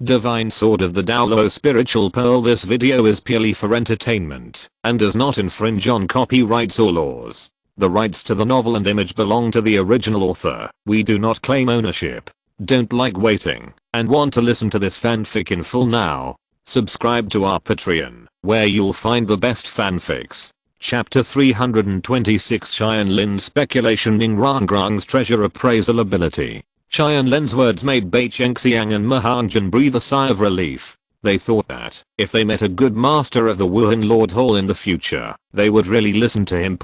Divine Sword of the Douluo Spiritual Pearl. This video is purely for entertainment and does not infringe on copyrights or laws. The rights to the novel and image belong to the original author. We do not claim ownership. Don't like waiting and want to listen to this fanfic in full now? Subscribe to our Patreon, where you'll find the best fanfics. Chapter 326 Tianlin Speculation. Ning Rangrang's treasure appraisal ability. Tianlin's words made Bai Chengxiang and Mahanjan breathe a sigh of relief. They thought that, if they met a good master of the Wuhan Lord Hall in the future, they would really listen to him.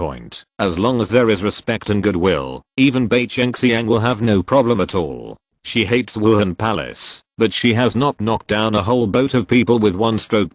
As long as there is respect and goodwill, even Bai Chengxiang will have no problem at all. She hates Wuhan Palace, but she has not knocked down a whole boat of people with one stroke.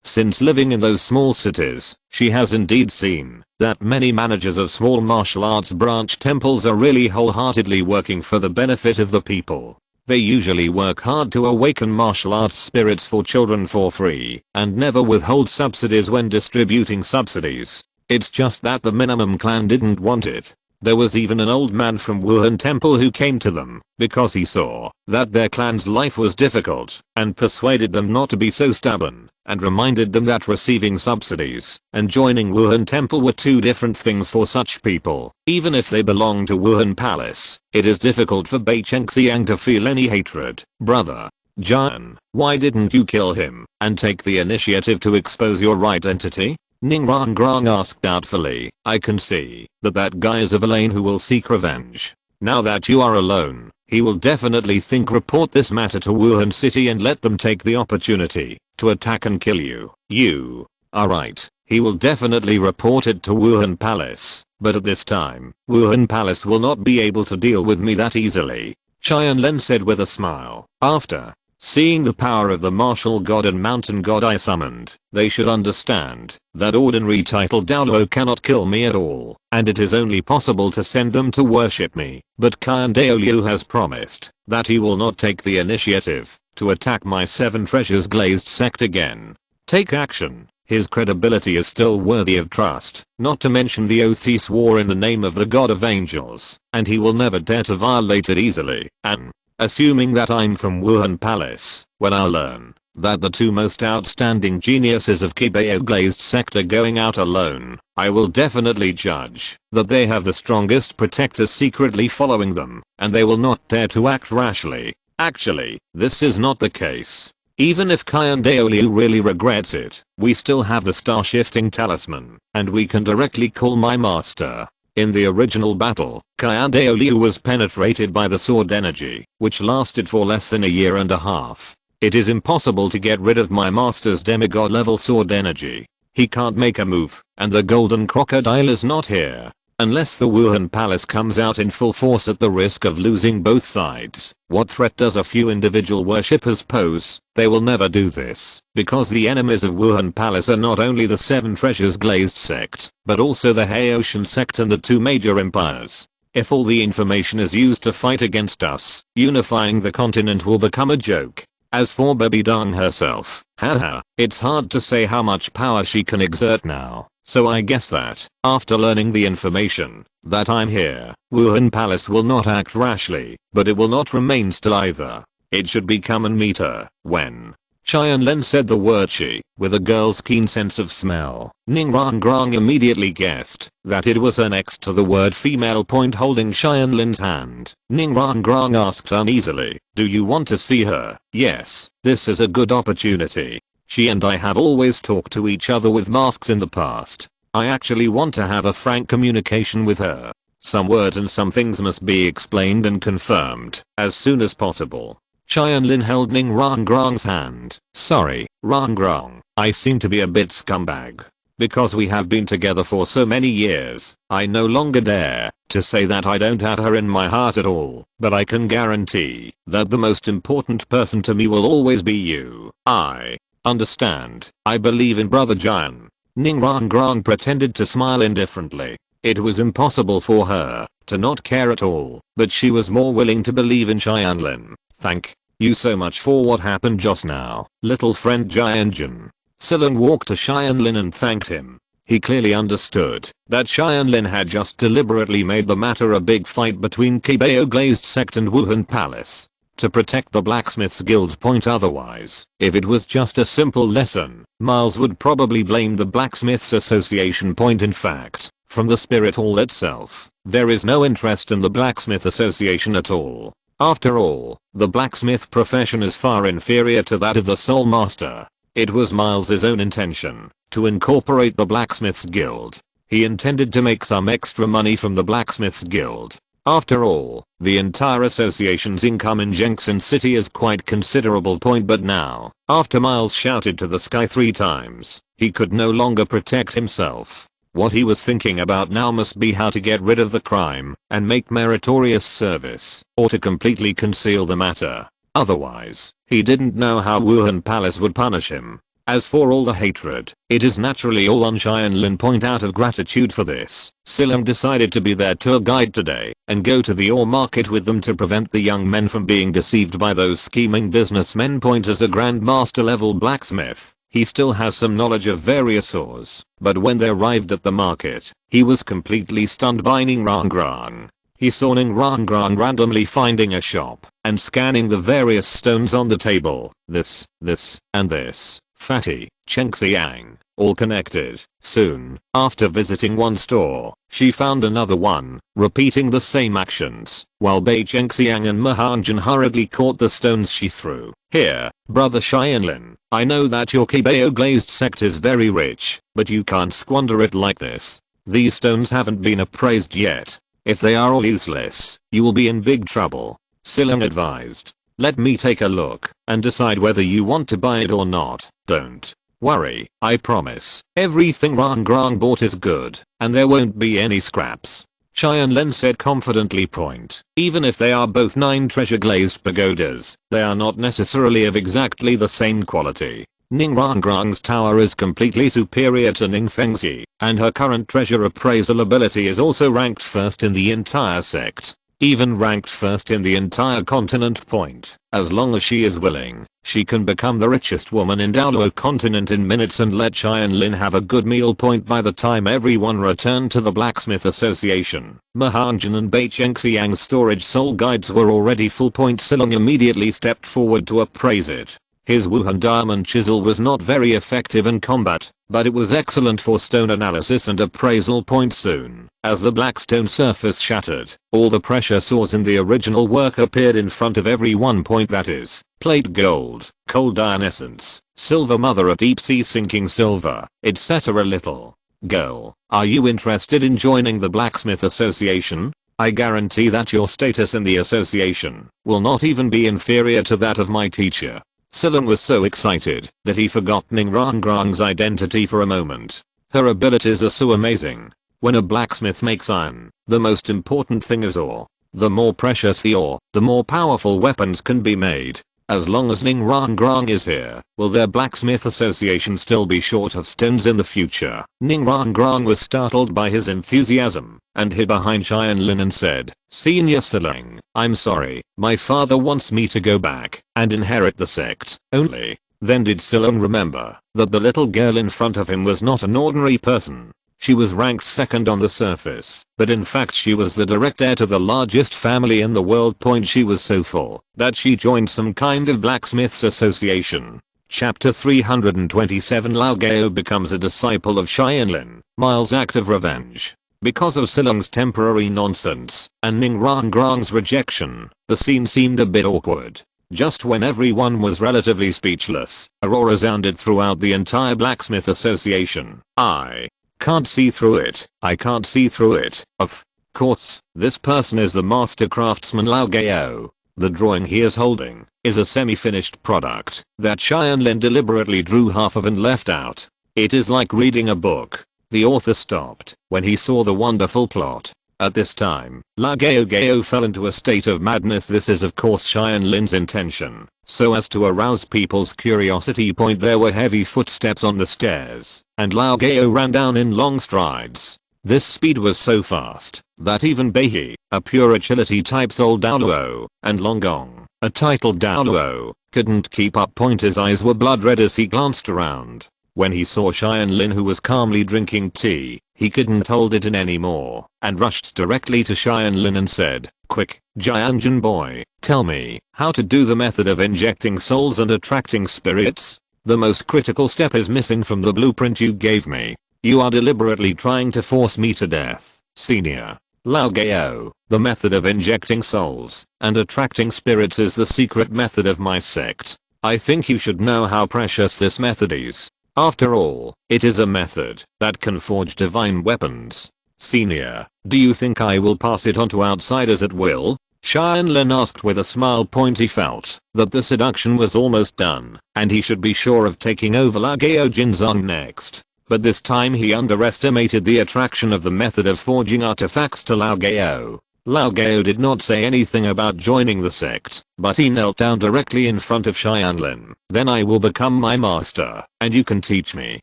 Since living in those small cities, she has indeed seen that many managers of small martial arts branch temples are really wholeheartedly working for the benefit of the people. They usually work hard to awaken martial arts spirits for children for free, and never withhold subsidies when distributing subsidies. It's just that the minimum clan didn't want it. There was even an old man from Wuhan Temple who came to them because he saw that their clan's life was difficult and persuaded them not to be so stubborn, and reminded them that receiving subsidies and joining Wuhan Temple were two different things for such people. Even if they belong to Wuhan Palace, it is difficult for Bai Chengxiang to feel any hatred. Brother Jian, why didn't you kill him and take the initiative to expose your right entity? Ning Rangrang asked doubtfully. I can see that guy is a villain who will seek revenge. Now that you are alone, he will definitely report this matter to Wuhan City and let them take the opportunity to attack and kill you. You are right. He will definitely report it to Wuhan Palace, but at this time, Wuhan Palace will not be able to deal with me that easily, Tianlin said with a smile. After seeing the power of the martial god and mountain god I summoned, they should understand that ordinary title Douluo cannot kill me at all, and it is only possible to send them to worship me. But Douluo has promised that he will not take the initiative to attack my 7 treasures glazed sect again. Take action. His credibility is still worthy of trust, not to mention the oath he swore in the name of the god of angels, and he will never dare to violate it easily. And assuming that I'm from Wuhan Palace, when I learn that the 2 most outstanding geniuses of Qibao glazed sect are going out alone, I will definitely judge that they have the strongest protectors secretly following them, and they will not dare to act rashly. Actually, this is not the case. Even if Douluo really regrets it, we still have the star shifting talisman, and we can directly call my master. In the original battle, Douluo was penetrated by the sword energy, which lasted for less than a year and a half. It is impossible to get rid of my master's demigod level sword energy. He can't make a move, and the golden crocodile is not here. Unless the Wuhan Palace comes out in full force at the risk of losing both sides. What threat does a few individual worshippers pose? They will never do this, because the enemies of Wuhan Palace are not only the 7 treasures glazed sect, but also the Haotian sect and the 2 major empires. If all the information is used to fight against us, unifying the continent will become a joke. As for Baby Dong herself, haha, it's hard to say how much power she can exert now. So I guess that, after learning the information that I'm here, Wuhan Palace will not act rashly, but it will not remain still either. It should be come and meet her. When Tianlin said the word she, with a girl's keen sense of smell, Ning Rangrang immediately guessed that it was her next to the word female. Holding Tianlin's hand, Ning Rangrang asked uneasily, do you want to see her? Yes, this is a good opportunity. She and I have always talked to each other with masks in the past. I actually want to have a frank communication with her. Some words and some things must be explained and confirmed as soon as possible. Tianlin held Ning Rangrang's hand. Sorry, Rangrang, I seem to be a bit scumbag. Because we have been together for so many years, I no longer dare to say that I don't have her in my heart at all, but I can guarantee that the most important person to me will always be you. I understand. I believe in Brother Jian. Ning Rangrang pretended to smile indifferently. It was impossible for her to not care at all, but she was more willing to believe in Tianlin. Thank you so much for what happened just now, little friend Jianjun. Silan walked to Tianlin and thanked him. He clearly understood that Tianlin had just deliberately made the matter a big fight between Qibao glazed sect and Wuhan Palace. to protect the blacksmith's guild point. Otherwise, if it was just a simple lesson, Miles would probably blame the blacksmith's association point. In fact, from the spirit hall itself, there is no interest in the blacksmith association at all. After all, the blacksmith profession is far inferior to that of the soul master. It was Miles's own intention to incorporate the blacksmith's guild. He intended to make some extra money from the blacksmith's guild. After all, the entire association's income in Jensen City is quite considerable point. But now, after Miles shouted to the sky 3 times, he could no longer protect himself. What he was thinking about now must be how to get rid of the crime and make meritorious service, or to completely conceal the matter. Otherwise, he didn't know how Wuhan Palace would punish him. As for all the hatred, it is naturally all on Tianlin point. Out of gratitude for this, Silong decided to be their tour guide today and go to the ore market with them to prevent the young men from being deceived by those scheming businessmen. Point as a grandmaster level blacksmith, he still has some knowledge of various ores, but when they arrived at the market, he was completely stunned by Ning Rangrang. He saw Ning Rangrang randomly finding a shop and scanning the various stones on the table. This, and this. Fatty, Chengxiang, all connected. Soon, after visiting one store, she found another one, repeating the same actions, while Bei Chengxiang and Mahanjan hurriedly caught the stones she threw. Here, brother Tianlin, I know that your Qibao glazed sect is very rich, but you can't squander it like this. These stones haven't been appraised yet. If they are all useless, you will be in big trouble, Silong advised. Let me take a look and decide whether you want to buy it or not. Don't worry, I promise. Everything Rangrang bought is good, and there won't be any scraps. Tianlin said confidently. Point. Even if they are both 9 treasure glazed pagodas, they are not necessarily of exactly the same quality. Ning Rangrang's tower is completely superior to Ning Fengzi, and her current treasure appraisal ability is also ranked first in the entire sect. Even ranked first in the entire continent. Point. As long as she is willing, she can become the richest woman in Douluo Continent in minutes and let Tianlin have a good meal. Point. By the time everyone returned to the Blacksmith Association, Mahanjan and Bei Chengxiang's storage soul guides were already full. Point. Silong immediately stepped forward to appraise it. His Wuhan diamond chisel was not very effective in combat, but it was excellent for stone analysis and appraisal. Point. Soon, as the black stone surface shattered, all the pressure sores in the original work appeared in front of everyone. Point. That is, plate gold, cold iron essence, silver, mother of deep sea sinking silver, etc. Little girl, are you interested in joining the Blacksmith Association? I guarantee that your status in the association will not even be inferior to that of my teacher. Silong was so excited that he forgot Ning Rangrang's identity for a moment. Her abilities are so amazing. When a blacksmith makes iron, the most important thing is ore. The more precious the ore, the more powerful weapons can be made. As long as Ning Rangrang is here, will their blacksmith association still be short of stones in the future? Ning Rangrang was startled by his enthusiasm and hid behind Tianlin and said, Senior Silong, I'm sorry, my father wants me to go back and inherit the sect. Only then did Silong remember that the little girl in front of him was not an ordinary person. She was ranked second on the surface, but in fact she was the direct heir to the largest family in the world. Point. She was so full that she joined some kind of blacksmiths association. Chapter 327. Lao Gao becomes a disciple of Tianlin. Miles' act of revenge. Because of Silong's temporary nonsense and Ning Rangrang's rejection, the scene seemed a bit awkward. Just when everyone was relatively speechless, a roar resounded throughout the entire blacksmith association. I can't see through it. I can't see through it. Of course, this person is the master craftsman Lao Gao. The drawing he is holding is a semi-finished product that Tianlin deliberately drew half of and left out. It is like reading a book. The author stopped when he saw the wonderful plot. At this time, Lao Gao fell into a state of madness. This is of course Tianlin's intention, so as to arouse people's curiosity. Point. There were heavy footsteps on the stairs, and Lao Gao ran down in long strides. This speed was so fast that even Beihe, a pure agility type Sword Douluo, and Longgong, a titled Douluo, couldn't keep up. Point. His eyes were blood red as he glanced around. When he saw Tianlin, who was calmly drinking tea, he couldn't hold it in anymore and rushed directly to Tianlin and said, "Quick, Jianjun boy, tell me how to do the method of injecting souls and attracting spirits. The most critical step is missing from the blueprint you gave me. You are deliberately trying to force me to death, senior." Lao Gao, the method of injecting souls and attracting spirits is the secret method of my sect. I think you should know how precious this method is. After all, it is a method that can forge divine weapons. Senior, do you think I will pass it on to outsiders at will? Tianlin asked with a smile. He felt that the seduction was almost done and he should be sure of taking over Lao Gao Jinzong next. But this time he underestimated the attraction of the method of forging artifacts to Lao Gao. Lao Gao did not say anything about joining the sect, but he knelt down directly in front of Tianlin. "Then I will become my master, and you can teach me.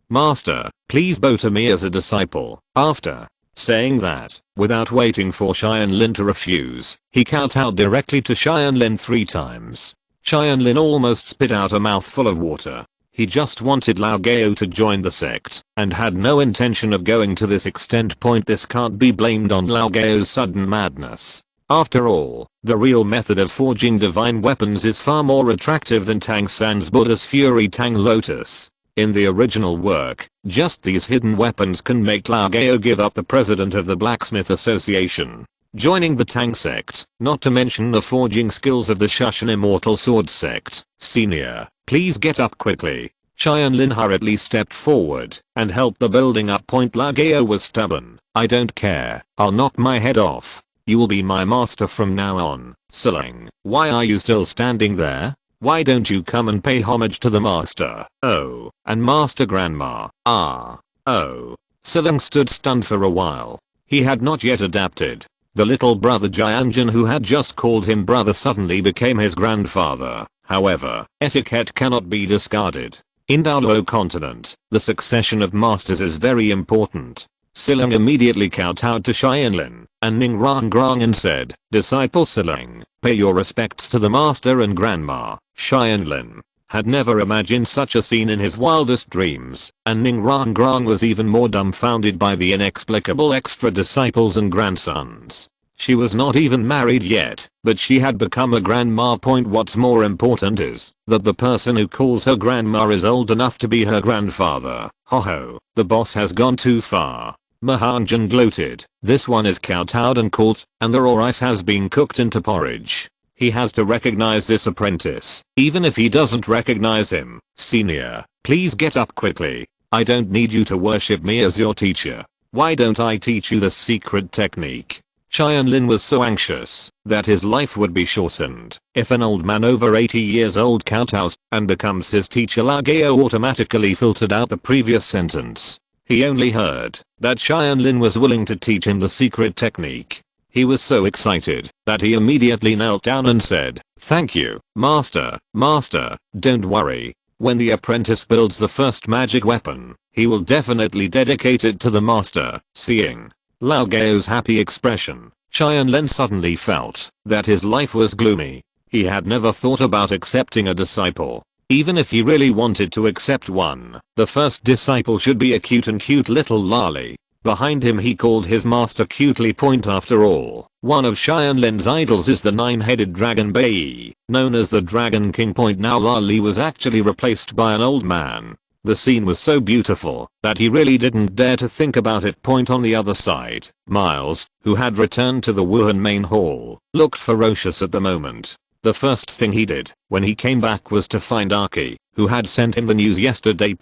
Master, please bow to me as a disciple." After saying that, without waiting for Tianlin to refuse, he kowtowed directly to Tianlin 3 times. Tianlin almost spit out a mouthful of water. He just wanted Lao Gao to join the sect and had no intention of going to this extent. This can't be blamed on Lao Gao's sudden madness. After all, the real method of forging divine weapons is far more attractive than Tang San's Buddha's Fury Tang Lotus. In the original work, just these hidden weapons can make Lao Gao give up the president of the Blacksmith Association, joining the Tang sect, not to mention the forging skills of the Shushan Immortal Sword sect. "Senior, please get up quickly." Tianlin hurriedly stepped forward and helped the building up. Lao Gao was stubborn. "I don't care. I'll knock my head off. You will be my master from now on." "Siling, why are you still standing there? Why don't you come and pay homage to the master?" "Oh, and Master Grandma." "Oh." Siling stood stunned for a while. He had not yet adapted. The little brother Jianjun who had just called him brother suddenly became his grandfather. However, etiquette cannot be discarded. In Douluo Continent, the succession of masters is very important. Siling immediately kowtowed to Tianlin and Ning Rang and said, "Disciple Siling, pay your respects to the master and grandma." Tianlin had never imagined such a scene in his wildest dreams, and Ning Rang was even more dumbfounded by the inexplicable extra disciples and grandsons. She was not even married yet, but she had become a grandma. What's more important is that the person who calls her grandma is old enough to be her grandfather. Ho ho, the boss has gone too far. Mahanjan gloated. "This one is kowtowed and caught, and the raw rice has been cooked into porridge. He has to recognize this apprentice, even if he doesn't recognize him." "Senior, please get up quickly. I don't need you to worship me as your teacher. Why don't I teach you the secret technique?" Tianlin was so anxious that his life would be shortened if an old man over 80 years old kowtows and becomes his teacher. Lao Gao automatically filtered out the previous sentence. He only heard that Tianlin was willing to teach him the secret technique. He was so excited that he immediately knelt down and said, "Thank you, master, master, don't worry. When the apprentice builds the first magic weapon, he will definitely dedicate it to the master." Seeing Lao Gao's happy expression, Tianlin suddenly felt that his life was gloomy. He had never thought about accepting a disciple. Even if he really wanted to accept one, the first disciple should be a cute little lolly. Behind him he called his master cutely. After all, one of Tianlin's idols is the 9-headed dragon Bai, known as the Dragon King. Now Lali was actually replaced by an old man. The scene was so beautiful that he really didn't dare to think about it. On the other side, Miles, who had returned to the Wuhan main hall, looked ferocious at the moment. The first thing he did when he came back was to find Aki, who had sent him the news yesterday.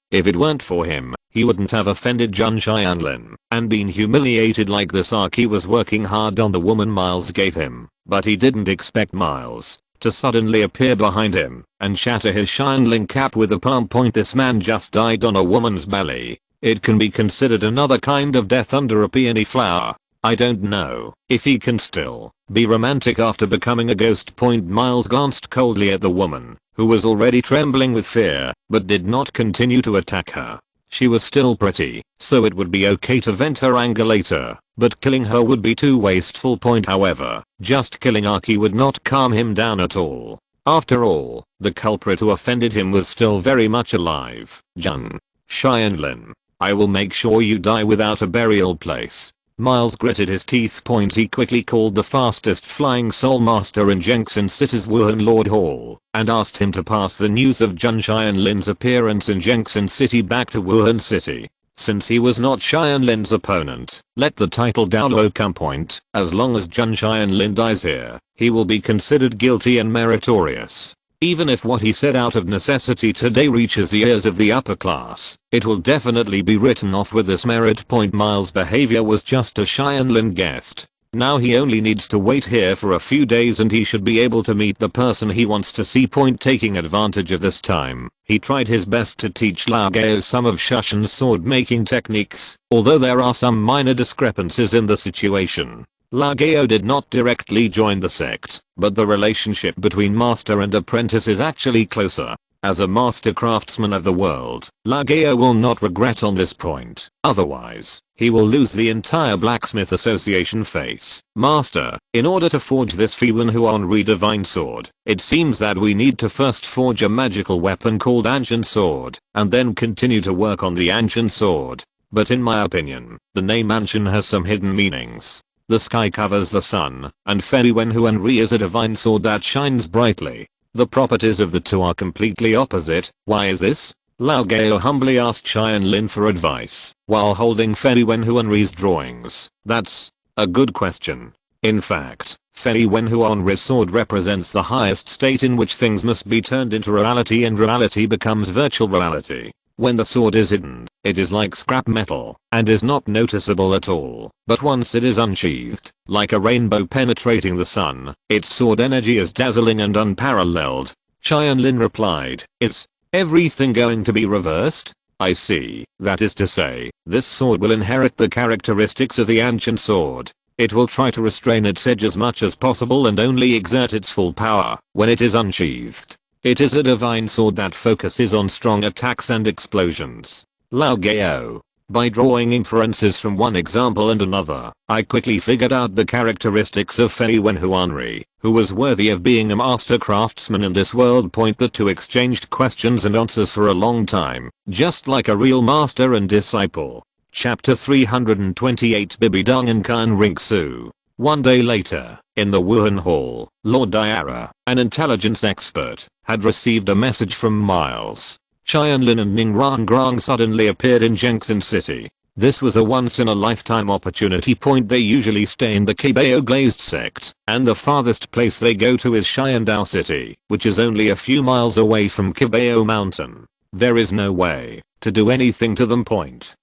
If it weren't for him, he wouldn't have offended Jun Tianlin and been humiliated like this. Aki was working hard on the woman Miles gave him, but he didn't expect Miles to suddenly appear behind him and shatter his Tianlin cap with a palm. This man just died on a woman's belly. It can be considered another kind of death under a peony flower. I don't know if he can still be romantic after becoming a ghost. Miles glanced coldly at the woman, who was already trembling with fear, but did not continue to attack her. She was still pretty, so it would be okay to vent her anger later, but killing her would be too wasteful. However, just killing Aki would not calm him down at all. After all, the culprit who offended him was still very much alive. Jun Tianlin I will make sure you die without a burial place. Miles gritted his teeth. He quickly called the fastest flying soul master in Jiangxin City's Wuhan Lord Hall and asked him to pass the news of Zhang Xianlin's appearance in Jiangxin City back to Wuhan City. Since he was not Xianlin's opponent, let the title Douluo come point. As long as Zhang Xianlin dies here, he will be considered guilty and meritorious. Even if what he said out of necessity today reaches the ears of the upper class, it will definitely be written off with this merit point. Miles' behavior was just as Xianlin guessed. Now he only needs to wait here for a few days and he should be able to meet the person he wants to see. Taking advantage of this time, he tried his best to teach Lao Gao some of Shushan's sword making techniques, although there are some minor discrepancies in the situation. Lao Gao did not directly join the sect, but the relationship between master and apprentice is actually closer. As a master craftsman of the world, Lao Gao will not regret on this point. Otherwise, he will lose the entire Blacksmith Association face. Master, in order to forge this Fiwen Huanri divine sword, it seems that we need to first forge a magical weapon called Ancient Sword, and then continue to work on the Ancient Sword. But in my opinion, the name Ancient has some hidden meanings. The sky covers the sun, and Fiwen Huanri is a divine sword that shines brightly. The properties of the two are completely opposite. Why is this? Lao Gao humbly asked Xianlin for advice, while holding Fiwen Huanri's drawings. That's a good question. In fact, Fiwen Huanri's sword represents the highest state in which things must be turned into reality and reality becomes virtual reality. When the sword is hidden, it is like scrap metal, and is not noticeable at all. But once it is unsheathed, like a rainbow penetrating the sun, its sword energy is dazzling and unparalleled. Xianlin replied, "Is everything going to be reversed? I see. That is to say, this sword will inherit the characteristics of the ancient sword. It will try to restrain its edge as much as possible and only exert its full power when it is unsheathed. It is a divine sword that focuses on strong attacks and explosions." Lao Gao. By drawing inferences from one example and another, I quickly figured out the characteristics of Fiwen Huanri, who was worthy of being a master craftsman in this world. The two exchanged questions and answers for a long time, just like a real master and disciple. Chapter 328 Bibidong and Kan Ringsu. One day later, in the Wuhan Hall, Lord Diara, an intelligence expert, had received a message from Miles. Xianlin and Ning Rangrang suddenly appeared in Jiangxin City. This was a once-in-a-lifetime opportunity. They usually stay in the Qibao Glazed sect, and the farthest place they go to is Xiandao City, which is only a few miles away from Qibao Mountain. There is no way to do anything to them.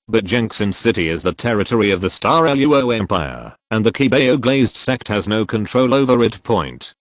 But Jiangxin City is the territory of the Star Luo Empire, and the Qibao Glazed sect has no control over it.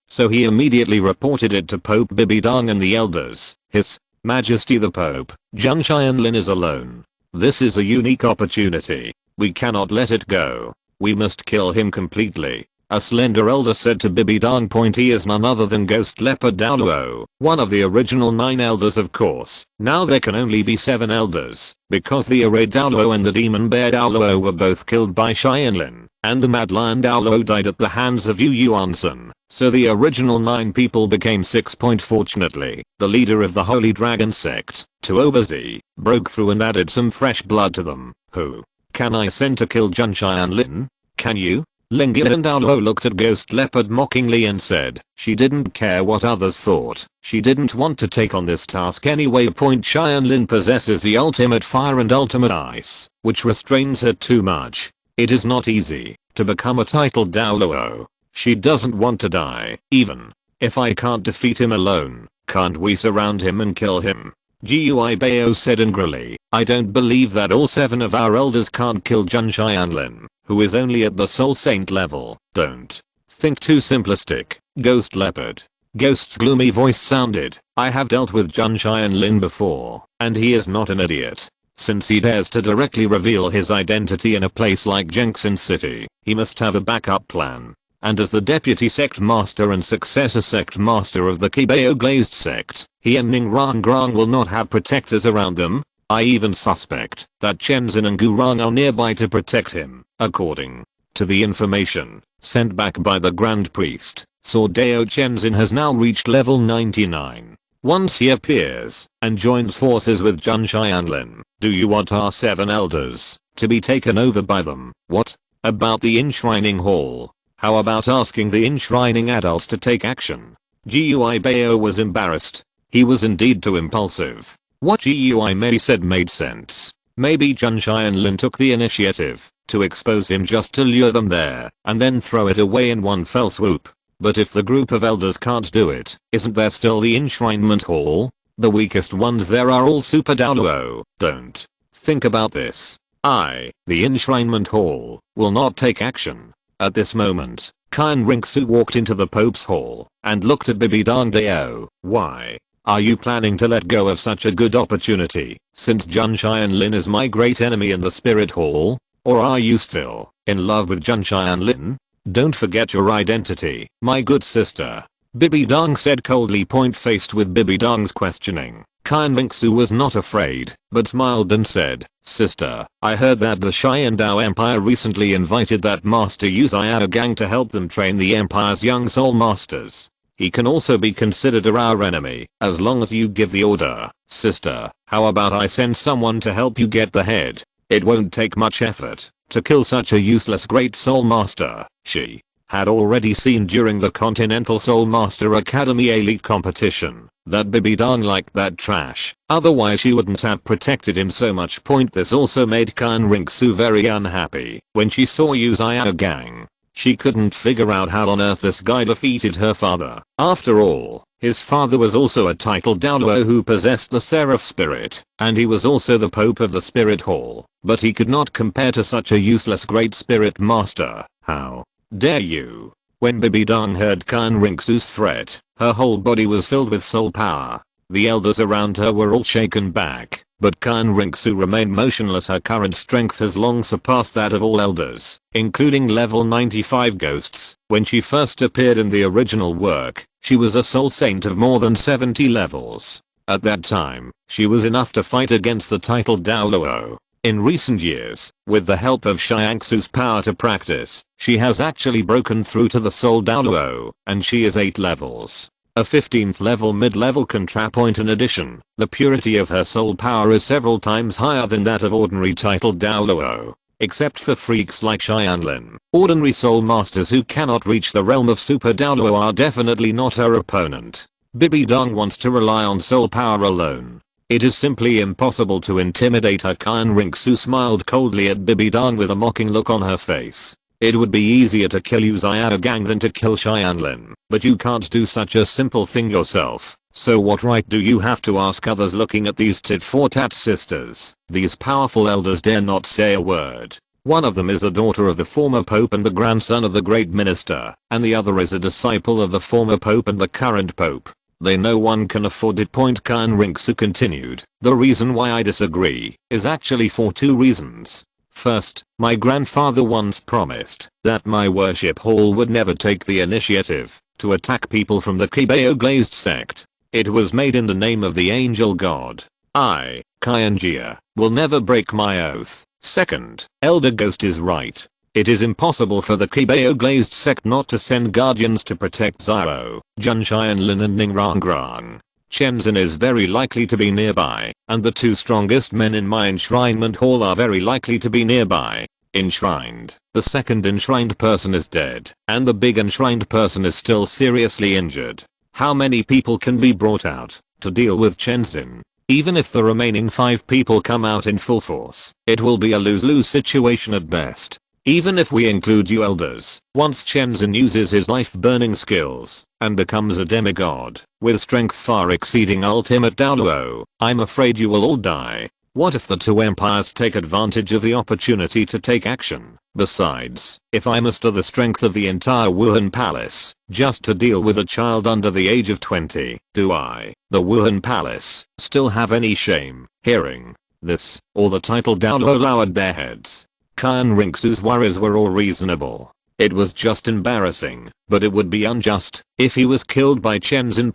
So he immediately reported it to Pope Bibidong and the elders. His Majesty the Pope, Zhang Xianlin is alone. This is a unique opportunity. We cannot let it go. We must kill him completely. A slender elder said to Bibidong. He is none other than Ghost Leopard Douluo, one of the original 9 elders of course. Now there can only be 7 elders, because the Array Douluo and the Demon Bear Douluo were both killed by Xianlin, and the Mad Lion Douluo died at the hands of Yu Yuansun. So the original 9 people became 6. Fortunately, the leader of the Holy Dragon sect, Tuobazi, broke through and added some fresh blood to them. Who can I send to kill Zhang Xianlin? Can you? Lingyan Douluo looked at Ghost Leopard mockingly and said, she didn't care what others thought. She didn't want to take on this task anyway. Xianlin possesses the ultimate fire and ultimate ice, which restrains her too much. It is not easy to become a titled Douluo. She doesn't want to die. Even if I can't defeat him alone, can't we surround him and kill him? Gui Bao said angrily, I don't believe that all 7 of our elders can't kill Zhang Xianlin, who is only at the Soul Saint level. Don't think too simplistic, Ghost Leopard. Ghost's gloomy voice sounded, I have dealt with Zhang Xianlin before, and he is not an idiot. Since he dares to directly reveal his identity in a place like Jiangxin City, he must have a backup plan. And as the deputy sect master and successor sect master of the Qibao Glazed sect, he and Ning Rangrang will not have protectors around them. I even suspect that Chenzin and Gurang are nearby to protect him. According to the information sent back by the Grand Priest, Sword Douluo Chenzin has now reached level 99. Once he appears and joins forces with Zhang Xianlin, Do you want our 7 elders to be taken over by them? What about the enshrining hall? How about asking the enshrining adults to take action? Gui Bao was embarrassed. He was indeed too impulsive. What Gui Mei said made sense. Maybe Jun Tianlin took the initiative to expose him just to lure them there and then throw it away in one fell swoop. But if the group of elders can't do it, isn't there still the enshrinement hall? The weakest ones there are all Super Douluo. Don't think about this. The enshrinement hall, will not take action. At this moment, Kan Ringsu walked into the Pope's hall and looked at Bibi Dong Dao. Why are you planning to let go of such a good opportunity, since Jun Tianlin is my great enemy in the spirit hall? Or are you still in love with Jun Tianlin? Don't forget your identity, my good sister. Bibi Dong said coldly, point-faced with Bibi Dong's questioning. Kan Ringsu was not afraid, but smiled and said, "Sister, I heard that the Xiandao Empire recently invited that master Yu Xiao Gang to help them train the Empire's young soul masters. He can also be considered our enemy, as long as you give the order. Sister, how about I send someone to help you get the head? It won't take much effort to kill such a useless great soul master." She had already seen during the Continental Soul Master Academy Elite competition that Bibi Dong liked that trash, otherwise she wouldn't have protected him so much. This also made Kan Ringsu very unhappy when she saw Yu Xiao Gang. She couldn't figure out how on earth this guy defeated her father. After all, his father was also a titled Douluo who possessed the Seraph spirit, and he was also the Pope of the Spirit Hall, but he could not compare to such a useless great spirit master. How dare you? When Bibi Dong heard Kan Ringsu's threat, her whole body was filled with soul power. The elders around her were all shaken back, but Kan Ringsu remained motionless. Her current strength has long surpassed that of all elders, including level 95 ghosts. When she first appeared in the original work, she was a soul saint of more than 70 levels. At that time, she was enough to fight against the titled Douluo. In recent years, with the help of Xiangsu's power to practice, she has actually broken through to the Soul Douluo, and she is 8 levels. A 15th level mid-level contrapoint. In addition, the purity of her soul power is several times higher than that of ordinary titled Douluo. Except for freaks like Tianlin, ordinary soul masters who cannot reach the realm of Super Douluo are definitely not her opponent. Bibi Dong wants to rely on soul power alone. It is simply impossible to intimidate her. Kan Ringsu smiled coldly at Bibi Dong with a mocking look on her face. It would be easier to kill Yu Xiao Gang than to kill Tianlin, but you can't do such a simple thing yourself. So what right do you have to ask others? Looking at these tit-for-tat sisters, these powerful elders dare not say a word. One of them is a daughter of the former Pope and the grandson of the great minister, and the other is a disciple of the former Pope and the current Pope. No one can afford it. Kan Ringsu continued. The reason why I disagree is actually for 2 reasons. First, my grandfather once promised that my worship hall would never take the initiative to attack people from the Qibao Glazed sect. It was made in the name of the angel god. I, Qianjia, will never break my oath. Second, Elder Ghost is right. It is impossible for the Qibao Glazed sect not to send guardians to protect Zhao, Jun Tianlin and Ningrangrang. Chenzin is very likely to be nearby, and the 2 strongest men in my enshrinement hall are very likely to be nearby. Enshrined. The second enshrined person is dead, and the big enshrined person is still seriously injured. How many people can be brought out to deal with Chenzin? Even if the remaining 5 people come out in full force, it will be a lose-lose situation at best. Even if we include you elders, once Chenzin uses his life-burning skills and becomes a demigod with strength far exceeding ultimate Douluo, I'm afraid you will all die. What if the 2 empires take advantage of the opportunity to take action? Besides, if I muster the strength of the entire Wuhan Palace just to deal with a child under the age of 20, do I, the Wuhan Palace, still have any shame? Hearing this, all the titled Douluo lowered their heads. Kan Ringsu's worries were all reasonable. It was just embarrassing, but it would be unjust if he was killed by Chenzin.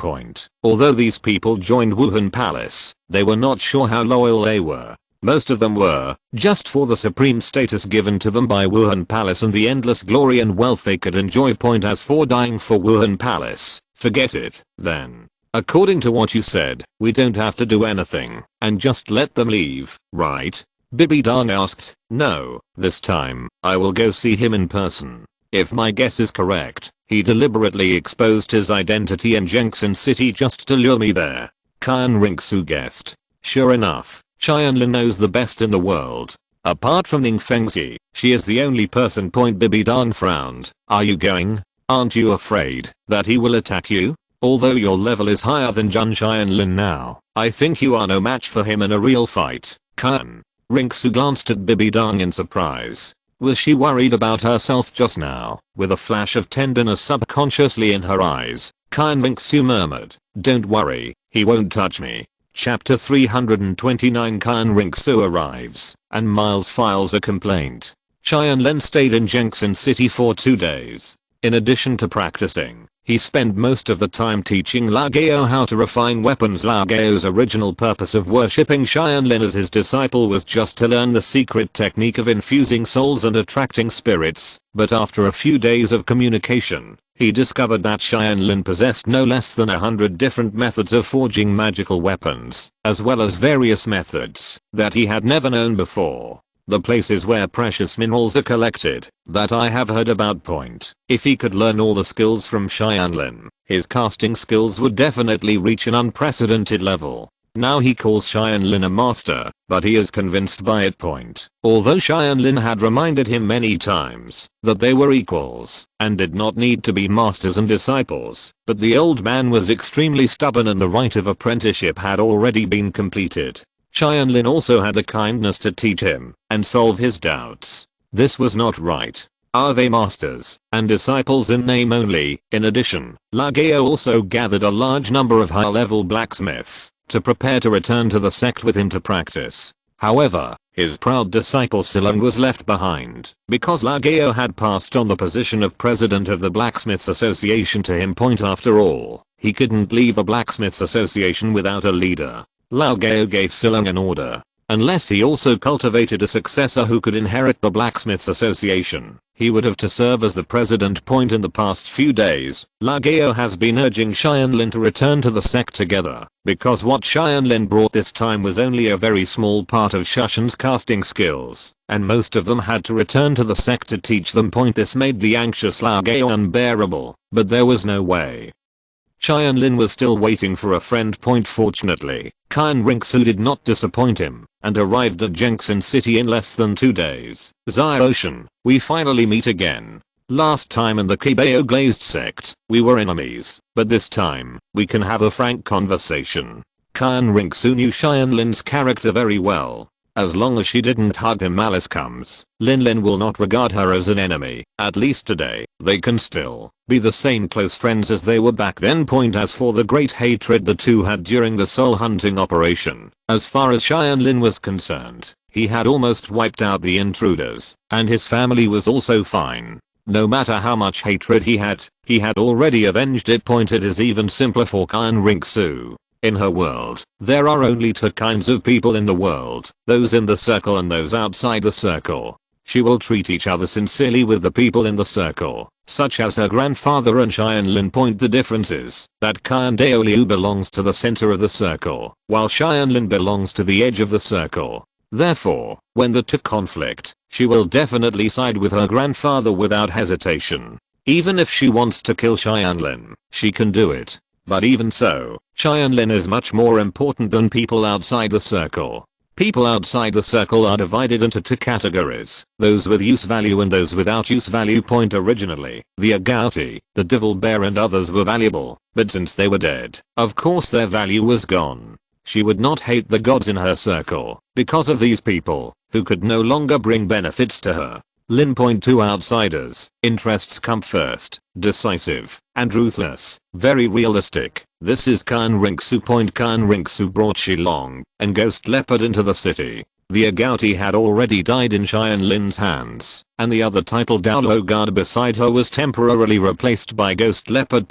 Although these people joined Wuhan Palace, they were not sure how loyal they were. Most of them were, just for the supreme status given to them by Wuhan Palace and the endless glory and wealth they could enjoy. As for dying for Wuhan Palace, forget it, then. According to what you said, we don't have to do anything, and just let them leave, right? Bibi Dong asked. No, this time, I will go see him in person. If my guess is correct, he deliberately exposed his identity in Jiangxin City just to lure me there. Qian Ringsu guessed. Sure enough, Tianlin knows the best in the world. Apart from Ning Fengzi, she is the only person. Bibi Dong frowned. Are you going? Aren't you afraid that he will attack you? Although your level is higher than Jun Tianlin now, I think you are no match for him in a real fight. Qian Ringsu glanced at Bibi Dong in surprise. Was she worried about herself just now? With a flash of tenderness subconsciously in her eyes, Qian Ringsu murmured, don't worry, he won't touch me. Chapter 329 Qian Ringsu arrives, and Miles files a complaint. Tianlin stayed in Jiangxin City for 2 days. In addition to practicing, he spent most of the time teaching Lao Gao how to refine weapons. Lao Gao's original purpose of worshipping Tianlin as his disciple was just to learn the secret technique of infusing souls and attracting spirits, but after a few days of communication, he discovered that Tianlin possessed no less than 100 different methods of forging magical weapons, as well as various methods that he had never known before. The places where precious minerals are collected, that I have heard about. If he could learn all the skills from Tianlin, his casting skills would definitely reach an unprecedented level. Now he calls Tianlin a master, but he is convinced by it. Although Tianlin had reminded him many times that they were equals and did not need to be masters and disciples, but the old man was extremely stubborn and the rite of apprenticeship had already been completed. Tianlin also had the kindness to teach him and solve his doubts. This was not right. Are they masters and disciples in name only? In addition, Lao Gao also gathered a large number of high-level blacksmiths to prepare to return to the sect with him to practice. However, his proud disciple Silong was left behind because Lao Gao had passed on the position of president of the Blacksmiths Association to him. After all, he couldn't leave the Blacksmiths Association without a leader. Lao Gao gave Silong an order. Unless he also cultivated a successor who could inherit the Blacksmiths Association, he would have to serve as the president. In the past few days, Lao Gao has been urging Tianlin to return to the sect together, because what Tianlin brought this time was only a very small part of Shushan's casting skills, and most of them had to return to the sect to teach them. This made the anxious Lao Gao unbearable, but there was no way. Tianlin was still waiting for a friend. Fortunately, Qian Ringsu did not disappoint him, and arrived at Jiangxin City in less than 2 days. Ocean, we finally meet again. Last time in the Qibao Glazed sect, we were enemies, but this time, we can have a frank conversation. Qian Ringsu knew Tianlin's character very well. As long as she didn't hug him, malice comes. Lin will not regard her as an enemy, at least today. They can still be the same close friends as they were back then. As for the great hatred the two had during the soul hunting operation, as far as Tianlin was concerned, he had almost wiped out the intruders, and his family was also fine. No matter how much hatred he had already avenged it. It is even simpler for Qian Ringsu. In her world, there are only 2 kinds of people in the world, those in the circle and those outside the circle. She will treat each other sincerely with the people in the circle, such as her grandfather and Tianlin. The difference is that Qian Douluo belongs to the center of the circle, while Tianlin belongs to the edge of the circle. Therefore, when the 2 conflict, she will definitely side with her grandfather without hesitation. Even if she wants to kill Tianlin, she can do it. But even so, Tianlin is much more important than people outside the circle. People outside the circle are divided into 2 categories, those with use value and those without use value. Originally, the Agouti, the Devil Bear and others were valuable, but since they were dead, of course their value was gone. She would not hate the gods in her circle, because of these people, who could no longer bring benefits to her. Lin. 2 Outsiders, interests come first, decisive, and ruthless, very realistic. This is Qian Ringsu. Qian Ringsu brought Shilong and Ghost Leopard into the city. The Agouti had already died in Tianlin's hands, and the other title Douluo guard beside her was temporarily replaced by Ghost Leopard.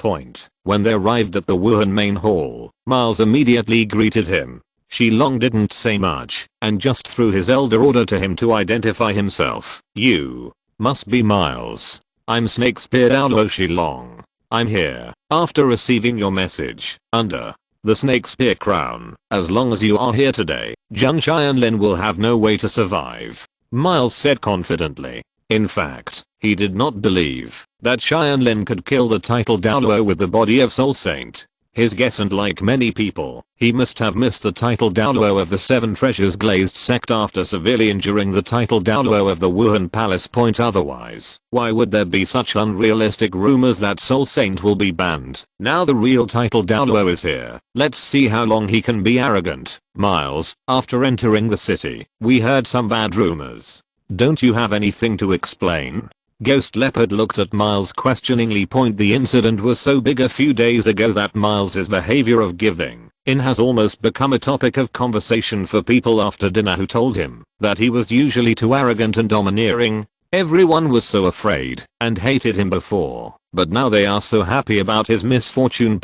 When they arrived at the Wuhan main hall, Miles immediately greeted him. Shilong didn't say much, and just threw his elder order to him to identify himself. You must be Miles. I'm Snakespear Douluo Shilong. I'm here, after receiving your message, under the snake spear crown. As long as you are here today, Tianlin will have no way to survive, Miles said confidently. In fact, he did not believe that Tianlin could kill the title Douluo with the body of Soul Saint. His guess, and like many people, he must have missed the title Douluo of the Seven Treasures Glazed sect after severely injuring the title Douluo of the Wuhan Palace. Otherwise, why would there be such unrealistic rumors that Soul Saint will be banned? Now the real title Douluo is here. Let's see how long he can be arrogant. Miles, after entering the city, we heard some bad rumors. Don't you have anything to explain? Ghost Leopard looked at Miles questioningly. The incident was so big a few days ago that Miles's behavior of giving in has almost become a topic of conversation for people after dinner who told him that he was usually too arrogant and domineering. Everyone was so afraid and hated him before, but now they are so happy about his misfortune.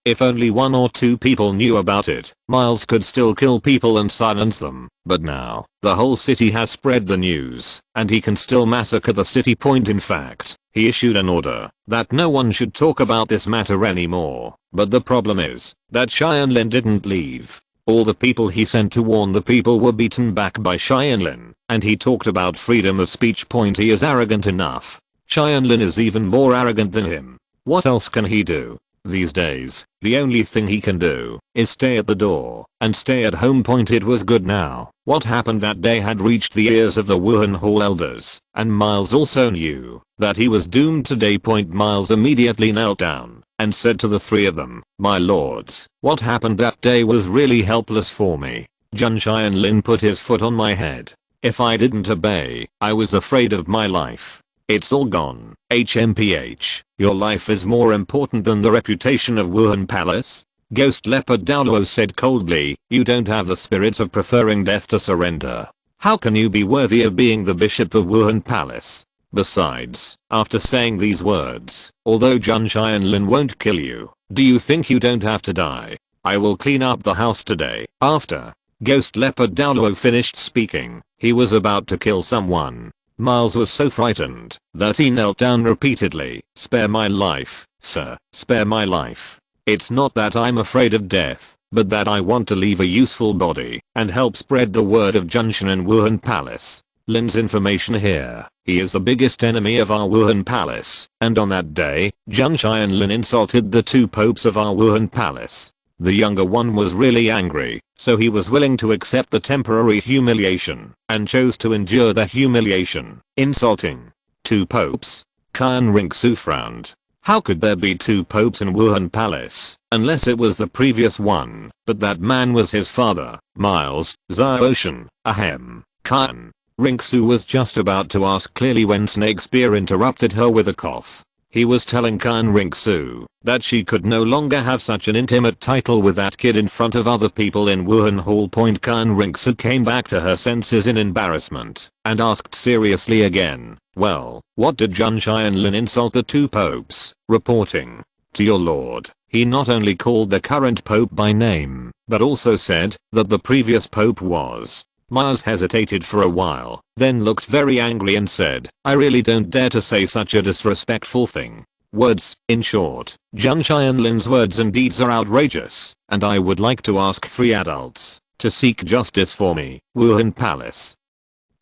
If only 1 or 2 people knew about it, Miles could still kill people and silence them, but now, the whole city has spread the news, and he can still massacre the city. In fact, he issued an order that no one should talk about this matter anymore, but the problem is that Tianlin didn't leave. All the people he sent to warn the people were beaten back by Tianlin, and he talked about freedom of speech. He is arrogant enough. Tianlin is even more arrogant than him. What else can he do? These days, the only thing he can do is stay at the door and stay at home. It was good now. What happened that day had reached the ears of the Wuhan Hall elders, and Miles also knew that he was doomed today. Miles immediately knelt down and said to the 3 of them, "My lords, what happened that day was really helpless for me. Tianlin put his foot on my head. If I didn't obey, I was afraid of my life. It's all gone. HMPH, your life is more important than the reputation of Wuhan Palace." Ghost Leopard Douluo said coldly, "You don't have the spirit of preferring death to surrender. How can you be worthy of being the bishop of Wuhan Palace? Besides, after saying these words, although Tianlin won't kill you, do you think you don't have to die? I will clean up the house today." After Ghost Leopard Douluo finished speaking, he was about to kill someone. Miles was so frightened that he knelt down repeatedly. "Spare my life, sir, spare my life. It's not that I'm afraid of death, but that I want to leave a useful body and help spread the word of Junction in Wuhan Palace." Lin's information here. He is the biggest enemy of our Wuhan Palace, and on that day, Tianlin insulted the 2 popes of our Wuhan Palace. The younger one was really angry, so he was willing to accept the temporary humiliation and chose to endure the humiliation. Insulting 2 popes? Khan Ringsu frowned. How could there be 2 popes in Wuhan Palace, unless it was the previous one, but that man was his father, Miles, Zaoshan, ahem. Khan Ringsu was just about to ask clearly when Snake Spear interrupted her with a cough. He was telling Khan Ringsu that she could no longer have such an intimate title with that kid in front of other people in Wuhan Hall. Khan Ringsu came back to her senses in embarrassment and asked seriously again, "Well, what did Tianlin insult the 2 popes?" Reporting to your lord, he not only called the current pope by name, but also said that the previous pope was. Miles hesitated for a while, then looked very angry and said, "I really don't dare to say such a disrespectful thing." Words, in short, Tianlin's words and deeds are outrageous, and I would like to ask 3 adults to seek justice for me. Wuhan Palace.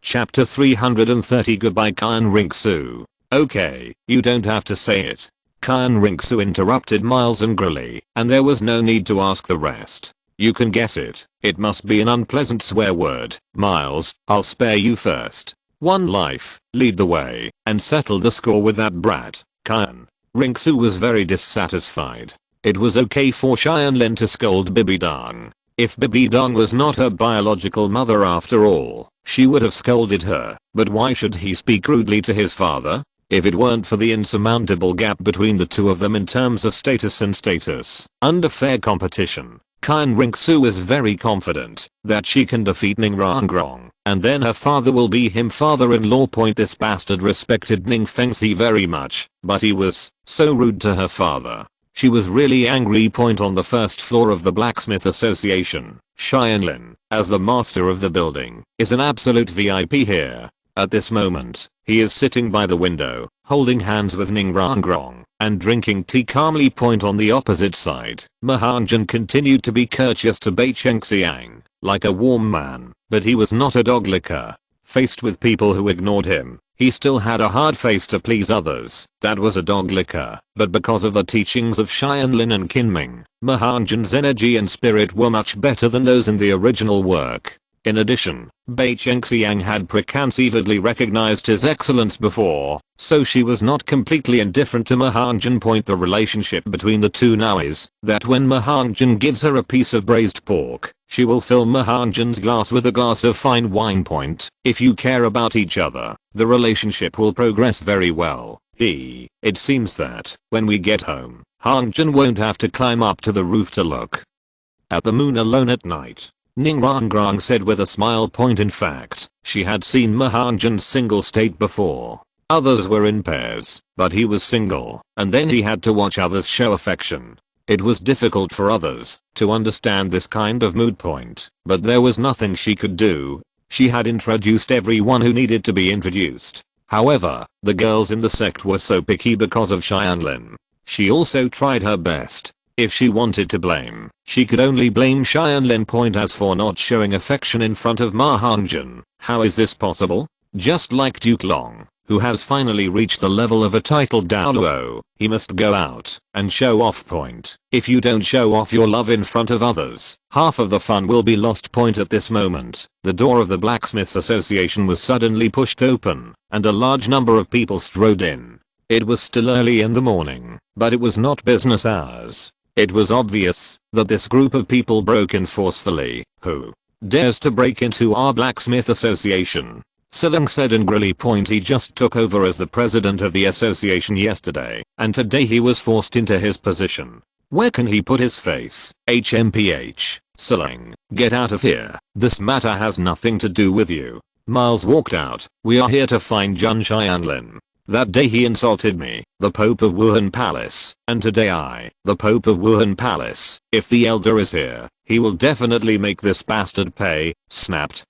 Chapter 330. Goodbye Khan Ringsu. "Okay, you don't have to say it." Khan Ringsu interrupted Miles angrily, and there was no need to ask the rest. "You can guess it. It must be an unpleasant swear word. Miles, I'll spare you first. 1 life, lead the way, and settle the score with that brat." Khan Ringsu was very dissatisfied. It was okay for Tianlin to scold Bibidong. If Bibidong was not her biological mother after all, she would have scolded her, but why should he speak rudely to his father? If it weren't for the insurmountable gap between the 2 of them in terms of status and status, under fair competition, Khan Ringsu is very confident that she can defeat Ning Rangrong, and then her father will be him father-in-law. This bastard respected Ning Fengxi very much, but he was so rude to her father. She was really angry. On the 1st floor of the Blacksmith Association, Tianlin, as the master of the building, is an absolute VIP here. At this moment, he is sitting by the window, holding hands with Ning Rangrong. and drinking tea calmly. On the opposite side, Mahanjan continued to be courteous to Bai Chengxiang, like a warm man, but he was not a dog licker. Faced with people who ignored him, he still had a hard face to please others. That was a dog licker, but because of the teachings of Tianlin and Kinming, Mahanjan's energy and spirit were much better than those in the original work. In addition, Bai Chengxiang had preconceivably recognized his excellence before, so she was not completely indifferent to Mahanjan. The relationship between the two now is that when Mahanjan gives her a piece of braised pork, she will fill Mahanjan's glass with a glass of fine wine. If you care about each other, the relationship will progress very well. It seems that, when we get home, Hanjan won't have to climb up to the roof to look at the moon alone at night. Ning Rangrang said with a smile. In fact, she had seen Mahanjan's single state before. Others were in pairs, but he was single, and then he had to watch others show affection. It was difficult for others to understand this kind of mood. But there was nothing she could do. She had introduced everyone who needed to be introduced. However, the girls in the sect were so picky because of Tianlin. She also tried her best. If she wanted to blame, she could only blame Tianlin. As for not showing affection in front of Mahanjan, how is this possible? Just like Duke Long, who has finally reached the level of a titled Douluo, he must go out and show off. If you don't show off your love in front of others, half of the fun will be lost. At this moment, the door of the Blacksmiths Association was suddenly pushed open, and a large number of people strode in. It was still early in the morning, but it was not business hours. It was obvious that this group of people broke in forcefully. Who dares to break into our Blacksmith Association? Silang said angrily. He just took over as the president of the association yesterday, and today he was forced into his position. Where can he put his face? HMPH. Silang, get out of here. This matter has nothing to do with you. Miles walked out. We are here to find Jun Tianlin. That day he insulted me, the Pope of Wuhan Palace, and today I, the Pope of Wuhan Palace. If the Elder is here, he will definitely make this bastard pay. Snapped.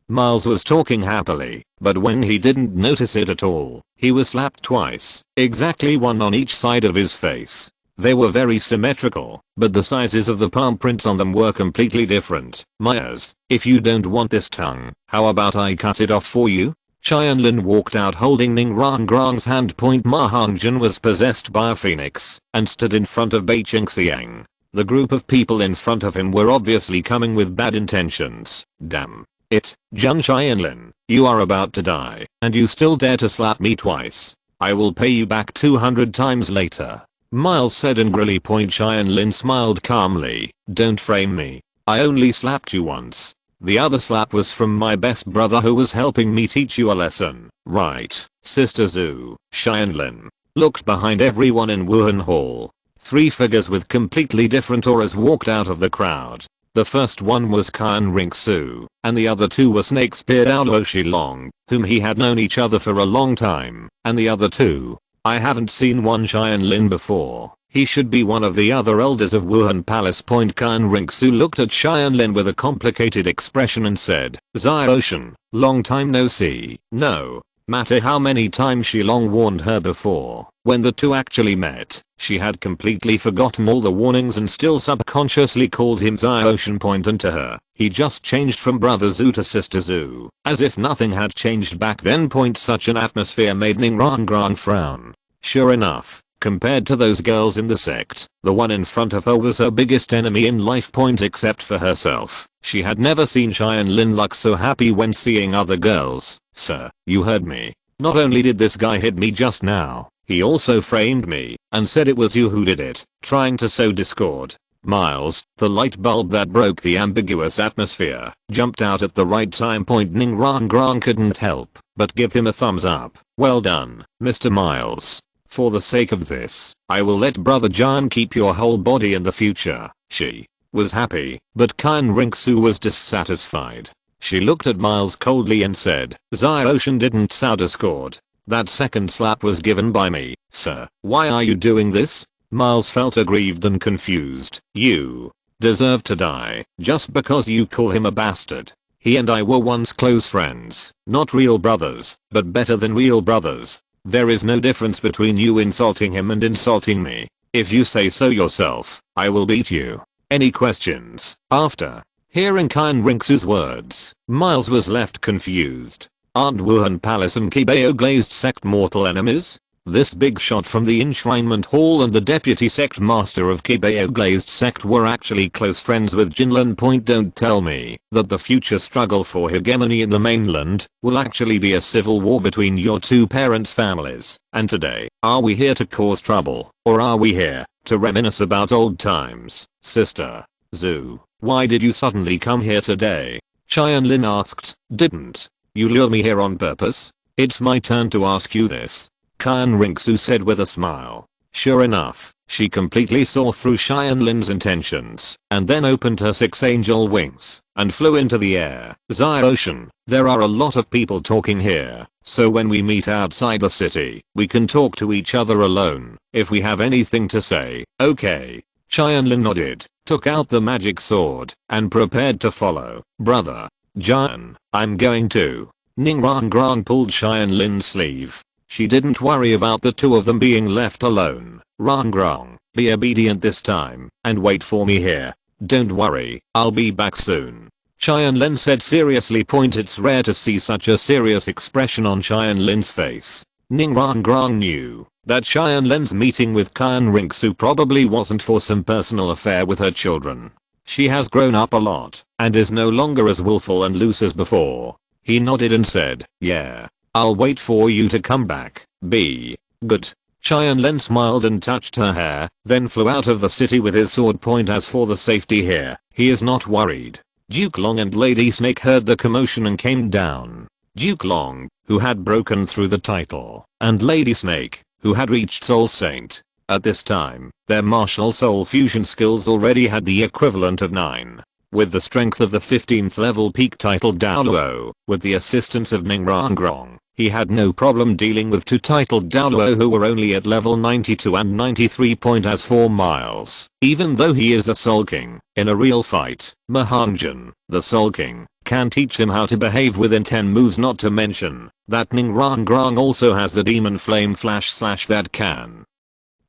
Miles was talking happily, but when he didn't notice it at all, he was slapped twice, exactly one on each side of his face. They were very symmetrical, but the sizes of the palm prints on them were completely different. Myers, if you don't want this tongue, how about I cut it off for you? Tianlin walked out holding Ning Rangrang's hand. Mahanjan was possessed by a phoenix and stood in front of Bai Chengxiang. The group of people in front of him were obviously coming with bad intentions. Damn it, Jun Tianlin, you are about to die, and you still dare to slap me twice. I will pay you back 200 times later. Miles said angrily. Tianlin smiled calmly. Don't frame me. I only slapped you once. The other slap was from my best brother who was helping me teach you a lesson. Right, Sister Zhu. Tianlin looked behind everyone in Wuhan Hall. 3 figures with completely different auras walked out of the crowd. The first one was Kan Ringsu, and the other 2 were Snake Spear Douluo Shilong, whom he had known each other for a long time, and the other 2. I haven't seen one Tianlin before. He should be one of the other elders of Wuhan Palace. Kan Ringsu looked at Tianlin with a complicated expression and said, Xiaoshan, long time no see. No matter how many times Shilong warned her before, when the two actually met, she had completely forgotten all the warnings and still subconsciously called him Xiaoshan. And to her, he just changed from Brother Zhu to Sister Zhu, as if nothing had changed back then. Such an atmosphere made Ning Rangrang frown. Sure enough, compared to those girls in the sect, the one in front of her was her biggest enemy in life. Except for herself, she had never seen Tianlin look so happy when seeing other girls. Sir, you heard me. Not only did this guy hit me just now, he also framed me and said it was you who did it, trying to sow discord. Miles, the light bulb that broke the ambiguous atmosphere, jumped out at the right time. Ning Rangrang couldn't help but give him a thumbs up. Well done, Mr. Miles. For the sake of this, I will let Brother John keep your whole body in the future. She was happy, but Kan Ringsu was dissatisfied. She looked at Miles coldly and said, Xiaoshan didn't sow discord. That second slap was given by me, sir. Why are you doing this? Miles felt aggrieved and confused. You deserve to die, just because you call him a bastard. He and I were once close friends, not real brothers, but better than real brothers. There is no difference between you insulting him and insulting me. If you say so yourself, I will beat you. Any questions?" After hearing Qian Rinxu's words, Miles was left confused. Aren't Wuhan Palace and Qibao Glazed Sect mortal enemies? This big shot from the Enshrinement Hall and the Deputy Sect Master of Qibao Glazed Sect were actually close friends with Jinlin. Don't tell me that the future struggle for hegemony in the mainland will actually be a civil war between your two parents' families. And today, are we here to cause trouble, or are we here to reminisce about old times? Sister Zhu, why did you suddenly come here today? Tianlin asked. Didn't you lure me here on purpose? It's my turn to ask you this, Qian Rinxu said with a smile. Sure enough, she completely saw through Tianlin's intentions, and then opened her 6 angel wings, and flew into the air. Ocean, there are a lot of people talking here, so when we meet outside the city, we can talk to each other alone, if we have anything to say. Okay. Tianlin nodded, took out the magic sword, and prepared to follow. Brother Jian, I'm going to. Ning Rangrang pulled Tianlin's sleeve. She didn't worry about the two of them being left alone. Rangrang, be obedient this time, and wait for me here. Don't worry, I'll be back soon. Tianlin said seriously. It's rare to see such a serious expression on Tianlin's face. Ning Rangrang knew that Tianlin's meeting with Qian Rinxu probably wasn't for some personal affair with her children. She has grown up a lot, and is no longer as willful and loose as before. He nodded and said, yeah, I'll wait for you to come back. Be good. Tianlin smiled and touched her hair, then flew out of the city with his sword. As for the safety here, he is not worried. Duke Long and Lady Snake heard the commotion and came down. Duke Long, who had broken through the title, and Lady Snake, who had reached Soul Saint. At this time, their martial soul fusion skills already had the equivalent of 9. With the strength of the 15th level peak titled Douluo, with the assistance of Ning Rangrang, he had no problem dealing with 2 titled Douluo who were only at level 92 and 93. As for Miles, even though he is the Soul King, in a real fight, Mahanjan, the Soul King, can teach him how to behave within 10 moves. Not to mention that Ning Rangrang also has the Demon Flame Flash that can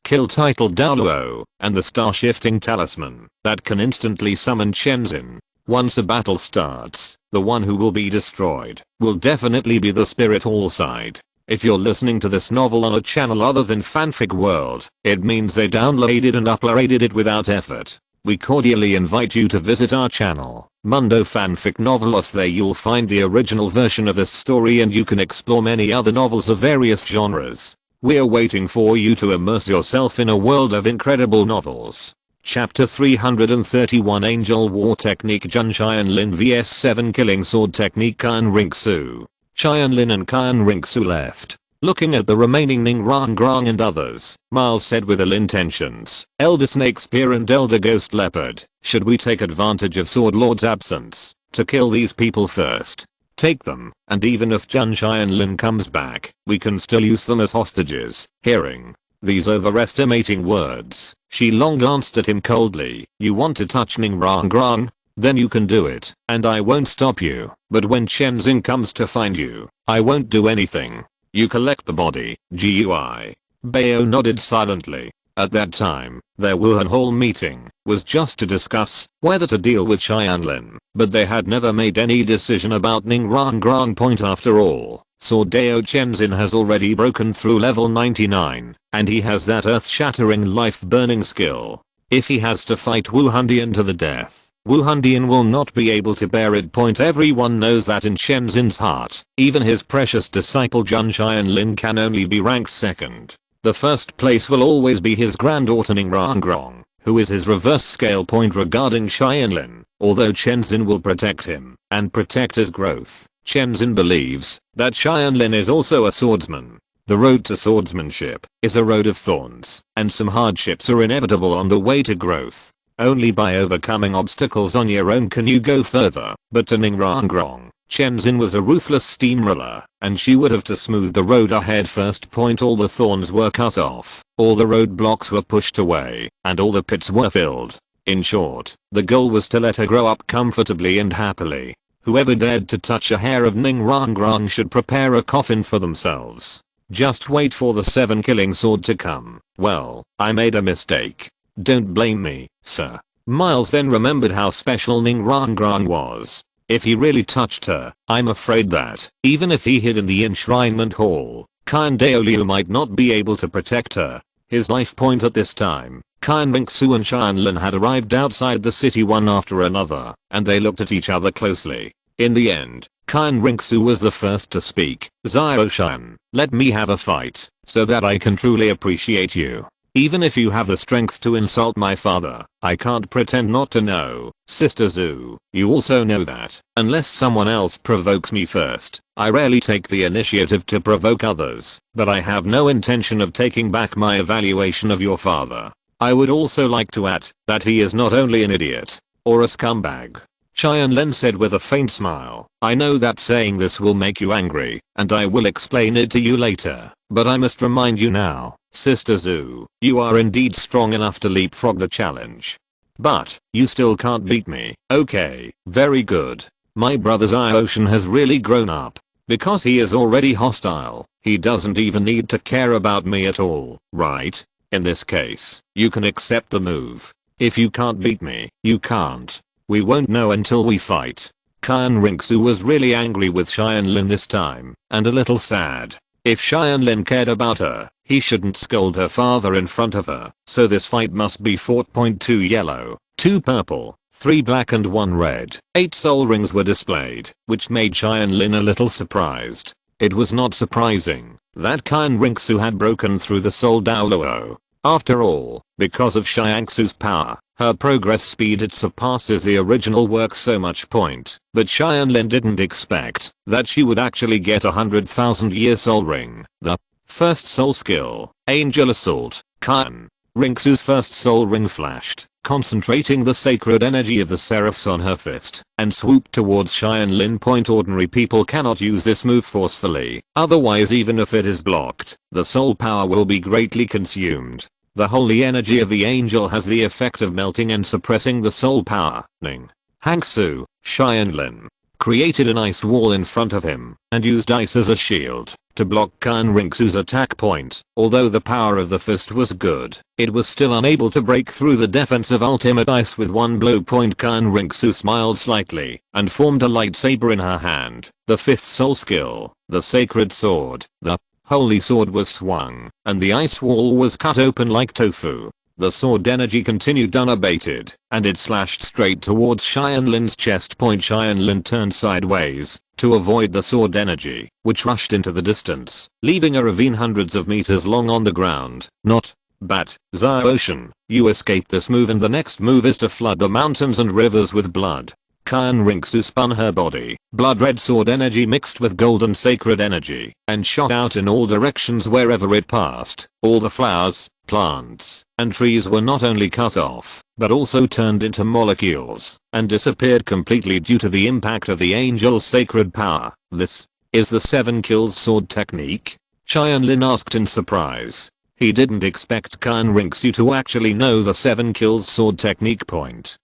kill titled Douluo, and the Star Shifting Talisman that can instantly summon Shenzhen. Once a battle starts, the one who will be destroyed will definitely be the Spirit Hall side. If you're listening to this novel on a channel other than Fanfic World, it means they downloaded and uploaded it without effort. We cordially invite you to visit our channel, Mundo Fanfic Novelos. There you'll find the original version of this story, and you can explore many other novels of various genres. We're waiting for you to immerse yourself in a world of incredible novels. Chapter 331 Angel War Technique Jun Tianlin vs 7 Killing Sword Technique Qian Rinxu. Tianlin and Qian Rinxu left. Looking at the remaining Ning Rangrang and others, Miles said with ill intentions, Elder Snake Spear and Elder Ghost Leopard, should we take advantage of Sword Lord's absence to kill these people first? Take them, and even if Jun Tianlin comes back, we can still use them as hostages. Hearing these overestimating words, she long glanced at him coldly. You want to touch Ning Rangrang? Then you can do it, and I won't stop you. But when Shenzhen comes to find you, I won't do anything. You collect the body. GUI. Bao nodded silently. At that time, their Wuhan Hall meeting was just to discuss whether to deal with Tianlin, but they had never made any decision about Ning Rangrang. After all, Sword Douluo Shenzhen has already broken through level 99, and he has that earth-shattering life-burning skill. If he has to fight Wu Hundian to the death, Wu Hundian will not be able to bear it. Everyone knows that in Shenzhen's heart, even his precious disciple Jun Tianlin can only be ranked second. The first place will always be his granddaughter Ning Rangrang, who is his reverse scale point regarding Tianlin. Although Shenzhen will protect him and protect his growth, Shenzhen believes that Tianlin is also a swordsman. The road to swordsmanship is a road of thorns, and some hardships are inevitable on the way to growth. Only by overcoming obstacles on your own can you go further. But to Ning Rangrang, Shenzhen was a ruthless steamroller, and she would have to smooth the road ahead first. All the thorns were cut off, all the roadblocks were pushed away, and all the pits were filled. In short, the goal was to let her grow up comfortably and happily. Whoever dared to touch a hair of Ning Rangrang should prepare a coffin for themselves. Just wait for the 7 killing sword to come. Well, I made a mistake. Don't blame me, sir. Miles then remembered how special Ning Rangrang was. If he really touched her, I'm afraid that, even if he hid in the enshrinement hall, Qin Douluo might not be able to protect her. His life point at this time, Qin Ringsu and Tianlin had arrived outside the city one after another, and they looked at each other closely. In the end, Qin Ringsu was the first to speak. Xiao-shan, let me have a fight, so that I can truly appreciate you. Even if you have the strength to insult my father, I can't pretend not to know. Sister Zhu, you also know that, unless someone else provokes me first, I rarely take the initiative to provoke others, but I have no intention of taking back my evaluation of your father. I would also like to add that he is not only an idiot, or a scumbag. Tianlin said with a faint smile, I know that saying this will make you angry, and I will explain it to you later, but I must remind you now, Sister Zhu, you are indeed strong enough to leapfrog the challenge. But, you still can't beat me. Okay, very good. My brother Xiao-shan has really grown up. Because he is already hostile, he doesn't even need to care about me at all, right? In this case, you can accept the move. If you can't beat me, you can't. We won't know until we fight. Qin Ringsu was really angry with Tianlin this time, and a little sad. If Tianlin cared about her, he shouldn't scold her father in front of her, so this fight must be fought. 2 yellow, 2 purple, 3 black and 1 red. 8 soul rings were displayed, which made Tianlin a little surprised. It was not surprising that Qin Ringsu had broken through the Sword Douluo. After all, because of Xiangsu's power, her progress speed surpasses the original work so much. But Tianlin didn't expect that she would actually get 100,000 year soul ring. The first soul skill, Angel Assault. Qin Ringsu's first soul ring flashed, concentrating the sacred energy of the seraphs on her fist, and swooped towards Tianlin. Ordinary people cannot use this move forcefully, otherwise even if it is blocked, the soul power will be greatly consumed. The holy energy of the angel has the effect of melting and suppressing the soul power. Ning Hangsu, Tianlin, created an ice wall in front of him, and used ice as a shield to block Qin Ringsu's attack point. Although the power of the fist was good, it was still unable to break through the defense of ultimate ice with one blow. Qin Ringsu smiled slightly, and formed a lightsaber in her hand. The 5th soul skill, the sacred sword. The holy sword was swung, and the ice wall was cut open like tofu. The sword energy continued unabated, and it slashed straight towards Tianlin's chest. Tianlin turned sideways to avoid the sword energy, which rushed into the distance, leaving a ravine hundreds of meters long on the ground. Not bad, Xiao-shan, you escaped this move, and the next move is to flood the mountains and rivers with blood. Qin Ringsu spun her body, blood red sword energy mixed with golden sacred energy, and shot out in all directions wherever it passed. All the flowers, plants, and trees were not only cut off, but also turned into molecules, and disappeared completely due to the impact of the angel's sacred power. This is the 7 kills sword technique? Tianlin asked in surprise. He didn't expect Qin Ringsu to actually know the 7 kills sword technique.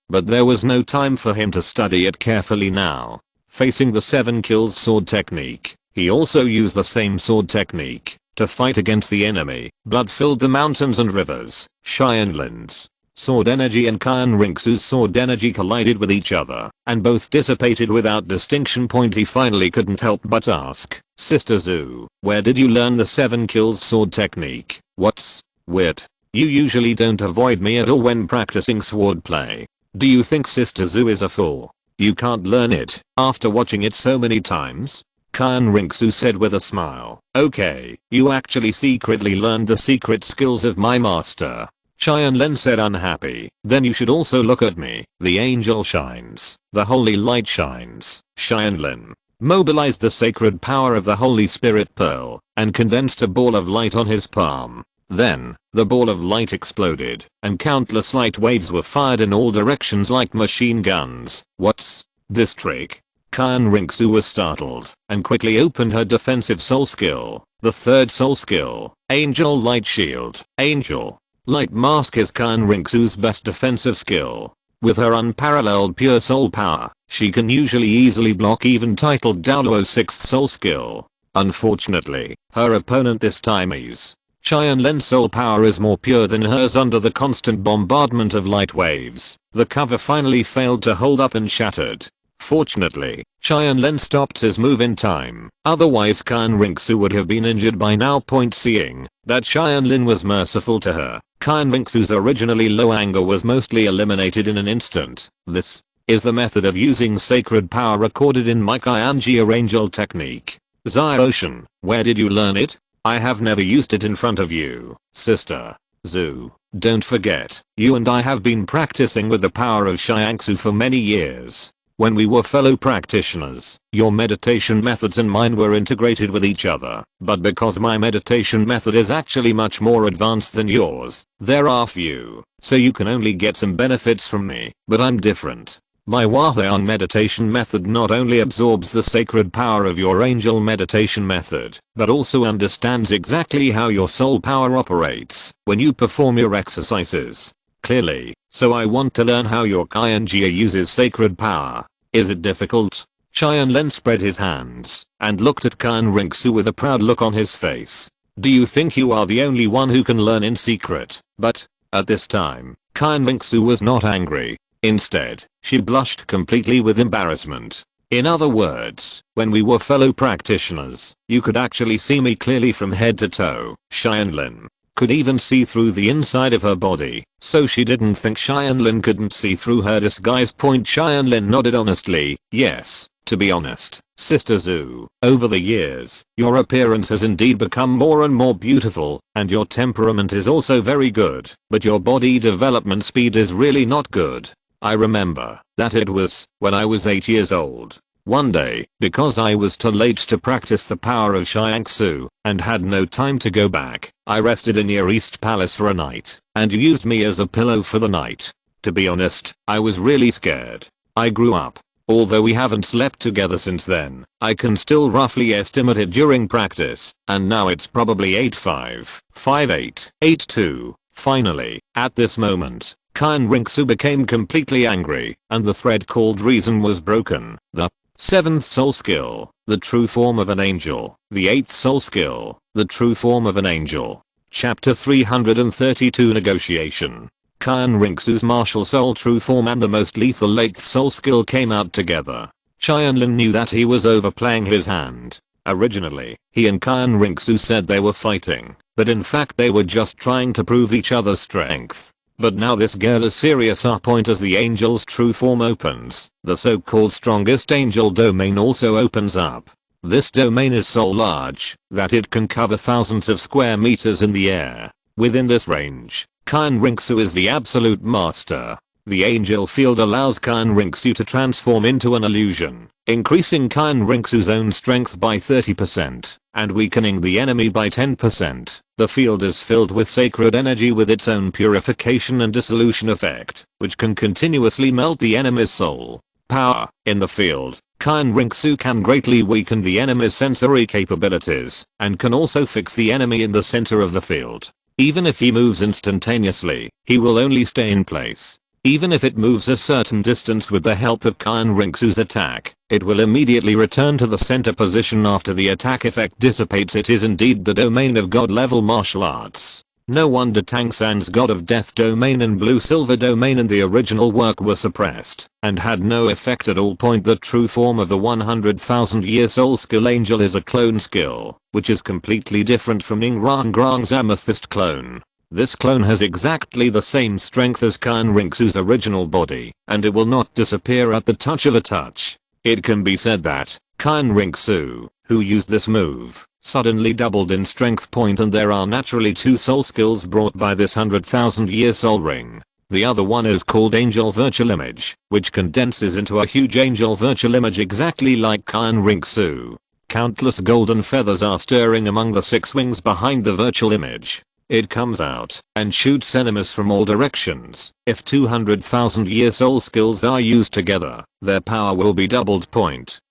But there was no time for him to study it carefully now. Facing the 7 kills sword technique, he also used the same sword technique to fight against the enemy. Blood filled the mountains and rivers. Tianlin's sword energy and Qin Ringsu's sword energy collided with each other, and both dissipated without distinction. He finally couldn't help but ask, Sister Zhu, where did you learn the 7 kills sword technique? What's weird? You usually don't avoid me at all when practicing sword play. Do you think Sister Zhu is a fool? You can't learn it after watching it so many times? Qin Ringsu said with a smile. Okay, you actually secretly learned the secret skills of my master. Tianlin said unhappy. Then you should also look at me. The angel shines. The holy light shines. Tianlin mobilized the sacred power of the Holy Spirit Pearl, and condensed a ball of light on his palm. Then, the ball of light exploded, and countless light waves were fired in all directions like machine guns. What's this trick? Qin Ringsu was startled, and quickly opened her defensive soul skill. The 3rd soul skill, Angel Light Shield. Angel Light Mask is Qin Ringsu's best defensive skill. With her unparalleled pure soul power, she can usually easily block even titled Douluo's 6th soul skill. Unfortunately, her opponent this time is. Tianlin's soul power is more pure than hers. Under the constant bombardment of light waves, the cover finally failed to hold up and shattered. Fortunately, Tianlin stopped his move in time, otherwise Qin Rongsu would have been injured by now. Seeing that Tianlin was merciful to her, Qin Rongsu's originally low anger was mostly eliminated in an instant. This is the method of using sacred power recorded in my Qianjia Angel technique. Ocean, where did you learn it? I have never used it in front of you, sister. Zhu, don't forget, you and I have been practicing with the power of Xiangsu for many years. When we were fellow practitioners, your meditation methods and mine were integrated with each other, but because my meditation method is actually much more advanced than yours, there are few, so you can only get some benefits from me, but I'm different. My Huayan meditation method not only absorbs the sacred power of your angel meditation method, but also understands exactly how your soul power operates when you perform your exercises. Clearly, so I want to learn how your Qianjia uses sacred power. Is it difficult? Tianlin spread his hands and looked at Qin Rongsu with a proud look on his face. Do you think you are the only one who can learn in secret? But, at this time, Qin Rongsu was not angry. Instead, she blushed completely with embarrassment. In other words, when we were fellow practitioners, you could actually see me clearly from head to toe. Tianlin could even see through the inside of her body, so she didn't think Tianlin couldn't see through her disguise. Tianlin nodded honestly. Yes, to be honest, Sister Zhu, over the years, your appearance has indeed become more and more beautiful, and your temperament is also very good, but your body development speed is really not good. I remember that it was when I was 8 years old. One day, because I was too late to practice the power of Xiangsu and had no time to go back, I rested in your East Palace for a night, and you used me as a pillow for the night. To be honest, I was really scared. I grew up. Although we haven't slept together since then, I can still roughly estimate it during practice, and now it's probably 8-5, 5-8, 8-2. Finally, at this moment, Qin Rongsu became completely angry, and the thread called reason was broken. The 7th soul skill, the true form of an angel. The 8th soul skill, the true form of an angel. Chapter 332 Negotiation. Qin Rongsu's martial soul true form and the most lethal 8th soul skill came out together. Tianlin knew that he was overplaying his hand. Originally, he and Qin Rongsu said they were fighting, but in fact they were just trying to prove each other's strength. But now this girl is serious. As the angel's true form opens, the so-called strongest angel domain also opens up. This domain is so large that it can cover thousands of square meters in the air. Within this range, Qin Rongsu is the absolute master. The angel field allows Qin Rongsu to transform into an illusion, increasing Qin Rongsu's own strength by 30% and weakening the enemy by 10%. The field is filled with sacred energy with its own purification and dissolution effect, which can continuously melt the enemy's soul power. In the field, Qin Rongsu can greatly weaken the enemy's sensory capabilities and can also fix the enemy in the center of the field. Even if he moves instantaneously, he will only stay in place. Even if it moves a certain distance with the help of Qin Rongsu's attack, it will immediately return to the center position after the attack effect dissipates. It is indeed the domain of god-level martial arts. No wonder Tang San's God of Death domain and Blue Silver domain in the original work were suppressed and had no effect at all. The true form of the 100,000 year soul skill angel is a clone skill, which is completely different from Ning Rangrang's amethyst clone. This clone has exactly the same strength as Qin Rongsu's original body, and it will not disappear at the touch of a touch. It can be said that Qin Rongsu, who used this move, suddenly doubled in strength. And there are naturally 2 soul skills brought by this 100,000 year soul ring. The other one is called Angel Virtual Image, which condenses into a huge angel virtual image exactly like Qin Rongsu. Countless golden feathers are stirring among the 6 wings behind the virtual image. It comes out and shoots enemies from all directions. If 200,000 year soul skills are used together, their power will be doubled.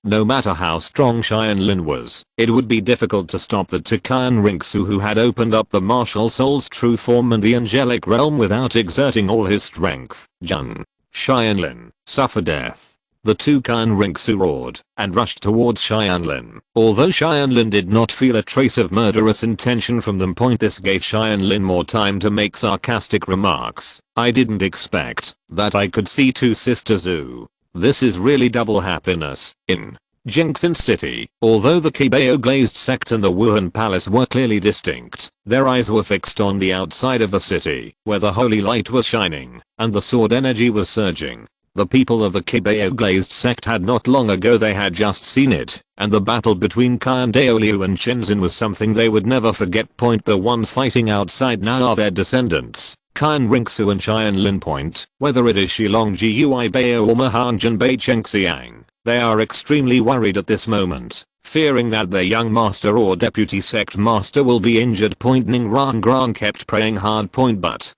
No matter how strong Tianlin was, it would be difficult to stop the Qin Rongsu who had opened up the martial soul's true form and the angelic realm without exerting all his strength. Tianlin, suffer death. The two Rinxu roared and rushed towards Tianlin. Although Tianlin did not feel a trace of murderous intention from them. This gave Tianlin more time to make sarcastic remarks. I didn't expect that I could see two sisters Zhu. This is really double happiness. In Jinxin City, although the Qibao Glazed sect and the Wuhan Palace were clearly distinct, their eyes were fixed on the outside of the city, where the holy light was shining, and the sword energy was surging. The people of the Qibao Glazed sect had not long ago they had just seen it, and the battle between Douluo and Shenzhen was something they would never forget. The ones fighting outside now are their descendants, Rinxu and Tianlin. Whether it is Shilong Gui Bao or Mahanjan Bei Chengxiang, they are extremely worried at this moment, fearing that their young master or deputy sect master will be injured. Ning Gran kept praying hard. But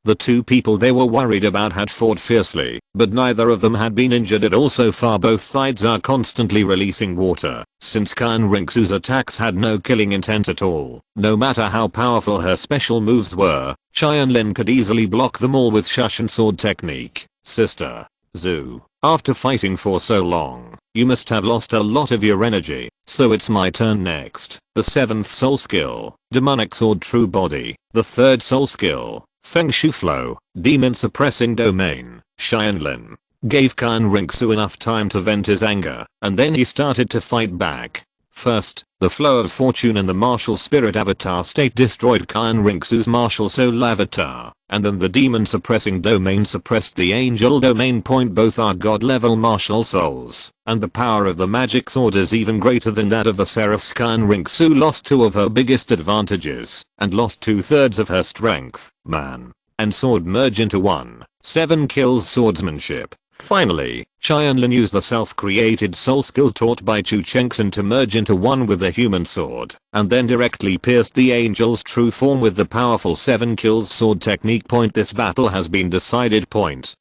the two people they were worried about had fought fiercely, but neither of them had been injured at all so far. Both sides are constantly releasing water, since Rinxu's attacks had no killing intent at all. No matter how powerful her special moves were, Tianlin could easily block them all with Shush and Sword technique. Sister Zhu, after fighting for so long, you must have lost a lot of your energy, so it's my turn next. The 7th soul skill, Demonic Sword True Body. The 3rd soul skill, Feng Shu Flow, Demon Suppressing Domain. Tianlin gave Rinxu enough time to vent his anger, and then he started to fight back. First, the flow of fortune and the martial spirit avatar state destroyed Rinxu's martial soul avatar, and then the demon suppressing domain suppressed the angel domain. Both are god level martial souls, and the power of the magic sword is even greater than that of the seraphs. Rinxu lost 2 of her biggest advantages, and lost 2/3 of her strength. Man and sword merge into one. 7 kills swordsmanship. Finally, Tianlin used the self-created soul skill taught by Chu Chengxin to merge into one with the human sword, and then directly pierced the angel's true form with the powerful 7 kills sword technique. This battle has been decided.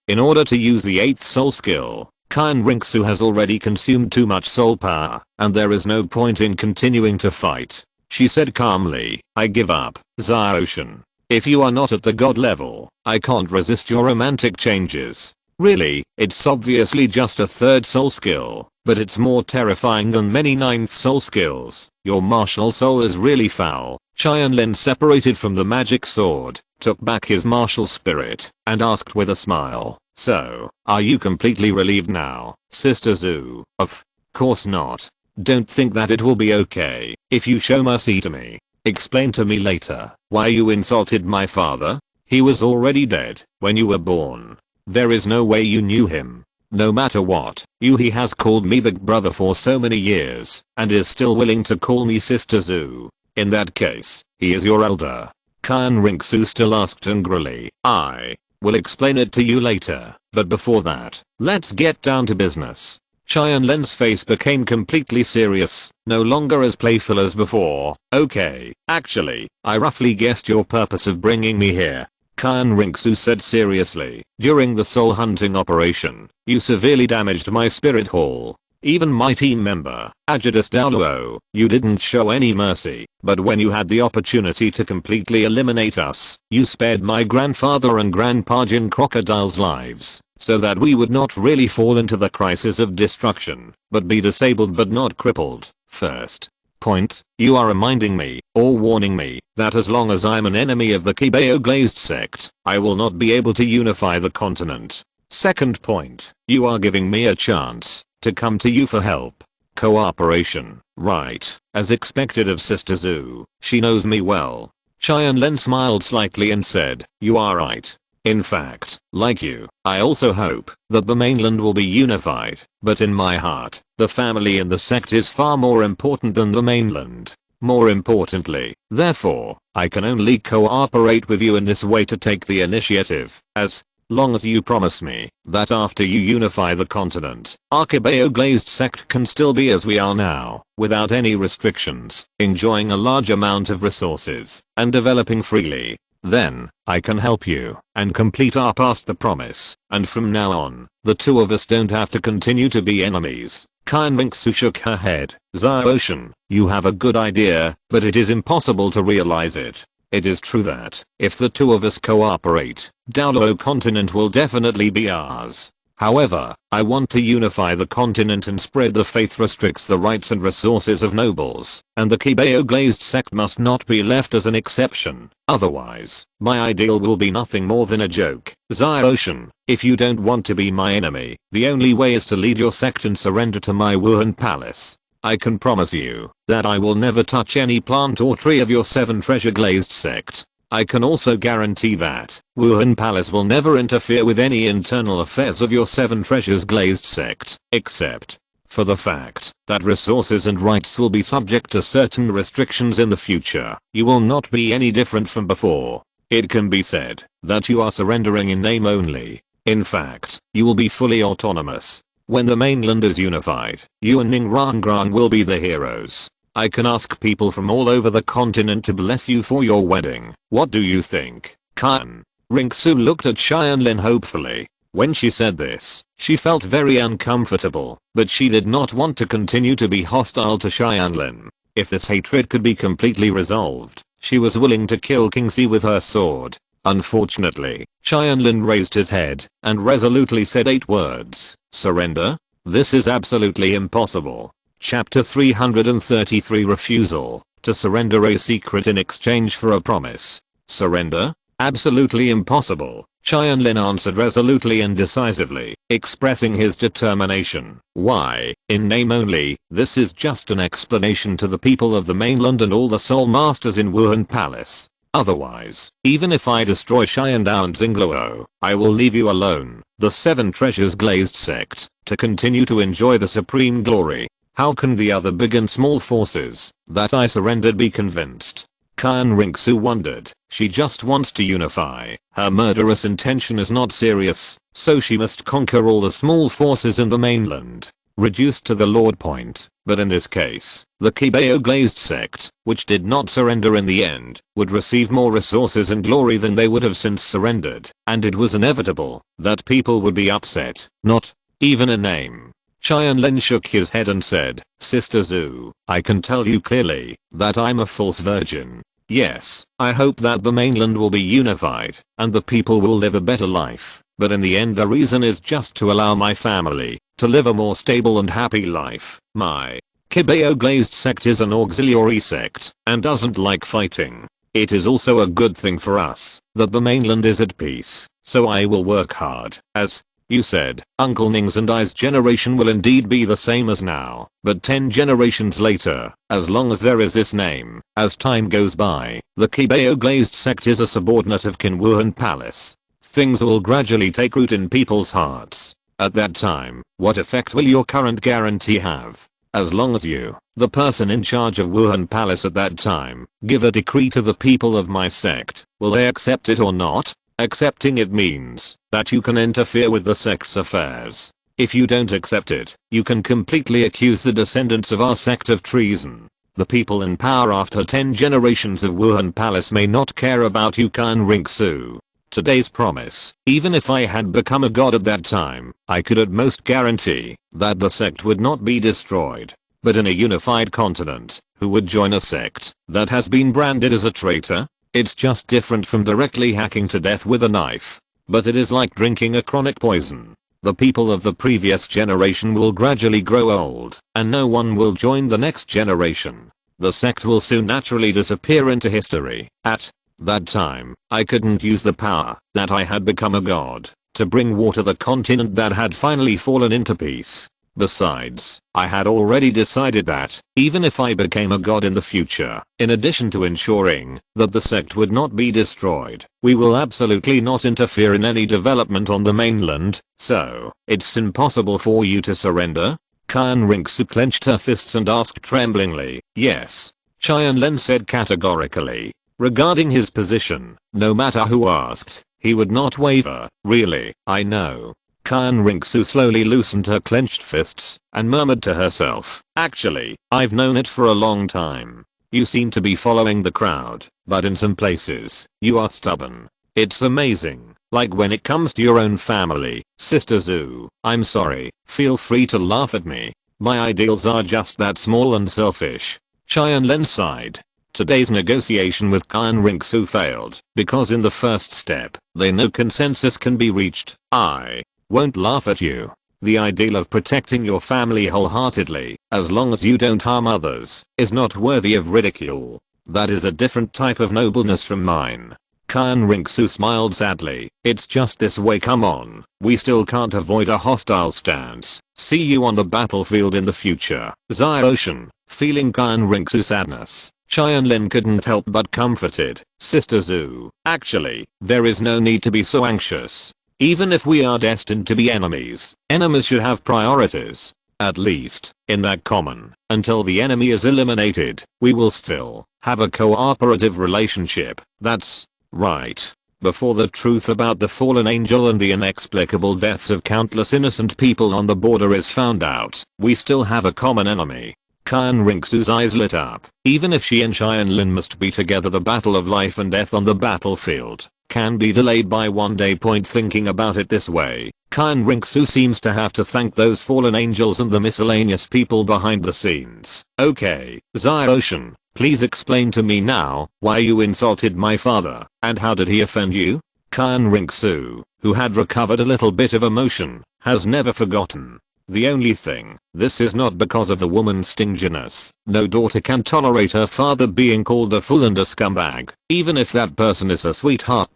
In order to use the 8th soul skill, Rinxu has already consumed too much soul power, and there is no point in continuing to fight. She said calmly, I give up, Zaoshan. If you are not at the god level, I can't resist your romantic changes. Really, it's obviously just a 3rd soul skill, but it's more terrifying than many 9th soul skills. Your martial soul is really foul. Tianlin separated from the magic sword, took back his martial spirit, and asked with a smile, so, are you completely relieved now, Sister Zhu? Of course not. Don't think that it will be okay if you show mercy to me. Explain to me later why you insulted my father. He was already dead when you were born. There is no way you knew him. No matter what, he has called me big brother for so many years, and is still willing to call me Sister Zhu. In that case, he is your elder. Rinxu still asked angrily. I will explain it to you later, but before that, let's get down to business. Tianlin's face became completely serious, no longer as playful as before. Okay, actually, I roughly guessed your purpose of bringing me here. Rinxu said seriously. During the soul hunting operation, you severely damaged my spirit hall. Even my team member, Ajatus Douluo, you didn't show any mercy, but when you had the opportunity to completely eliminate us, you spared my grandfather and grandpa Jin Crocodile's lives, so that we would not really fall into the crisis of destruction, but be disabled but not crippled. First point, you are reminding me, or warning me, that as long as I'm an enemy of the Qibao Glazed sect, I will not be able to unify the continent. Second point, you are giving me a chance to come to you for help. Cooperation, right, as expected of Sister Zhu, she knows me well. Tianlin smiled slightly and said, you are right. In fact, like you, I also hope that the mainland will be unified, but in my heart, the family in the sect is far more important than the mainland. More importantly, therefore, I can only cooperate with you in this way to take the initiative, as long as you promise me that after you unify the continent, our Qibao Glazed sect can still be as we are now, without any restrictions, enjoying a large amount of resources, and developing freely. Then, I can help you, and complete our past the promise, and from now on, the two of us don't have to continue to be enemies. Rinxu shook her head. Zaoshan, you have a good idea, but it is impossible to realize it. It is true that, if the two of us cooperate, Douluo Continent will definitely be ours. However, I want to unify the continent and spread the faith restricts the rights and resources of nobles, and the Qibao glazed sect must not be left as an exception. Otherwise, my ideal will be nothing more than a joke. Ocean, if you don't want to be my enemy, the only way is to lead your sect and surrender to my Wuhan palace. I can promise you that I will never touch any plant or tree of your 7 treasure glazed sect. I can also guarantee that Wuhan Palace will never interfere with any internal affairs of your 7 treasures glazed sect, except for the fact that resources and rights will be subject to certain restrictions in the future. You will not be any different from before. It can be said that you are surrendering in name only. In fact, you will be fully autonomous. When the mainland is unified, you and Ningrangrang will be the heroes. I can ask people from all over the continent to bless you for your wedding. What do you think? Kan. Ringsu looked at Tianlin hopefully. When she said this, she felt very uncomfortable, but she did not want to continue to be hostile to Tianlin. If this hatred could be completely resolved, she was willing to kill Kingxi with her sword. Unfortunately, Tianlin raised his head and resolutely said 8 words. Surrender? This is absolutely impossible. Chapter 333 Refusal. To surrender a secret in exchange for a promise. Surrender? Absolutely impossible. Tianlin answered resolutely and decisively, expressing his determination. Why, in name only, this is just an explanation to the people of the mainland and all the soul masters in Wuhan Palace. Otherwise, even if I destroy Xiandao and Xingluo, I will leave you alone, the 7 treasures glazed sect, to continue to enjoy the supreme glory. How can the other big and small forces that I surrendered be convinced? Kan Ringsu wondered. She just wants to unify. Her murderous intention is not serious, so she must conquer all the small forces in the mainland, reduced to the Lord point. But in this case, the Qibao glazed sect, which did not surrender in the end, would receive more resources and glory than they would have since surrendered, and it was inevitable that people would be upset. Not even a name. Tianlin shook his head and said, Sister Zhu, I can tell you clearly that I'm a false virgin. Yes, I hope that the mainland will be unified and the people will live a better life, but in the end the reason is just to allow my family to live a more stable and happy life. My Qibao glazed sect is an auxiliary sect and doesn't like fighting. It is also a good thing for us that the mainland is at peace, so I will work hard. As you said, Uncle Ning's and I's generation will indeed be the same as now, but 10 generations later, as long as there is this name, as time goes by, the Qibao glazed sect is a subordinate of Qin Wuhan Palace. Things will gradually take root in people's hearts. At that time, what effect will your current guarantee have? As long as you, the person in charge of Wuhan Palace at that time, give a decree to the people of my sect, will they accept it or not? Accepting it means that you can interfere with the sect's affairs. If you don't accept it, you can completely accuse the descendants of our sect of treason. The people in power after 10 generations of Wuhan Palace may not care about you, Kan Ringsu. Today's promise, even if I had become a god at that time, I could at most guarantee that the sect would not be destroyed. But in a unified continent, who would join a sect that has been branded as a traitor? It's just different from directly hacking to death with a knife. But it is like drinking a chronic poison. The people of the previous generation will gradually grow old, and no one will join the next generation. The sect will soon naturally disappear into history. At that time, I couldn't use the power that I had become a god to bring war to the continent that had finally fallen into peace. Besides, I had already decided that, even if I became a god in the future, in addition to ensuring that the sect would not be destroyed, we will absolutely not interfere in any development on the mainland, so, it's impossible for you to surrender? Kan Ringsu clenched her fists and asked tremblingly. Yes. Tianlin said categorically. Regarding his position, no matter who asked, he would not waver. Really, I know. Kan Ringsu slowly loosened her clenched fists and murmured to herself, actually, I've known it for a long time. You seem to be following the crowd, but in some places, you are stubborn. It's amazing, like when it comes to your own family. Sister Zhu, I'm sorry, feel free to laugh at me. My ideals are just that small and selfish. Tianlin sighed. Today's negotiation with Kan Ringsu failed because in the first step, they know consensus can be reached. I won't laugh at you. The ideal of protecting your family wholeheartedly, as long as you don't harm others, is not worthy of ridicule. That is a different type of nobleness from mine. Kyan Rinxu smiled sadly. It's just this way, come on. We still can't avoid a hostile stance. See you on the battlefield in the future. Ocean, feeling Kyan Rinxu's sadness, Tianlin couldn't help but comforted. Sister Zhu, actually, there is no need to be so anxious. Even if we are destined to be enemies should have priorities. At least, in that common, until the enemy is eliminated, we will still have a cooperative relationship. That's right. Before the truth about the fallen angel and the inexplicable deaths of countless innocent people on the border is found out, we still have a common enemy. Kyan Rinxu's eyes lit up. Even if she and Tianlin must be together, the battle of life and death on the battlefield can be delayed by one day. Thinking about it this way, Kyan Rinxu seems to have to thank those fallen angels and the miscellaneous people behind the scenes. Okay, Ocean, please explain to me now why you insulted my father, and how did he offend you? Kyan Rinxu, who had recovered a little bit of emotion, has never forgotten. The only thing, this is not because of the woman's stinginess. No daughter can tolerate her father being called a fool and a scumbag, even if that person is her sweetheart.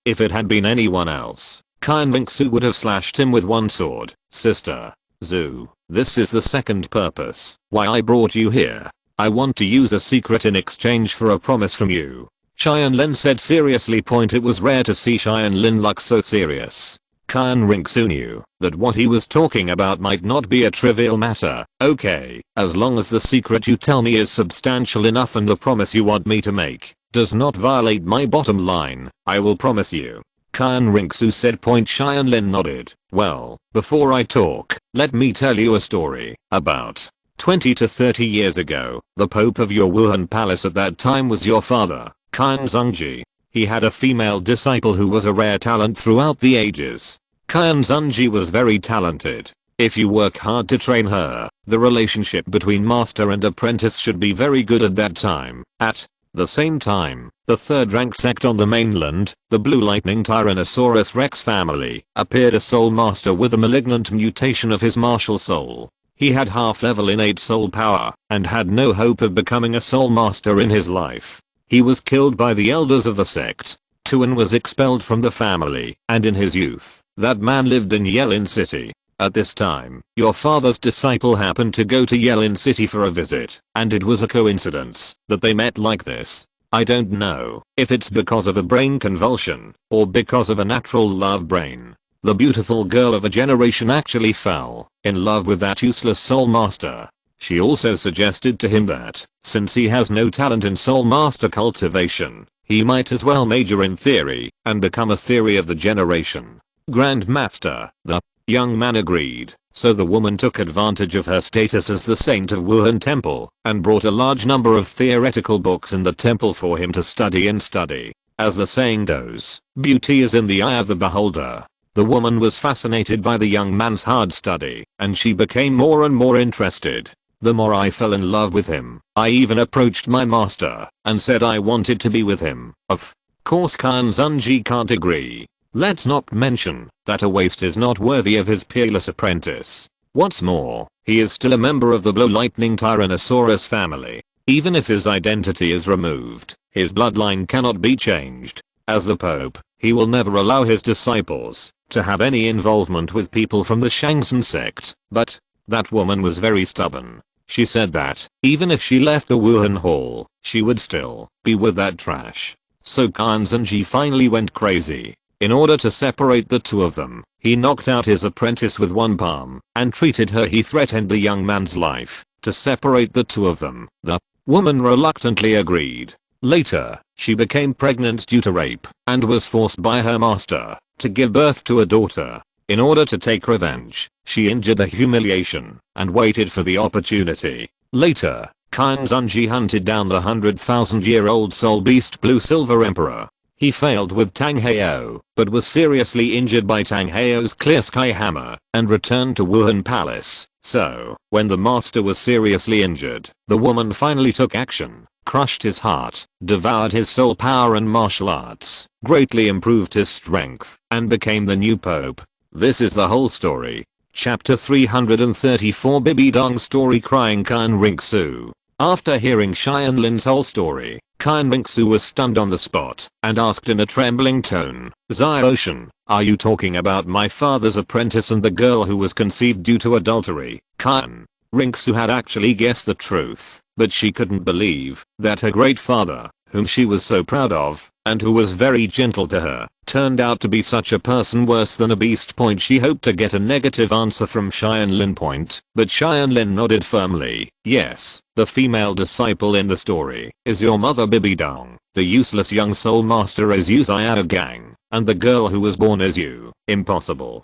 If it had been anyone else, Kyan Rinxu would have slashed him with one sword. Sister Zhu, this is the second purpose why I brought you here. I want to use a secret in exchange for a promise from you. Tianlin said seriously. It was rare to see Tianlin look so serious. Kyan Rinxu knew that what he was talking about might not be a trivial matter. Okay, as long as the secret you tell me is substantial enough and the promise you want me to make does not violate my bottom line, I will promise you. Kyan Rinxu said. Tianlin nodded. Well, before I talk, let me tell you a story. About 20 to 30 years ago, the Pope of your Wuhan palace at that time was your father, Kyan Zhengji. He had a female disciple who was a rare talent throughout the ages. Kyan Zhengji was very talented. If you work hard to train her, the relationship between master and apprentice should be very good at that time. At the same time, the third-ranked sect on the mainland, the Blue Lightning Tyrannosaurus Rex family, appeared a soul master with a malignant mutation of his martial soul. He had half-level innate soul power, and had no hope of becoming a soul master in his life. He was killed by the elders of the sect. Tuan was expelled from the family, and in his youth, that man lived in Yelin City. At this time, your father's disciple happened to go to Yelin City for a visit, and it was a coincidence that they met like this. I don't know if it's because of a brain convulsion, or because of a natural love brain. The beautiful girl of a generation actually fell in love with that useless soul master. She also suggested to him that, since he has no talent in soul master cultivation, he might as well major in theory and become a theory of the generation. Grandmaster, the young man agreed, so the woman took advantage of her status as the saint of Wuhan temple and brought a large number of theoretical books in the temple for him to study and study. As the saying goes, beauty is in the eye of the beholder. The woman was fascinated by the young man's hard study, and she became more and more interested. The more I fell in love with him, I even approached my master and said I wanted to be with him. Of course Kyan Zhengji can't agree. Let's not mention that a waste is not worthy of his peerless apprentice. What's more, he is still a member of the Blue Lightning Tyrannosaurus family. Even if his identity is removed, his bloodline cannot be changed. As the Pope, he will never allow his disciples to have any involvement with people from the Shangsun sect. But that woman was very stubborn. She said that, even if she left the Wuhan Hall, she would still be with that trash. So Kyan Zhengji finally went crazy. In order to separate the two of them, he knocked out his apprentice with one palm and treated her. He threatened the young man's life to separate the two of them. The woman reluctantly agreed. Later, she became pregnant due to rape and was forced by her master to give birth to a daughter. In order to take revenge, she endured the humiliation and waited for the opportunity. Later, Kyan Zhengji hunted down the 100,000-year-old soul beast Blue Silver Emperor. He failed with Tang Heo, but was seriously injured by Tang Heo's Clear Sky Hammer and returned to Wuhan Palace. So, when the master was seriously injured, the woman finally took action, crushed his heart, devoured his soul power and martial arts, greatly improved his strength, and became the new pope. This is the whole story. Chapter 334 Bibi Dong's story. Crying Qian Ringsu. After hearing Tianlin's whole story, Qian Ringsu was stunned on the spot and asked in a trembling tone, Xiaoshan, are you talking about my father's apprentice and the girl who was conceived due to adultery? Qian Ringsu had actually guessed the truth, but she couldn't believe that her great father, whom she was so proud of, and who was very gentle to her, turned out to be such a person worse than a beast. She hoped to get a negative answer from Tianlin, but Tianlin nodded firmly. Yes, the female disciple in the story is your mother Bibi Dong. The useless young soul master is you Xiao Gang, and the girl who was born is you. Impossible.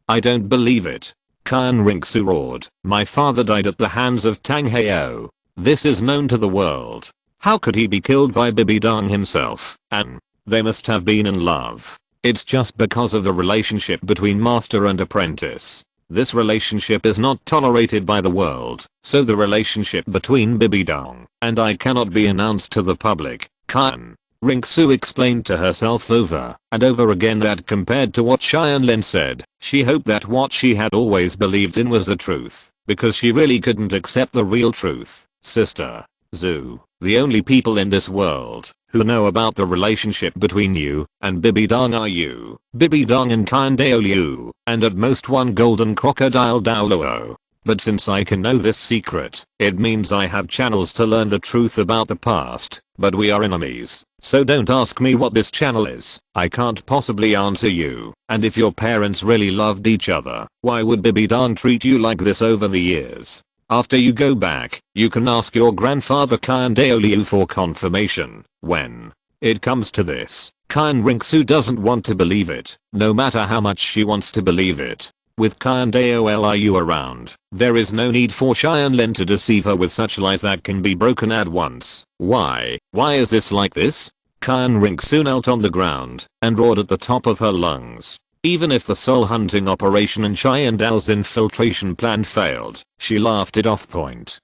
I don't believe it. Qian Ringsu roared. My father died at the hands of Tang Heo. This is known to the world. How could he be killed by Bibi Dong himself? And they must have been in love. It's just because of the relationship between master and apprentice. This relationship is not tolerated by the world, so the relationship between Bibi Dong and I cannot be announced to the public. Qian Ringsu explained to herself over and over again that compared to what Tianlin said, she hoped that what she had always believed in was the truth, because she really couldn't accept the real truth. Sister Zhu, the only people in this world who know about the relationship between you and Bibi Dong are you, Bibi Dong and Qian Douluo, and at most one golden crocodile Douluo. But since I can know this secret, it means I have channels to learn the truth about the past, but we are enemies. So don't ask me what this channel is. I can't possibly answer you. And if your parents really loved each other, why would Bibi Dong treat you like this over the years? After you go back, you can ask your grandfather Qian Douluo for confirmation. When it comes to this, Qian Ringsu doesn't want to believe it, no matter how much she wants to believe it. With Qian Douluo around, there is no need for Tianlin to deceive her with such lies that can be broken at once. Why is this like this? Qian Ringsu knelt on the ground and roared at the top of her lungs. Even if the soul hunting operation and Qian Dao's infiltration plan failed, she laughed it off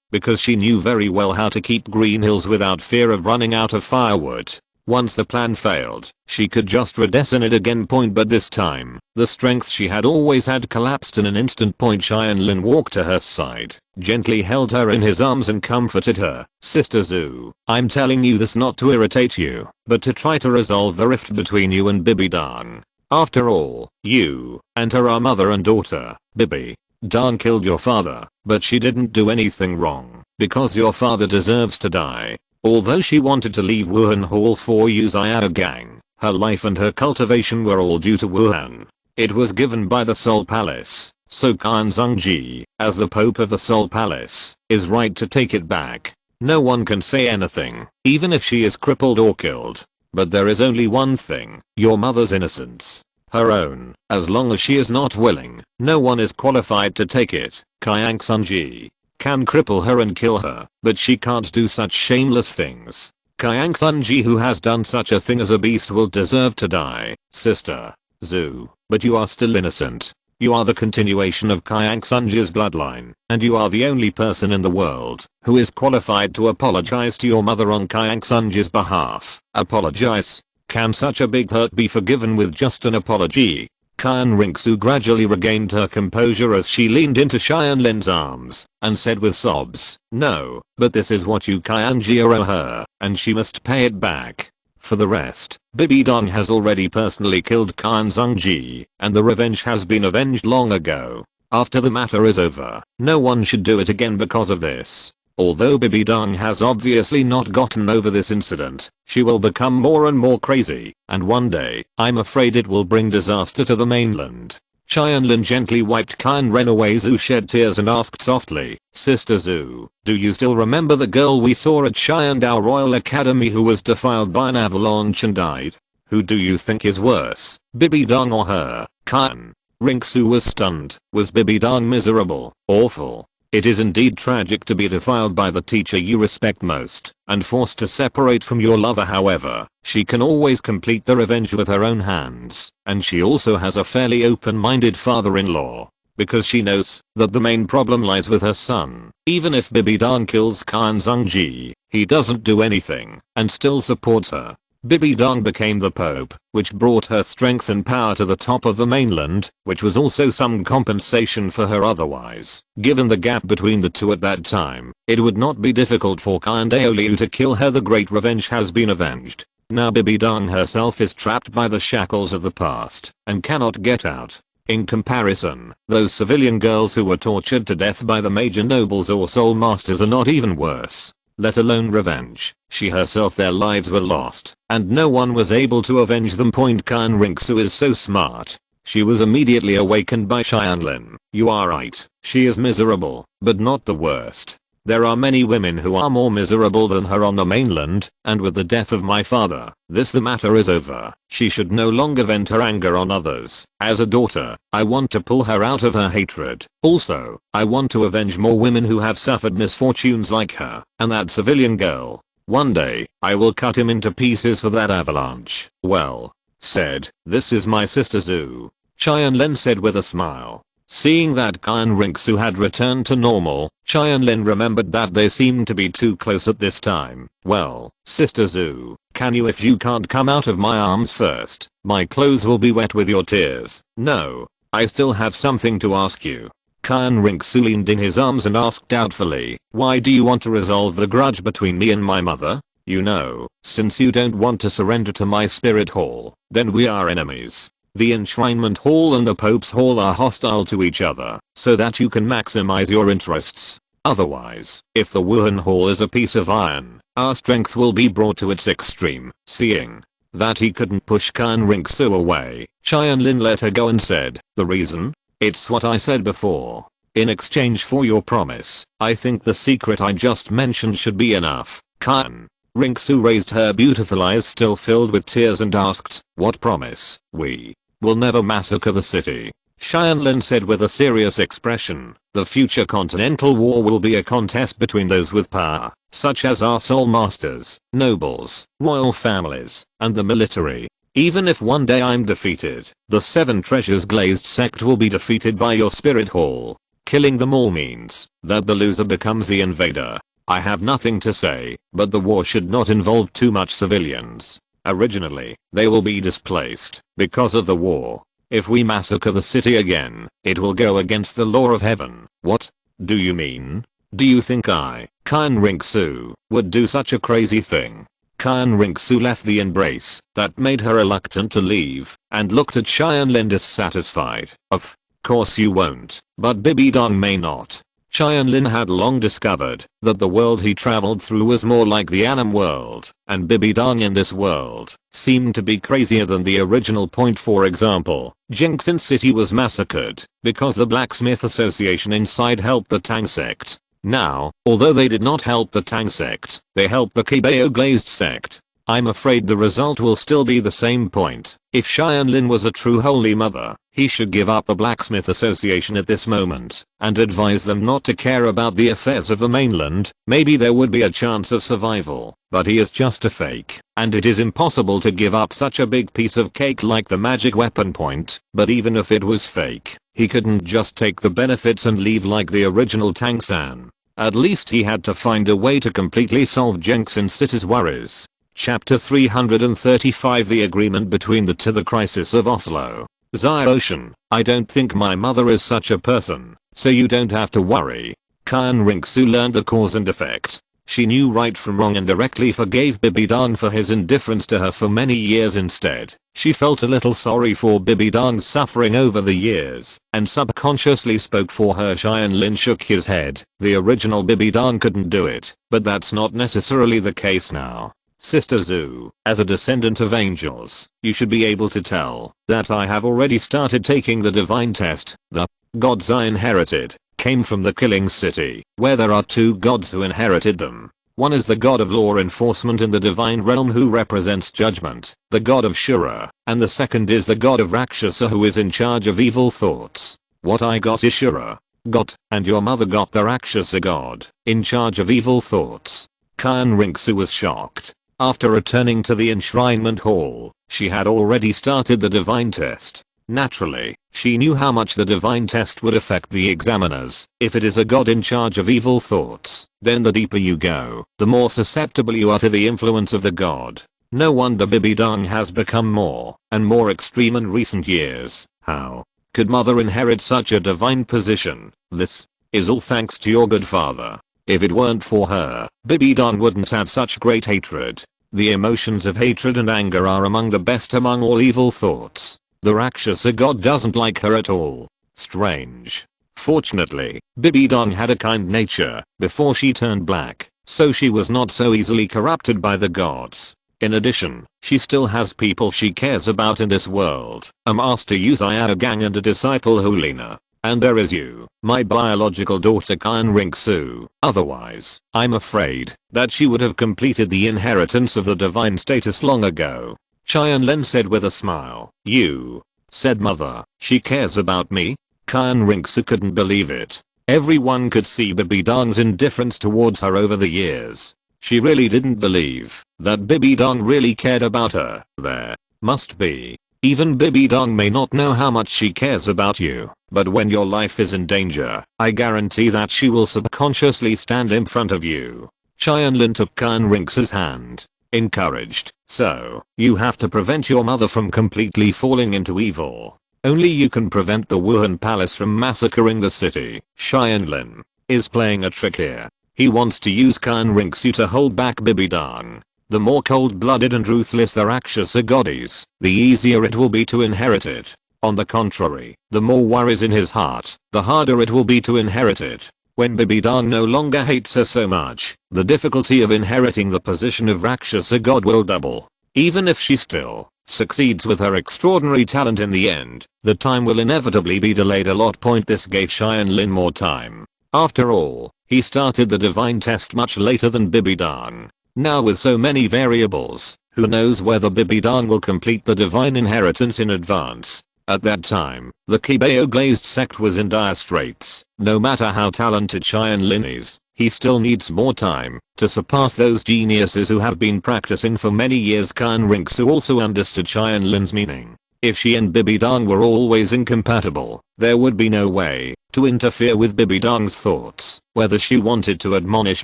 because she knew very well how to keep Green Hills without fear of running out of firewood. Once the plan failed, she could just redesign it again. But this time, the strength she had always had collapsed in an instant. Tianlin walked to her side, gently held her in his arms and comforted her. Sister Zhu, I'm telling you this not to irritate you, but to try to resolve the rift between you and Bibi Dong. After all, you and her are mother and daughter. Bibi Dong killed your father, but she didn't do anything wrong, because your father deserves to die. Although she wanted to leave Wuhan Hall for you Xiao Gang, her life and her cultivation were all due to Wuhan. It was given by the Soul Palace, so Qian Zhongji, as the Pope of the Soul Palace, is right to take it back. No one can say anything, even if she is crippled or killed. But there is only one thing, your mother's innocence. Her own. As long as she is not willing, no one is qualified to take it. Qian Zhongji can cripple her and kill her, but she can't do such shameless things. Qian Zhongji who has done such a thing as a beast will deserve to die. Sister Zhu, but you are still innocent. You are the continuation of Qian Zhongji's bloodline, and you are the only person in the world who is qualified to apologize to your mother on Qian Zhongji's behalf. Apologize? Can such a big hurt be forgiven with just an apology? Qian Ringsu gradually regained her composure as she leaned into Tianlin's arms and said with sobs, no, but this is what you Qianji owe her, and she must pay it back. For the rest, Bibi Dong has already personally killed Qian Zhongji, and the revenge has been avenged long ago. After the matter is over, no one should do it again because of this. Although Bibi Dong has obviously not gotten over this incident, she will become more and more crazy, and one day, I'm afraid it will bring disaster to the mainland. Tianlin gently wiped Qian Ren away. Zhu shed tears and asked softly, Sister Zhu, do you still remember the girl we saw at Xiandao Royal Academy who was defiled by an avalanche and died? Who do you think is worse, Bibi Dong or her? Qian Ringsu was stunned. Was Bibi Dong miserable, awful? It is indeed tragic to be defiled by the teacher you respect most and forced to separate from your lover. However, she can always complete the revenge with her own hands, and she also has a fairly open-minded father-in-law, because she knows that the main problem lies with her son. Even if Bibi Dong kills Qian Zhongji, he doesn't do anything and still supports her. Bibi Dong became the Pope, which brought her strength and power to the top of the mainland, which was also some compensation for her otherwise. Given the gap between the two at that time, it would not be difficult for Qin Daoliu to kill her. The great revenge has been avenged. Now Bibi Dong herself is trapped by the shackles of the past and cannot get out. In comparison, those civilian girls who were tortured to death by the major nobles or soul masters are not even worse. Let alone revenge. She herself, their lives were lost, and no one was able to avenge them. Qin Rongsu is so smart. She was immediately awakened by Tianlin. You are right, she is miserable, but not the worst. There are many women who are more miserable than her on the mainland, and with the death of my father, the matter is over. She should no longer vent her anger on others. As a daughter, I want to pull her out of her hatred. Also, I want to avenge more women who have suffered misfortunes like her, and that civilian girl. One day, I will cut him into pieces for that avalanche. Well said. This is my sister Zhu. Tianlin said with a smile. Seeing that Qin Rongsu had returned to normal, Tianlin remembered that they seemed to be too close at this time. Well, Sister Zhu, can you, if you can't come out of my arms first, my clothes will be wet with your tears. No, I still have something to ask you. Qin Rongsu leaned in his arms and asked doubtfully, why do you want to resolve the grudge between me and my mother? You know, since you don't want to surrender to my spirit hall, then we are enemies. The enshrinement hall and the Pope's hall are hostile to each other, so that you can maximize your interests. Otherwise, if the Wuhan hall is a piece of iron, our strength will be brought to its extreme. Seeing that he couldn't push Qin Rongsu away, Tianlin let her go and said, the reason? It's what I said before. In exchange for your promise, I think the secret I just mentioned should be enough. Qin Rongsu raised her beautiful eyes still filled with tears and asked, what promise? We will never massacre the city. Tianlin said with a serious expression, the future continental war will be a contest between those with power, such as our soul masters, nobles, royal families, and the military. Even if one day I'm defeated, the 7 treasures glazed sect will be defeated by your spirit hall. Killing them all means that the loser becomes the invader. I have nothing to say, but the war should not involve too much civilians. Originally, they will be displaced because of the war. If we massacre the city again, it will go against the law of heaven. What do you mean? Do you think Qin Rongsu would do such a crazy thing? Qin Rongsu left the embrace that made her reluctant to leave and looked at Tianlin dissatisfied. Of course you won't, but Bibi Dong may not. Tianlin had long discovered that the world he traveled through was more like the Anim world, and Bibi Dong in this world seemed to be crazier than the original point. For example, Jingxin City was massacred because the Blacksmith Association inside helped the Tang sect. Now, although they did not help the Tang sect, they helped the Qibao glazed sect. I'm afraid the result will still be the same point. If Tianlin was a true holy mother, he should give up the Blacksmith Association at this moment and advise them not to care about the affairs of the mainland. Maybe there would be a chance of survival, but he is just a fake, and it is impossible to give up such a big piece of cake like the magic weapon point. But even if it was fake, he couldn't just take the benefits and leave like the original Tang San. At least he had to find a way to completely solve Jingxin City's worries. Chapter 335 The Agreement Between the Two. The Crisis of Oslo. Ocean, I don't think my mother is such a person, so you don't have to worry. Qin Rongsu learned the cause and effect. She knew right from wrong and directly forgave Bibi Dong for his indifference to her for many years. Instead, she felt a little sorry for Bibi Dong's suffering over the years, and subconsciously spoke for her. Tianlin shook his head. The original Bibi Dong couldn't do it, but that's not necessarily the case now. Sister Zhu, as a descendant of angels, you should be able to tell that I have already started taking the divine test. The gods I inherited came from the killing city, where there are 2 gods who inherited them. One is the god of law enforcement in the divine realm who represents judgment, the god of Shura, and the second is the god of Rakshasa who is in charge of evil thoughts. What I got is Shura god, and your mother got the Rakshasa god, in charge of evil thoughts. Qin Rongsu was shocked. After returning to the enshrinement hall, she had already started the divine test. Naturally, she knew how much the divine test would affect the examiners. If it is a god in charge of evil thoughts, then the deeper you go, the more susceptible you are to the influence of the god. No wonder Bibi Dong has become more and more extreme in recent years. How could mother inherit such a divine position? This is all thanks to your good father. If it weren't for her, Bibi Dong wouldn't have such great hatred. The emotions of hatred and anger are among the best among all evil thoughts. The Rakshasa god doesn't like her at all. Strange. Fortunately, Bibi Dong had a kind nature before she turned black, so she was not so easily corrupted by the gods. In addition, she still has people she cares about in this world, a master Uzziah Gang and a disciple Hulina. And there is you, my biological daughter Kyan Ringsu. Otherwise, I'm afraid that she would have completed the inheritance of the divine status long ago. Tianlin said with a smile. You said mother, she cares about me? Kyan Ringsu couldn't believe it. Everyone could see Bibi Dong's indifference towards her over the years. She really didn't believe that Bibi Dong really cared about her. There must be. Even Bibi Dong may not know how much she cares about you, but when your life is in danger, I guarantee that she will subconsciously stand in front of you. Tianlin took Kyan Ringsu's hand. Encouraged. So, you have to prevent your mother from completely falling into evil. Only you can prevent the Wuhan Palace from massacring the city. Tianlin is playing a trick here. He wants to use Kyan Ringsu to hold back Bibi Dong. The more cold-blooded and ruthless the Rakshasa god is, the easier it will be to inherit it. On the contrary, the more worries in his heart, the harder it will be to inherit it. When Bibi Dong no longer hates her so much, the difficulty of inheriting the position of Rakshasa god will double. Even if she still succeeds with her extraordinary talent in the end, the time will inevitably be delayed a lot. This gave Tianlin more time. After all, he started the divine test much later than Bibi Dong. Now with so many variables, who knows whether Bibi Dong will complete the divine inheritance in advance. At that time, the Qibao Glazed sect was in dire straits. No matter how talented Tianlin is, he still needs more time to surpass those geniuses who have been practicing for many years. Kyan Ringsu also understood Tianlin's meaning. If she and Bibi Dong were always incompatible, there would be no way to interfere with Bibi Dong's thoughts, whether she wanted to admonish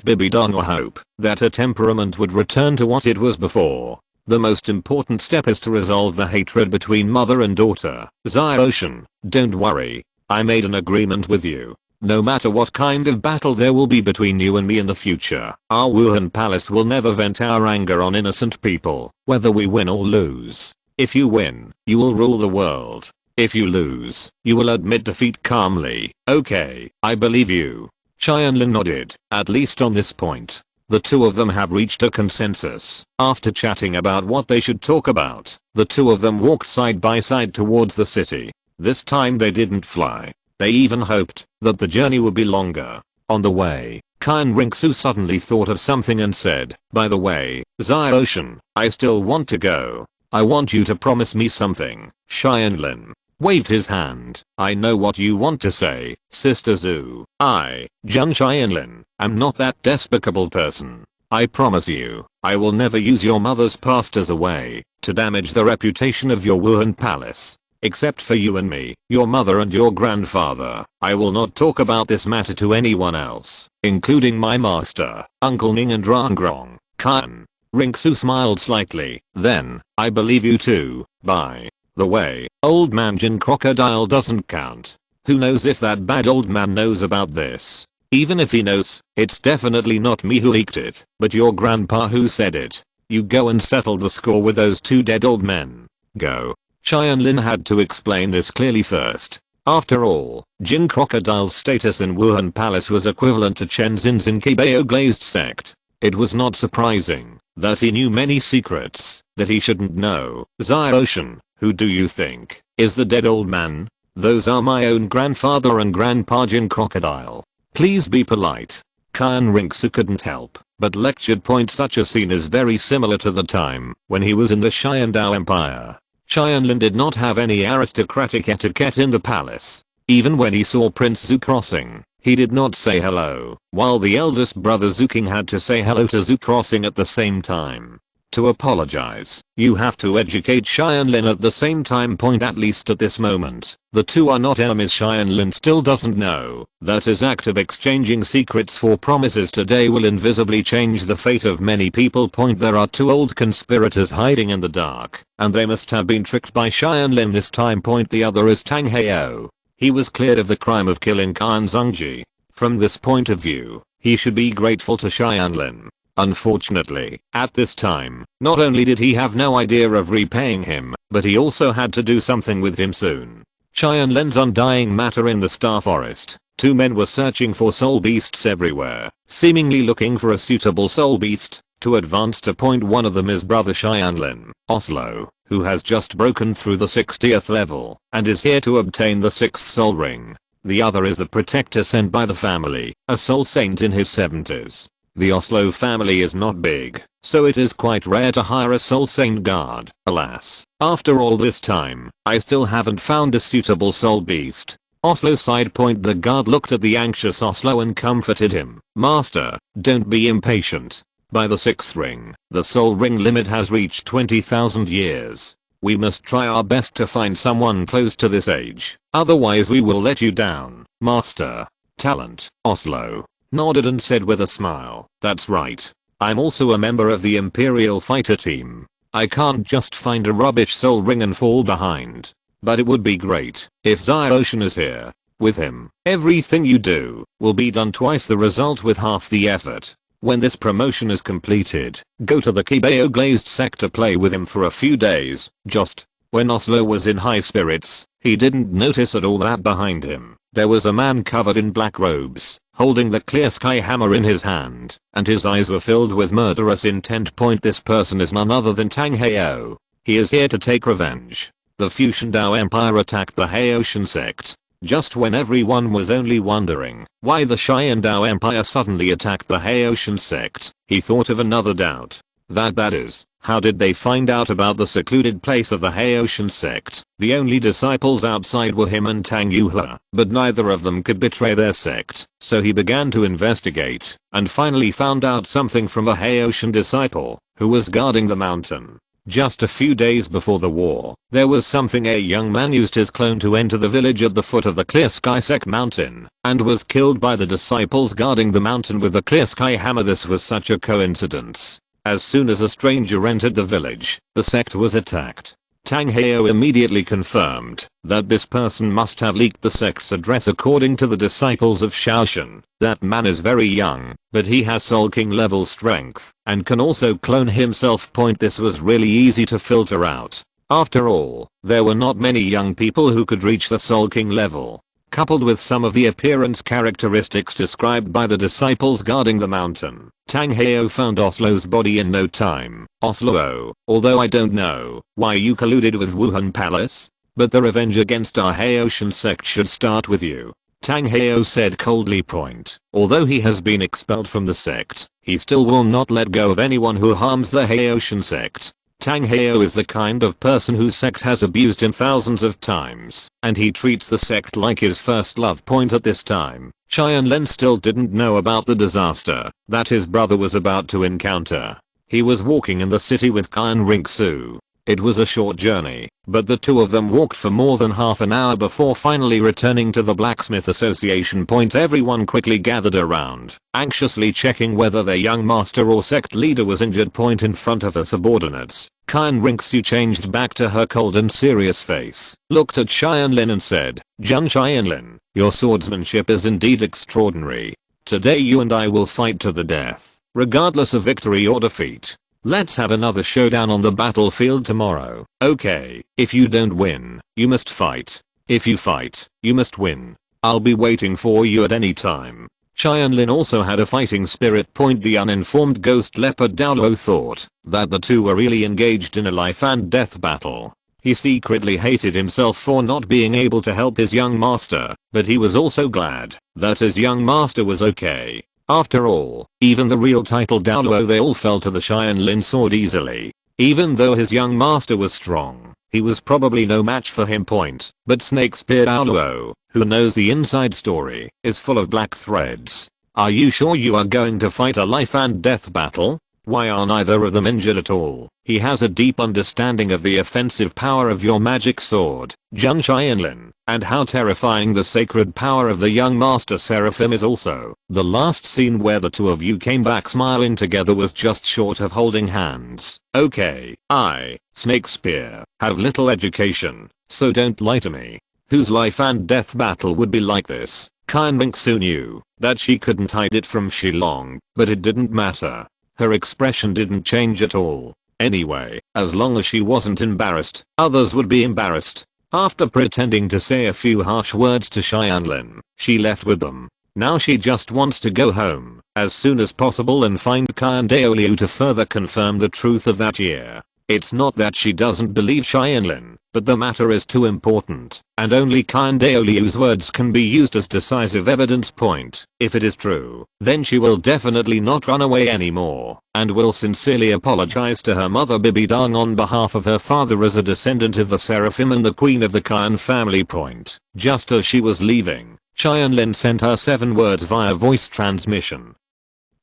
Bibi Dong or hope that her temperament would return to what it was before. The most important step is to resolve the hatred between mother and daughter. Xiaoshan, don't worry. I made an agreement with you. No matter what kind of battle there will be between you and me in the future, our Wuhan Palace will never vent our anger on innocent people, whether we win or lose. If you win, you will rule the world. If you lose, you will admit defeat calmly. Okay, I believe you. Tianlin nodded, at least on this point. The two of them have reached a consensus. After chatting about what they should talk about, the two of them walked side by side towards the city. This time they didn't fly. They even hoped that the journey would be longer. On the way, Kyan Ringsu suddenly thought of something and said, by the way, Xiaoshan, I still want to go. I want you to promise me something. Tianlin waved his hand. I know what you want to say, Sister Zhu. I, Jun Tianlin, am not that despicable person. I promise you, I will never use your mother's past as a way to damage the reputation of your Wuhan Palace. Except for you and me, your mother and your grandfather, I will not talk about this matter to anyone else, including my master, Uncle Ning and Rangrong. Kyan Ringsu smiled slightly. Then, I believe you too. By the way, old man Jin Crocodile doesn't count. Who knows if that bad old man knows about this? Even if he knows, it's definitely not me who leaked it, but your grandpa who said it. You go and settle the score with those two dead old men. Go. Tianlin had to explain this clearly first. After all, Jin Crocodile's status in Wuhan Palace was equivalent to Chen Xin's in Qibao Glazed sect. It was not surprising that he knew many secrets that he shouldn't know. Xiaoshan, who do you think is the dead old man? Those are my own grandfather and grandpa Jin Crocodile. Please be polite. Kyan Ringsu couldn't help but lectured point such a scene is very similar to the time when he was in the Xiandao Empire. Tianlin did not have any aristocratic etiquette in the palace. Even when he saw Prince Zhu crossing, he did not say hello, while the eldest brother Zhu King had to say hello to Zhu crossing at the same time. to apologize. You have to educate Tianlin at the same time point, at least at this moment. The two are not enemies. Tianlin still doesn't know that his act of exchanging secrets for promises today will invisibly change the fate of many people. Point, there are two old conspirators hiding in the dark, and they must have been tricked by Tianlin this time. Point, the other is Tang Heo. He was cleared of the crime of killing Khan Zhongji. From this point of view, he should be grateful to Tianlin. Unfortunately, at this time, not only did he have no idea of repaying him, but he also had to do something with him soon. Tianlin's undying matter in the Star Forest. Two men were searching for soul beasts everywhere, seemingly looking for a suitable soul beast to advance to point. One of them is brother Tianlin, Oslo, who has just broken through the 60th level and is here to obtain the 6th soul ring. The other is the protector sent by the family, a soul saint in his 70s. The Oslo family is not big, so it is quite rare to hire a soul saint guard. Alas, after all this time, I still haven't found a suitable soul beast. Oslo sighed. Point, the guard looked at the anxious Oslo and comforted him. Master, don't be impatient. By the 6th ring, the soul ring limit has reached 20,000 years. We must try our best to find someone close to this age, otherwise we will let you down, Master. Talent, Oslo nodded and said with a smile, that's right. I'm also a member of the Imperial Fighter Team. I can't just find a rubbish soul ring and fall behind. But it would be great if Ziocean is here. With him, everything you do will be done twice the result with half the effort. When this promotion is completed, go to the Qibao Glazed sector, play with him for a few days. Just when Oslo was in high spirits, he didn't notice at all that behind him there was a man covered in black robes, holding the clear sky hammer in his hand, and his eyes were filled with murderous intent. Point, this person is none other than Tang Heo. He is here to take revenge. The Fusion Dao Empire attacked the Haotian sect. Just when everyone was only wondering why the Xian Dao Empire suddenly attacked the Haotian sect, he thought of another doubt. That is, how did they find out about the secluded place of the Haotian sect? The only disciples outside were him and Tang Yuhe, but neither of them could betray their sect, so he began to investigate, and finally found out something from a Haotian disciple, who was guarding the mountain. Just a few days before the war, there was something. A young man used his clone to enter the village at the foot of the Clear Sky Sect mountain, and was killed by the disciples guarding the mountain with the Clear Sky hammer. This was such a coincidence. As soon as a stranger entered the village, the sect was attacked. Tang Heo immediately confirmed that this person must have leaked the sect's address. According to the disciples of Shaoshan, that man is very young, but he has Soul King level strength and can also clone himself. Point, this was really easy to filter out. After all, there were not many young people who could reach the Soul King level. Coupled with some of the appearance characteristics described by the disciples guarding the mountain, Tang Heo found Oslo's body in no time. Oslo, although I don't know why you colluded with Wuhan Palace, but the revenge against our Haotian sect should start with you. Tang Heo said coldly. Point, although he has been expelled from the sect, he still will not let go of anyone who harms the Haotian sect. Tang Heo is the kind of person whose sect has abused him thousands of times, and he treats the sect like his first love. Point, at this time, Tianlin still didn't know about the disaster that his brother was about to encounter. He was walking in the city with Kyan Ringsu. It was a short journey, but the two of them walked for more than half an hour before finally returning to the Blacksmith Association. Point, everyone quickly gathered around, anxiously checking whether their young master or sect leader was injured. Point, in front of her subordinates, Kyan Ringsu changed back to her cold and serious face, looked at Tianlin and said, Jun Tianlin, your swordsmanship is indeed extraordinary. Today you and I will fight to the death, regardless of victory or defeat. Let's have another showdown on the battlefield tomorrow. Okay, if you don't win, you must fight. If you fight, you must win. I'll be waiting for you at any time. Tianlin also had a fighting spirit. Point, the uninformed ghost leopard Douluo thought that the two were really engaged in a life and death battle. He secretly hated himself for not being able to help his young master, but he was also glad that his young master was okay. After all, even the real title Douluo, they all fell to the Tianlin sword easily. Even though his young master was strong, he was probably no match for him. Point, but Snake Spear Douluo, who knows the inside story, is full of black threads. Are you sure you are going to fight a life and death battle? Why are neither of them injured at all? He has a deep understanding of the offensive power of your magic sword, Jun Tianlin, and how terrifying the sacred power of the young master seraphim is also. The last scene where the two of you came back smiling together was just short of holding hands. Okay, I, Snake Spear, have little education, so don't lie to me. Whose life and death battle would be like this? Qin Ringsu knew that she couldn't hide it from Shilong, but it didn't matter. Her expression didn't change at all. Anyway, as long as she wasn't embarrassed, others would be embarrassed. After pretending to say a few harsh words to Tianlin, she left with them. Now she just wants to go home as soon as possible and find Qin Douluo to further confirm the truth of that year. It's not that she doesn't believe Tianlin, but the matter is too important, and only Qin Douluo's words can be used as decisive evidence point. If it is true, then she will definitely not run away anymore, and will sincerely apologize to her mother Bibidang on behalf of her father as a descendant of the Seraphim and the queen of the Qin family point. Just as she was leaving, Tianlin sent her 7 words via voice transmission.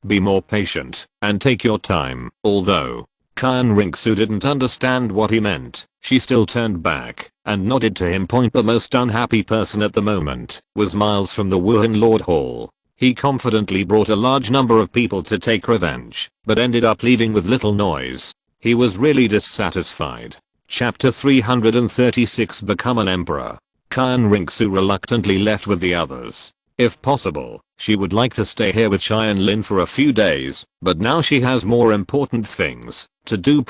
Be more patient, and take your time. Although Qin Ringsu didn't understand what he meant, she still turned back and nodded to him. The most unhappy person at the moment was Miles from the Wuhan Lord Hall. He confidently brought a large number of people to take revenge, but ended up leaving with little noise. He was really dissatisfied. Chapter 336 Become an Emperor. Qin Ringsu reluctantly left with the others. If possible, she would like to stay here with Tianlin for a few days, but now she has more important things to do.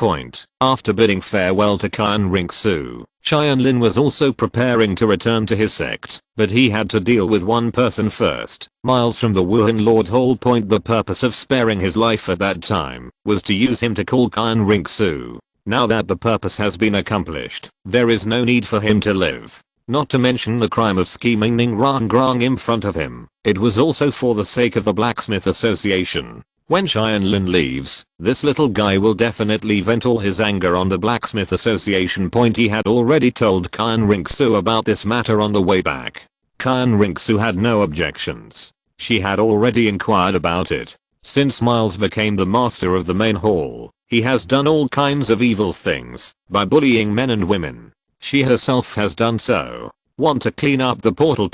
After bidding farewell to Qin Ringsu, Tianlin was also preparing to return to his sect, but he had to deal with one person first. Miles from the Wuhan Lord Hall. The purpose of sparing his life at that time was to use him to call Qin Ringsu. Now that the purpose has been accomplished, there is no need for him to live. Not to mention the crime of scheming Ning Rangrang in front of him. It was also for the sake of the Blacksmith Association. When Tianlin leaves, this little guy will definitely vent all his anger on the Blacksmith Association. He had already told Qin Ringsu about this matter on the way back. Qin Ringsu had no objections. She had already inquired about it. Since Miles became the master of the main hall, he has done all kinds of evil things by bullying men and women. She herself has done so. Want to clean up the portal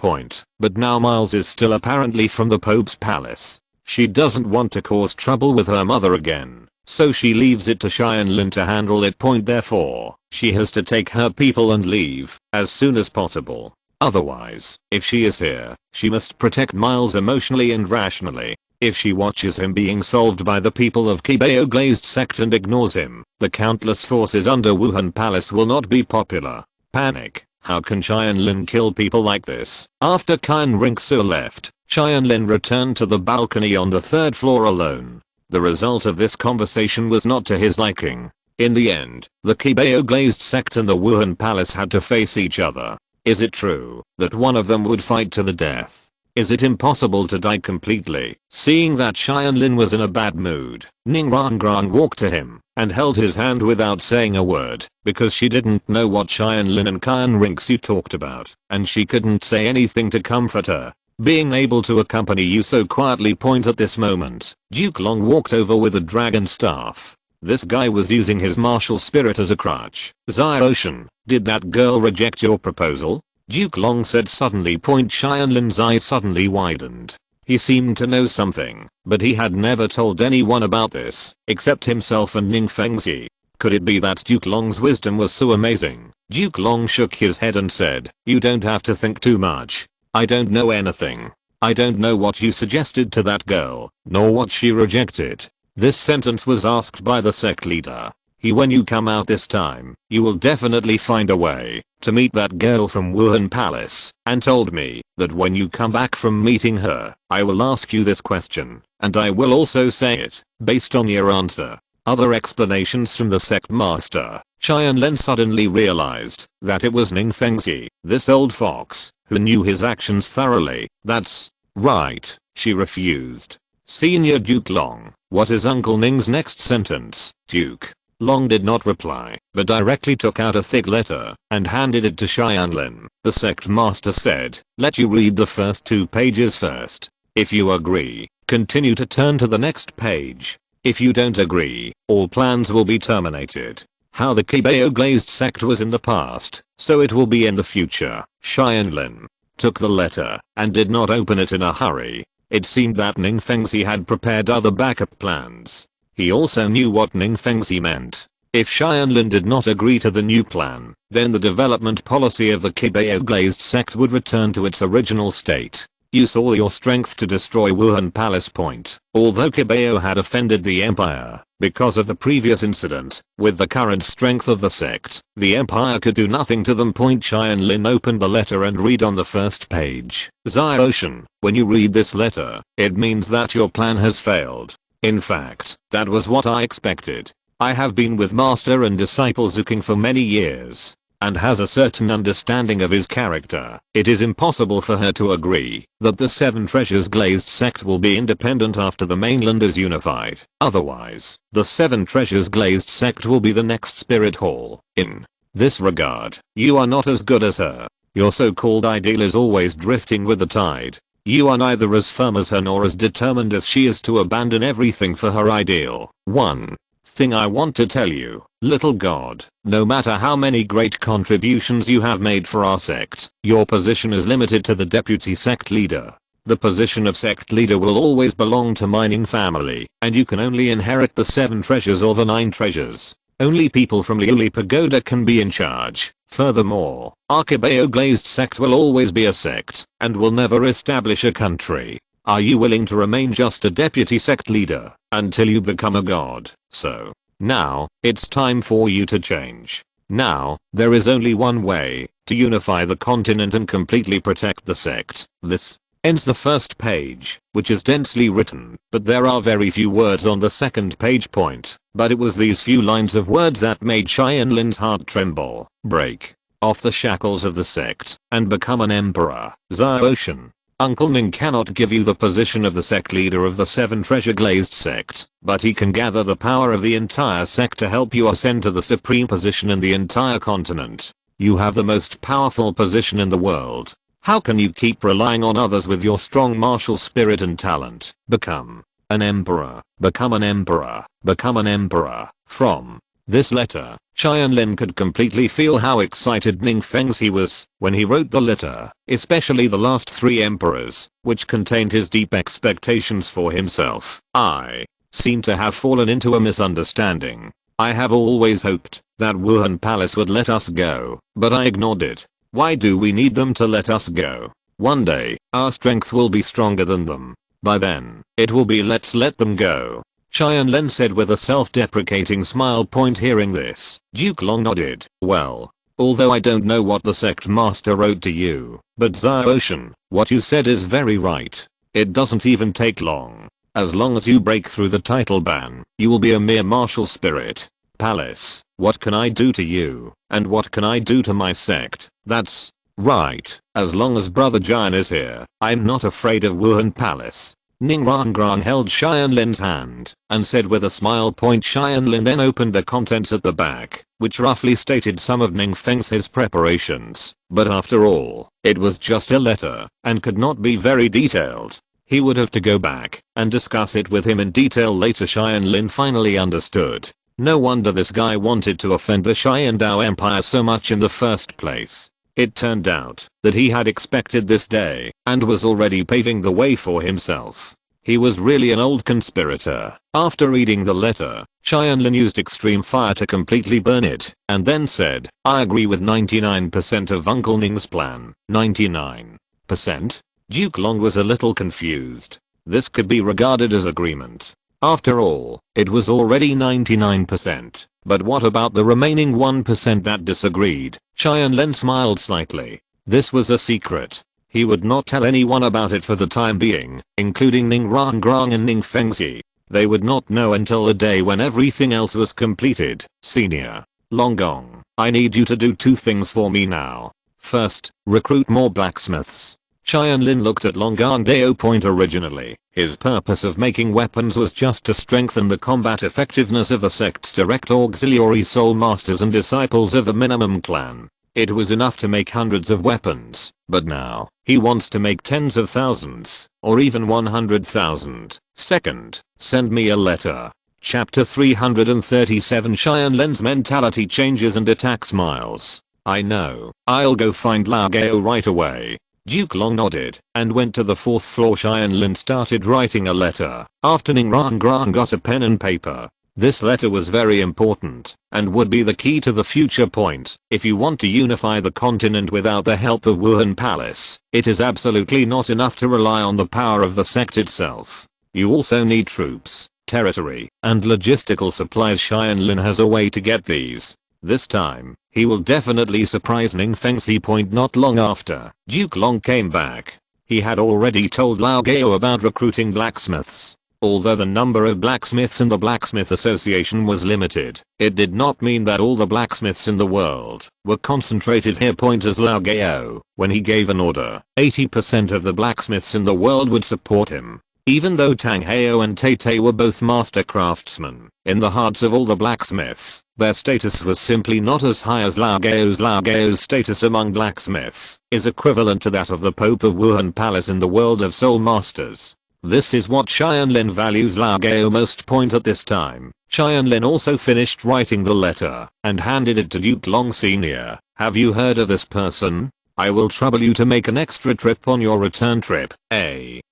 but now Miles is still apparently from the Pope's palace. She doesn't want to cause trouble with her mother again, so she leaves it to Tianlin to handle it. Therefore, she has to take her people and leave as soon as possible. Otherwise, if she is here, she must protect Miles emotionally and rationally. If she watches him being solved by the people of Qibao Glazed sect and ignores him, the countless forces under Wuhan Palace will not be popular. Panic. How can Tianlin kill people like this? After Qin Ringsu left, Tianlin returned to the balcony on the 3rd floor alone. The result of this conversation was not to his liking. In the end, the Qibao Glazed sect and the Wuhan Palace had to face each other. Is it true that one of them would fight to the death? Is it impossible to die completely? Seeing that Tianlin was in a bad mood, Ning Rangrang walked to him and held his hand without saying a word, because she didn't know what Tianlin and Qin Ringsu talked about, and she couldn't say anything to comfort her. Being able to accompany you so quietly. At this moment, Duke Long walked over with a dragon staff. This guy was using his martial spirit as a crutch. Xiaoshan, did that girl reject your proposal? Duke Long said suddenly. Tianlin's eyes suddenly widened. He seemed to know something, but he had never told anyone about this, except himself and Ning Fengzi. Could it be that Duke Long's wisdom was so amazing? Duke Long shook his head and said, you don't have to think too much. I don't know anything. I don't know what you suggested to that girl, nor what she rejected. This sentence was asked by the sect leader. When you come out this time, you will definitely find a way to meet that girl from Wuhan Palace, and told me that when you come back from meeting her, I will ask you this question, and I will also say it, based on your answer. Other explanations from the sect master. Tianlin suddenly realized that it was Ning Fengzi, this old fox, who knew his actions thoroughly. That's right, she refused. Senior Duke Long, what is Uncle Ning's next sentence? Duke Long did not reply, but directly took out a thick letter and handed it to Tianlin. The sect master said, let you read the first 2 pages first. If you agree, continue to turn to the next page. If you don't agree, all plans will be terminated. How the Qibao glazed sect was in the past, so it will be in the future. Tianlin took the letter and did not open it in a hurry. It seemed that Ning Fengzi had prepared other backup plans. He also knew what Ning Fengzi meant. If Tianlin did not agree to the new plan, then the development policy of the Qibao glazed sect would return to its original state. Use all your strength to destroy Wuhan Palace Point. Although Qibao had offended the empire because of the previous incident, with the current strength of the sect, the empire could do nothing to them. Tianlin opened the letter and read on the first page. Xiaoshan, when you read this letter, it means that your plan has failed. In fact, that was what I expected. I have been with Master and Disciple Zuking for many years, and has a certain understanding of his character. It is impossible for her to agree that the Seven Treasures glazed sect will be independent after the mainland is unified. Otherwise, the Seven Treasures glazed sect will be the next spirit hall. In this regard, you are not as good as her. Your so-called ideal is always drifting with the tide. You are neither as firm as her nor as determined as she is to abandon everything for her ideal. One thing I want to tell you, little god, no matter how many great contributions you have made for our sect, your position is limited to the deputy sect leader. The position of sect leader will always belong to mining family, and you can only inherit the 7 treasures or the 9 treasures. Only people from Liuli Pagoda can be in charge. Furthermore, our Qibao glazed sect will always be a sect, and will never establish a country. Are you willing to remain just a deputy sect leader until you become a god? So, now, it's time for you to change. Now, there is only one way to unify the continent and completely protect the sect. This ends the first page, which is densely written, but there are very few words on the second page point. But it was these few lines of words that made Tianlin's heart tremble. Break off the shackles of the sect and become an emperor. Xiaoshan, Uncle Ning cannot give you the position of the sect leader of the 7 treasure glazed sect, but he can gather the power of the entire sect to help you ascend to the supreme position in the entire continent. You have the most powerful position in the world. How can you keep relying on others with your strong martial spirit and talent? Become an emperor. Become an emperor. Become an emperor. From this letter, Tianlin could completely feel how excited Ning Fengzi was when he wrote the letter, especially the last 3 emperors, which contained his deep expectations for himself. I seem to have fallen into a misunderstanding. I have always hoped that Wuhan Palace would let us go, but I ignored it. Why do we need them to let us go? One day, our strength will be stronger than them. By then, it will be let's let them go. Tianlin said with a self-deprecating smile. Hearing this, Duke Long nodded. Well, although I don't know what the sect master wrote to you, but Xiaoshan, what you said is very right. It doesn't even take long. As long as you break through the title ban, you will be a mere martial spirit. Palace, what can I do to you, and what can I do to my sect? That's right. As long as Brother Jian is here, I'm not afraid of Wuhan Palace. Ning Rangrang held Tianlin's hand and said with a smile. Tianlin then opened the contents at the back, which roughly stated some of Ning Fengzi's preparations, but after all, it was just a letter and could not be very detailed. He would have to go back and discuss it with him in detail later. Tianlin finally understood. No wonder this guy wanted to offend the Xiandao Empire so much in the first place. It turned out that he had expected this day and was already paving the way for himself. He was really an old conspirator. After reading the letter, Tianlin used extreme fire to completely burn it and then said, I agree with 99% of Uncle Ning's plan. 99%? Duke Long was a little confused. This could be regarded as agreement. After all, it was already 99%. But what about the remaining 1% that disagreed? Tianlin smiled slightly. This was a secret. He would not tell anyone about it for the time being, including Ning Rangrang and Ning Fengzi. They would not know until the day when everything else was completed. Senior Longgong, I need you to do 2 things for me now. First, recruit more blacksmiths. Tianlin looked at Longgong Dao. Originally, his purpose of making weapons was just to strengthen the combat effectiveness of the sect's direct auxiliary soul masters and disciples of the minimum clan. It was enough to make hundreds of weapons, but now, he wants to make tens of thousands, or even 100,000. Second, send me a letter. Chapter 337 Tianlin's mentality changes and attacks Miles. I know. I'll go find Lao Gao right away. Duke Long nodded and went to the 4th floor. Tianlin started writing a letter. After Ning Rangran got a pen and paper. This letter was very important and would be the key to the future point. If you want to unify the continent without the help of Wuhan Palace, it is absolutely not enough to rely on the power of the sect itself. You also need troops, territory, and logistical supplies. Tianlin has a way to get these. This time, he will definitely surprise Ning Fengzi. Point not long after, Duke Long came back. He had already told Lao Gao about recruiting blacksmiths. Although the number of blacksmiths in the Blacksmith Association was limited, it did not mean that all the blacksmiths in the world were concentrated here. Point as Lao Gao, when he gave an order, 80% of the blacksmiths in the world would support him. Even though Tang Heo and Tai Tai were both master craftsmen, in the hearts of all the blacksmiths, their status was simply not as high as Lao Gao's. Lao Gao's status among blacksmiths is equivalent to that of the Pope of Wuhan Palace in the world of soul masters. This is what Tianlin values Lao Gao most. Point at this time, Tianlin also finished writing the letter and handed it to Duke Long Sr. Have you heard of this person? I will trouble you to make an extra trip on your return trip.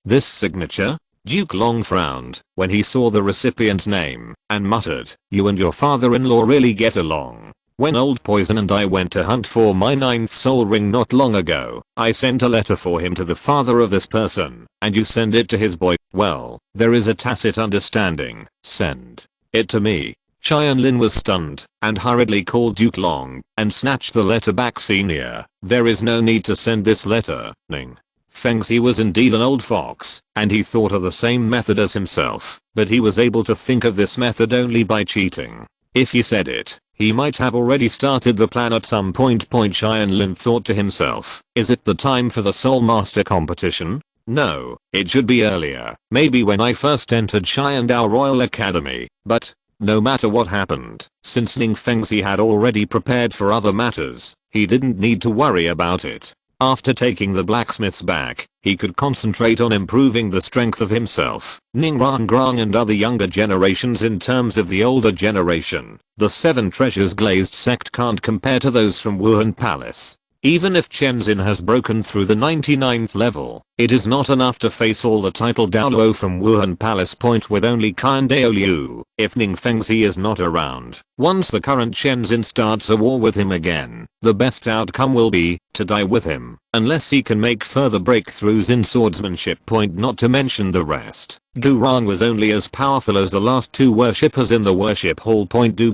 This signature? Duke Long frowned when he saw the recipient's name and muttered, you and your father-in-law really get along. When Old Poison and I went to hunt for my 9th soul ring not long ago, I sent a letter for him to the father of this person, and you send it to his boy. Well, there is a tacit understanding. Send it to me. Tianlin was stunned and hurriedly called Duke Long and snatched the letter back. Senior, there is no need to send this letter. Ning Fengzi was indeed an old fox, and he thought of the same method as himself, but he was able to think of this method only by cheating. If he said it, he might have already started the plan at some point. Tianlin thought to himself, is it the time for the Soul Master competition? No, it should be earlier, maybe when I first entered Xiandao Royal Academy, but no matter what happened, since Ning Fengzi had already prepared for other matters, he didn't need to worry about it. After taking the blacksmiths back, he could concentrate on improving the strength of himself, Ning Rangrang and other younger generations. In terms of the older generation, the 7 treasures glazed sect can't compare to those from Wuhan Palace. Even if Chen Xin has broken through the 99th level, it is not enough to face all the title Douluo from Wuhan Palace. Point with only Kan Dao Liu, if Ning Fengzi is not around. Once the current Chen Xin starts a war with him again, the best outcome will be to die with him, unless he can make further breakthroughs in swordsmanship. Point not to mention the rest. Du Rang was only as powerful as the last 2 worshippers in the worship hall. Point Du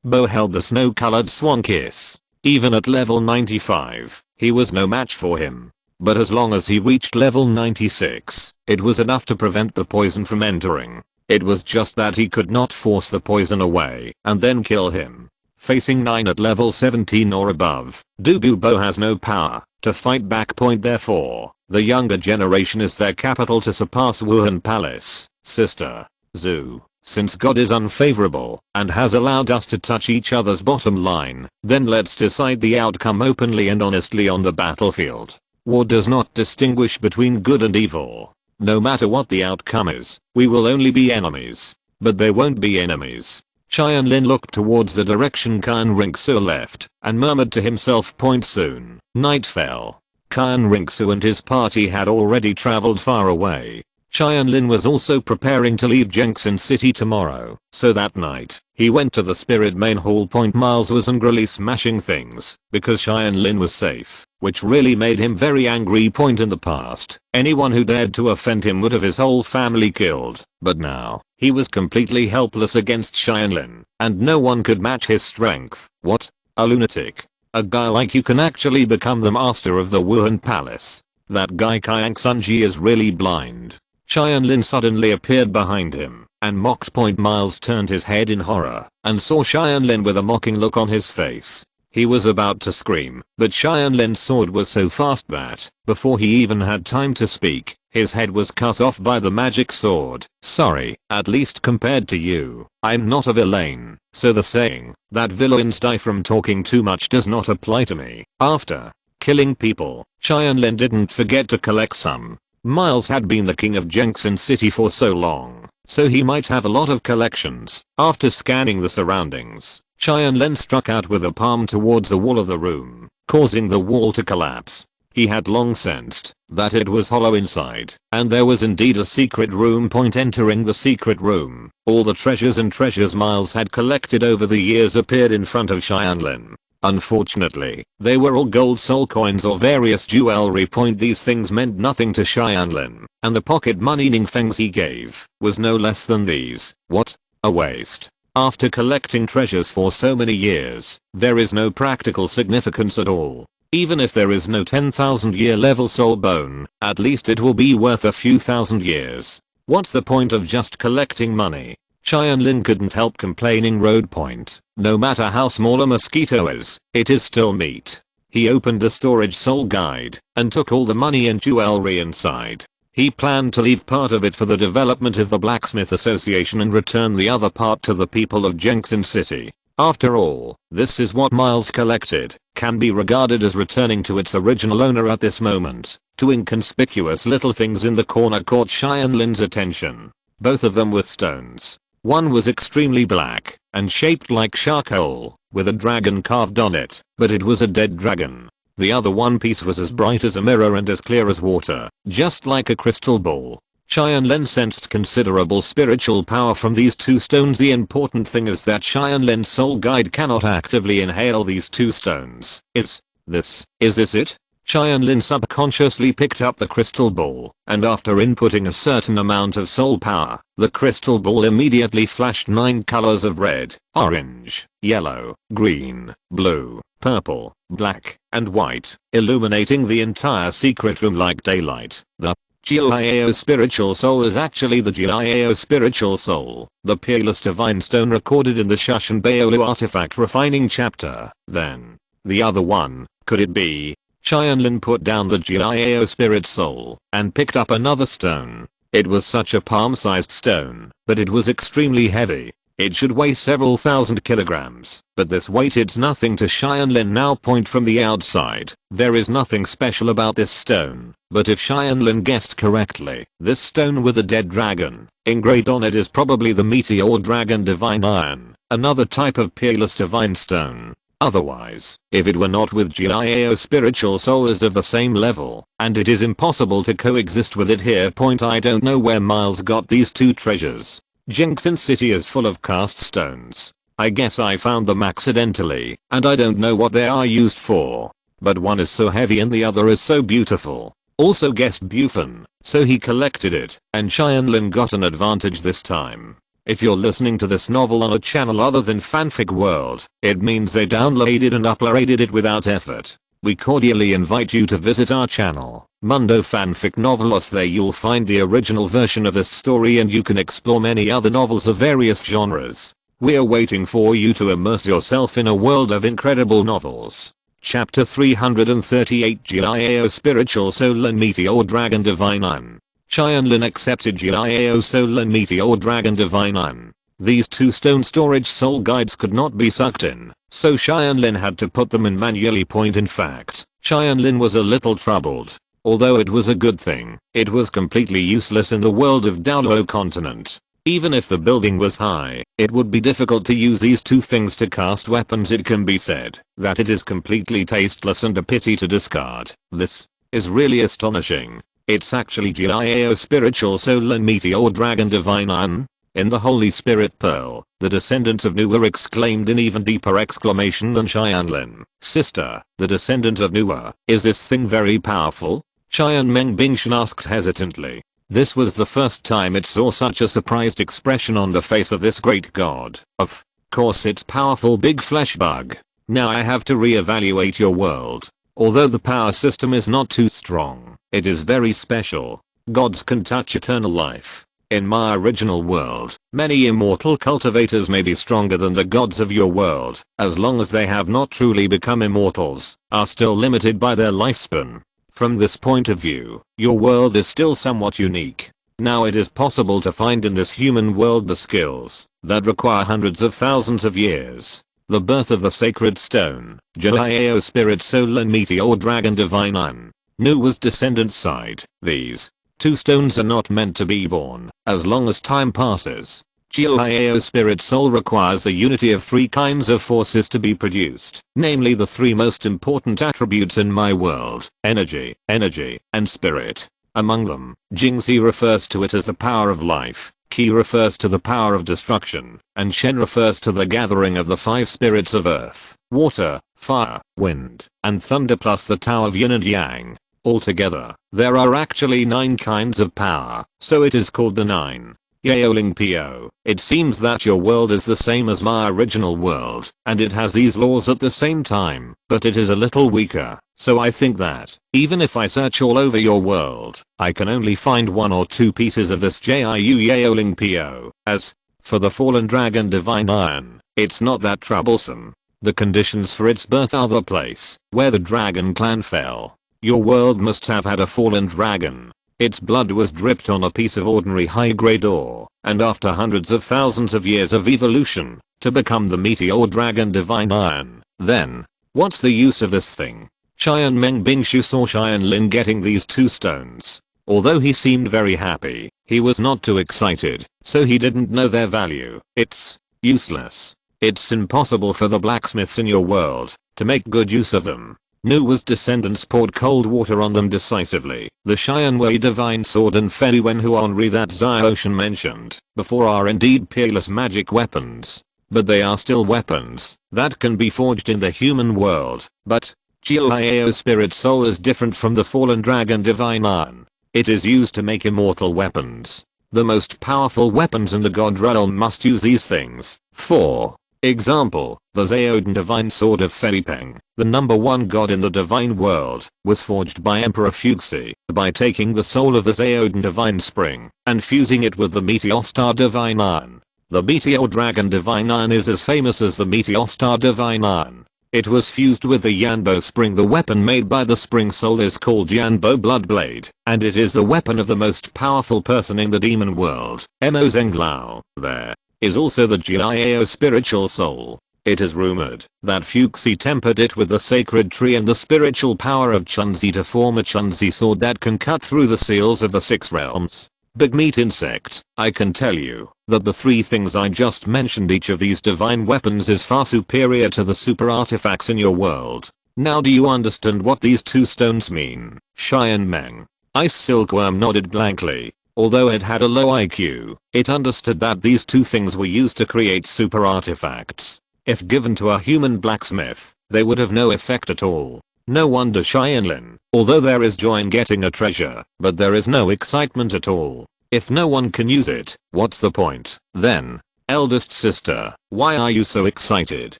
Bo held the snow-colored swan kiss. Even at level 95, he was no match for him. But as long as he reached level 96, it was enough to prevent the poison from entering. It was just that he could not force the poison away and then kill him. Facing 9 at level 17 or above, Du Bo has no power to fight back. Point therefore, the younger generation is their capital to surpass Wuhan Palace. Sister Zhu. Since God is unfavorable and has allowed us to touch each other's bottom line, then let's decide the outcome openly and honestly on the battlefield. War does not distinguish between good and evil. No matter what the outcome is, we will only be enemies. But there won't be enemies. Tianlin looked towards the direction Kan Ringsu left and murmured to himself. Point soon, night fell. Kan Ringsu and his party had already traveled far away. Tianlin was also preparing to leave Jengxin City tomorrow, so that night, he went to the Spirit Main Hall. Point Miles was angrily smashing things, because Tianlin was safe, which really made him very angry. Point in the past, anyone who dared to offend him would have his whole family killed, but now, he was completely helpless against Tianlin, and no one could match his strength. What? A lunatic? A guy like you can actually become the master of the Wuhan Palace? That guy Kaiang Sunji is really blind. Tianlin suddenly appeared behind him and mocked. Point Miles turned his head in horror and saw Tianlin with a mocking look on his face. He was about to scream, but Tianlin's sword was so fast that, before he even had time to speak, his head was cut off by the magic sword. Sorry, at least compared to you, I'm not a villain, so the saying that villains die from talking too much does not apply to me. After killing people, Tianlin didn't forget to collect some Miles had been the king of Jensen City for so long, so he might have a lot of collections. After scanning the surroundings, Tianlin struck out with a palm towards the wall of the room, causing the wall to collapse. He had long sensed that it was hollow inside, and there was indeed a secret room. Entering the secret room, all the treasures and treasures Miles had collected over the years appeared in front of Tianlin. Unfortunately, they were all gold soul coins or various jewelry. These things meant nothing to Tianlin, and the pocket money Ningfeng's he gave was no less than these. What a waste. After collecting treasures for so many years, there is no practical significance at all. Even if there is no 10,000 year level soul bone, at least it will be worth a few thousand years. What's the point of just collecting money? Tianlin couldn't help complaining. Road point. No matter how small a mosquito is, it is still meat. He opened the storage soul guide and took all the money and jewelry inside. He planned to leave part of it for the development of the Blacksmith Association and return the other part to the people of Jensen City. After all, this is what Miles collected, can be regarded as returning to its original owner at this moment. Two inconspicuous little things in the corner caught Tianlin's attention. Both of them were stones. One was extremely black and shaped like charcoal, with a dragon carved on it, but it was a dead dragon. The other one piece was as bright as a mirror and as clear as water, just like a crystal ball. Tianlin sensed considerable spiritual power from these two stones. The important thing is that Tianlin's soul guide cannot actively inhale these two stones. Is this it? Tianlin subconsciously picked up the crystal ball, and after inputting a certain amount of soul power, the crystal ball immediately flashed 9 colors of red, orange, yellow, green, blue, purple, black, and white, illuminating the entire secret room like daylight. The Qibao spiritual soul is actually the Qibao spiritual soul, the peerless divine stone recorded in the Shushan Baolu artifact refining chapter. Then, the other one, could it be? Tianlin put down the Qibao spirit soul and picked up another stone. It was such a palm-sized stone, but it was extremely heavy. It should weigh several thousand kilograms, but this weight is nothing to Tianlin now. From the outside, there is nothing special about this stone, but if Tianlin guessed correctly, this stone with a dead dragon engraved on it is probably the meteor dragon divine iron, another type of peerless divine stone. Otherwise, if it were not with Qibao spiritual soul is of the same level, and it is impossible to coexist with it here. I don't know where Miles got these two treasures. Jensen City is full of cast stones. I guess I found them accidentally, and I don't know what they are used for. But one is so heavy and the other is so beautiful. Also guess Bufan, so he collected it, and Tianlin got an advantage this time. If you're listening to this novel on a channel other than Fanfic World, it means they downloaded and uploaded it without effort. We cordially invite you to visit our channel, Mundo Fanfic Novelos. There you'll find the original version of this story and you can explore many other novels of various genres. We're waiting for you to immerse yourself in a world of incredible novels. Chapter 338 Qibao Spiritual Soul and Meteor Dragon Divine Iron. Tianlin accepted Qibao Soul and Meteor Dragon Divine Iron. These two stone storage soul guides could not be sucked in, so Tianlin had to put them in manually. In fact, Tianlin was a little troubled. Although it was a good thing, it was completely useless in the world of Douluo Continent. Even if the building was high, it would be difficult to use these two things to cast weapons. It can be said that it is completely tasteless and a pity to discard. This is really astonishing. It's actually Qibao Spiritual Soul and Meteor Dragon Divine Iron. In the Holy Spirit Pearl, the descendants of Nuwa exclaimed in even deeper exclamation than Tianlin. Sister, the descendant of Nuwa, is this thing very powerful? Tianmeng Bingshan asked hesitantly. This was the first time it saw such a surprised expression on the face of this great god. Of course it's powerful, big flesh bug. Now I have to re-evaluate your world. Although the power system is not too strong, it is very special. Gods can touch eternal life. In my original world, many immortal cultivators may be stronger than the gods of your world, as long as they have not truly become immortals, are still limited by their lifespan. From this point of view, your world is still somewhat unique. Now it is possible to find in this human world the skills that require hundreds of thousands of years. The birth of the sacred stone, Qibao Spirit Soul and Meteor Dragon Divine Iron. Nuwa's descendants side. These Two stones are not meant to be born, as long as time passes. Jiao Spirit Soul requires the unity of three kinds of forces to be produced, namely the three most important attributes in my world: energy, and spirit. Among them, Jingxi refers to it as the power of life, Qi refers to the power of destruction, and Shen refers to the gathering of the five spirits of earth, water, fire, wind, and thunder plus the Tao of yin and yang. Altogether, there are actually 9 kinds of power, so it is called the 9. Yaoling Po. It seems that your world is the same as my original world, and it has these laws at the same time, but it is a little weaker, so I think that, even if I search all over your world, I can only find 1 or 2 pieces of this Jiu Yaoling Po. As for the fallen dragon divine iron, it's not that troublesome. The conditions for its birth are the place where the dragon clan fell. Your world must have had a fallen dragon. Its blood was dripped on a piece of ordinary high-grade ore, and after hundreds of thousands of years of evolution, to become the meteor dragon divine iron. Then, what's the use of this thing? Qian Meng Bingshu saw Tianlin getting these 2 stones. Although he seemed very happy, he was not too excited, so he didn't know their value. It's useless. It's impossible for the blacksmiths in your world to make good use of them. Nuwa's descendants poured cold water on them decisively. The Xianwei divine sword and Fei Wen Huanri that Xiaoshan mentioned before are indeed peerless magic weapons. But they are still weapons that can be forged in the human world. But Jiao Spirit Soul is different from the fallen dragon divine iron. It is used to make immortal weapons. The most powerful weapons in the god realm must use these things. For example, the Zhaodan divine sword of Feipeng, the number 1 god in the divine world, was forged by Emperor Fuxi by taking the soul of the Zhaodan divine spring and fusing it with the meteor star divine iron. The meteor dragon divine iron is as famous as the meteor star divine iron. It was fused with the Yanbo spring. The weapon made by the spring soul is called Yanbo Bloodblade, and it is the weapon of the most powerful person in the demon world, Mo Zhenglao. There is also the Jiao spiritual soul. It is rumored that Fuxi tempered it with the sacred tree and the spiritual power of Chunzi to form a Chunzi sword that can cut through the seals of the 6 realms. Big meat insect, I can tell you that the 3 things I just mentioned, each of these divine weapons is far superior to the super artifacts in your world. Now do you understand what these 2 stones mean? Xian Meng. Ice Silkworm nodded blankly. Although it had a low IQ, it understood that these 2 things were used to create super artifacts. If given to a human blacksmith, they would have no effect at all. No wonder Tianlin, although there is joy in getting a treasure, but there is no excitement at all. If no one can use it, what's the point? Then, eldest sister, why are you so excited?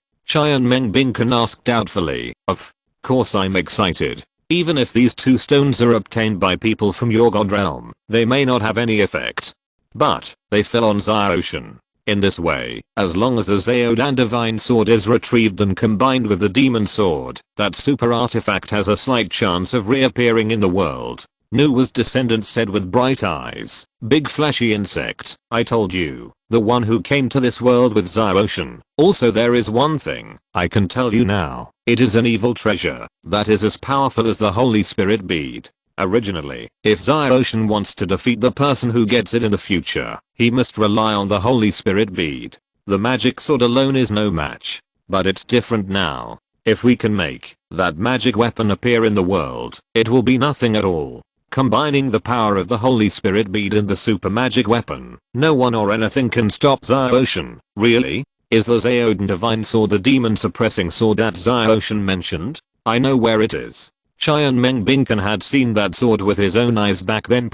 Qian Meng Binkan asked doubtfully. Of course I'm excited. Even if these 2 stones are obtained by people from your god realm, they may not have any effect. But they fell on Xiaoshan. In this way, as long as the Zhaodan divine sword is retrieved and combined with the demon sword, that super artifact has a slight chance of reappearing in the world. Nuwa's descendant said with bright eyes. Big flashy insect, I told you, the one who came to this world with Xiaoshan. Also there is one thing I can tell you now. It is an evil treasure that is as powerful as the Holy Spirit bead. Originally, if Xiaoshan wants to defeat the person who gets it in the future, he must rely on the Holy Spirit bead. The magic sword alone is no match. But it's different now. If we can make that magic weapon appear in the world, it will be nothing at all. Combining the power of the Holy Spirit bead and the super magic weapon, no one or anything can stop Xiaoshan. Really? Is the Zhaodan divine sword the demon suppressing sword that Xiaoshan mentioned? I know where it is. Qian Meng Binkan had seen that sword with his own eyes back then.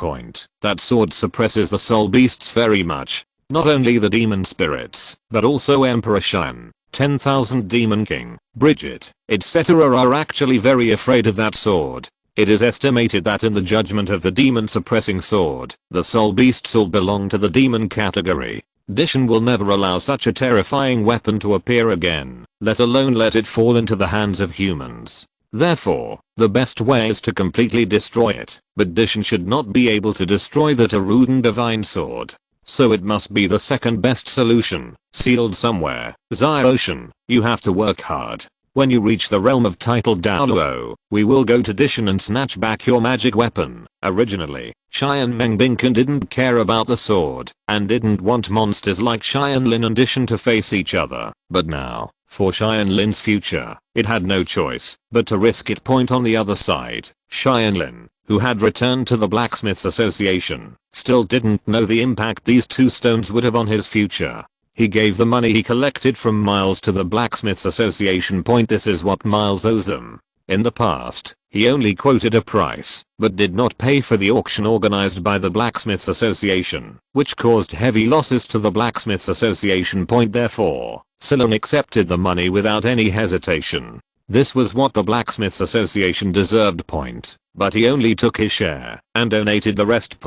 That sword suppresses the soul beasts very much. Not only the demon spirits, but also Emperor Shan, 10,000 Demon King, Bridget, etc. are actually very afraid of that sword. It is estimated that in the judgment of the demon suppressing sword, the soul beasts all belong to the demon category. Dishon will never allow such a terrifying weapon to appear again, let alone let it fall into the hands of humans. Therefore, the best way is to completely destroy it, but Dishon should not be able to destroy the Tarudan divine sword. So it must be the second best solution, sealed somewhere. Xiaoshan, you have to work hard. When you reach the realm of titled Douluo, we will go to Dishan and snatch back your magic weapon. Originally, Xian Mengbinken didn't care about the sword, and didn't want monsters like Tianlin and Dishan to face each other. But now, for Tianlin's future, it had no choice but to risk it. Point on the other side, Tianlin, who had returned to the Blacksmiths Association, still didn't know the impact these two stones would have on his future. He gave the money he collected from Miles to the Blacksmiths Association. This is what Miles owes them. In the past, he only quoted a price, but did not pay for the auction organized by the Blacksmiths Association, which caused heavy losses to the Blacksmiths Association. Therefore, Silon accepted the money without any hesitation. This was what the Blacksmiths Association deserved. But he only took his share and donated the rest.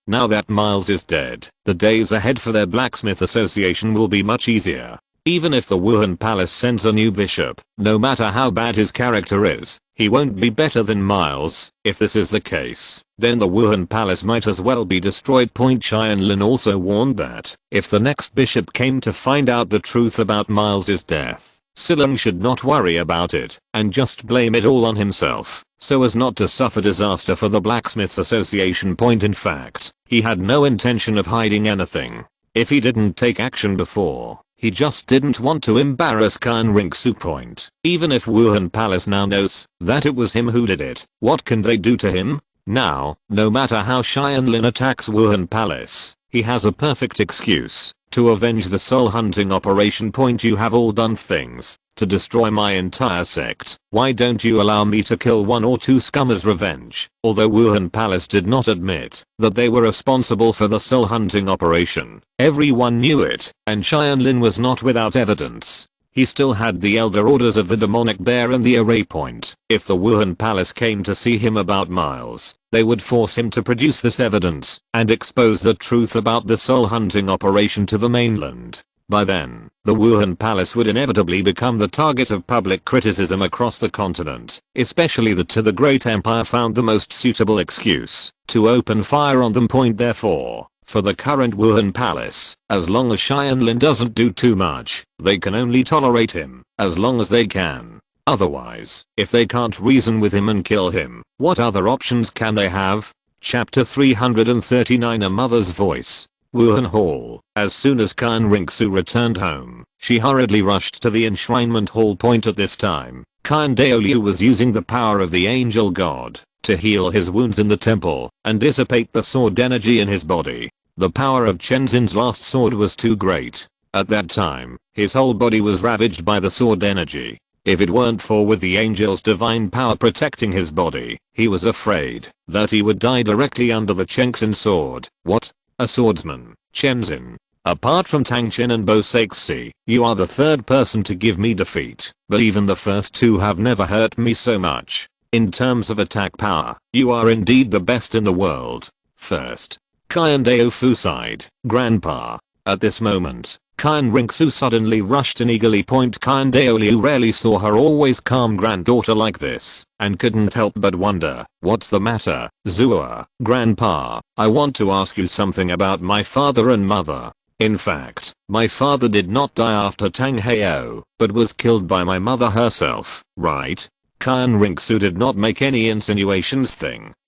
Now that Miles is dead, the days ahead for their Blacksmith Association will be much easier. Even if the Wuhan Palace sends a new bishop, no matter how bad his character is, he won't be better than Miles. If this is the case, then the Wuhan Palace might as well be destroyed. Tianlin also warned that if the next bishop came to find out the truth about Miles's death, Silong should not worry about it and just blame it all on himself, so as not to suffer disaster for the Blacksmiths Association. In fact, he had no intention of hiding anything. If he didn't take action before, he just didn't want to embarrass Khan Ringsu. Even if Wuhan Palace now knows that it was him who did it, what can they do to him? Now, no matter how Tianlin attacks Wuhan Palace, he has a perfect excuse to avenge the soul hunting operation. You have all done things to destroy my entire sect. Why don't you allow me to kill one or two scum as revenge? Although Wuhan Palace did not admit that they were responsible for the soul hunting operation, everyone knew it, and Tianlin was not without evidence. He still had the elder orders of the demonic bear and the array point. If the Wuhan Palace came to see him about Miles, they would force him to produce this evidence and expose the truth about the soul hunting operation to the mainland. By then, the Wuhan Palace would inevitably become the target of public criticism across the continent, especially the Great Empire found the most suitable excuse to open fire on them. Therefore, for the current Wuhan Palace, as long as Tianlin doesn't do too much, they can only tolerate him as long as they can. Otherwise, if they can't reason with him and kill him, what other options can they have? Chapter 339 A Mother's Voice. Wuhan Hall. As soon as Khan Ringsu returned home, she hurriedly rushed to the enshrinement hall. At this time, Khan Douluo was using the power of the angel god to heal his wounds in the temple and dissipate the sword energy in his body. The power of Chenzin's last sword was too great. At that time, his whole body was ravaged by the sword energy. If it weren't for with the angel's divine power protecting his body, he was afraid that he would die directly under the Chenxin sword. What? A swordsman, Chenzin. Apart from Tang Chen and Bo Saixi, you are the third person to give me defeat, but even the first two have never hurt me so much. In terms of attack power, you are indeed the best in the world. First, Kyan Daofu sighed, Grandpa. At this moment, Kyan Ringsu suddenly rushed and eagerly Kyan Daoliu rarely saw her always calm granddaughter like this, and couldn't help but wonder, what's the matter, Zua? Grandpa, I want to ask you something about my father and mother. In fact, my father did not die after Tang Heo, but was killed by my mother herself, right? Kyan Ringsu did not make any insinuations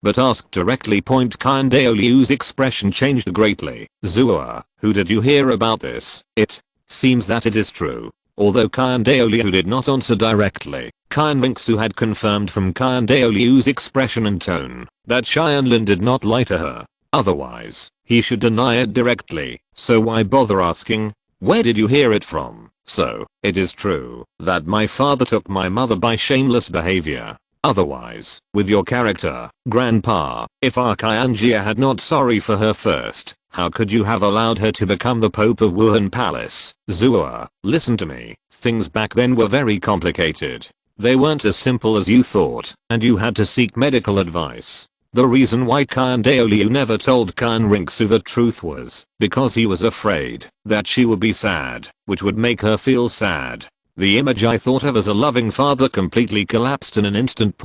but asked directly. Kyan Daoliu's expression changed greatly. Zua, who did you hear about this? It seems that it is true. Although Kyan Daoliu did not answer directly, Kyan Ringsu had confirmed from Kyan Daoliu's expression and tone that Tianlin did not lie to her. Otherwise, he should deny it directly, so why bother asking? Where did you hear it from? So, it is true that my father took my mother by shameless behavior. Otherwise, with your character, Grandpa, if Archaeangia had not sorry for her first, how could you have allowed her to become the Pope of Wuhan Palace? Zua, listen to me. Things back then were very complicated. They weren't as simple as you thought, and you had to seek medical advice. The reason why Kyan Daoliu never told Kyan Ringsu the truth was because he was afraid that she would be sad, which would make her feel sad. The image I thought of as a loving father completely collapsed in an instant.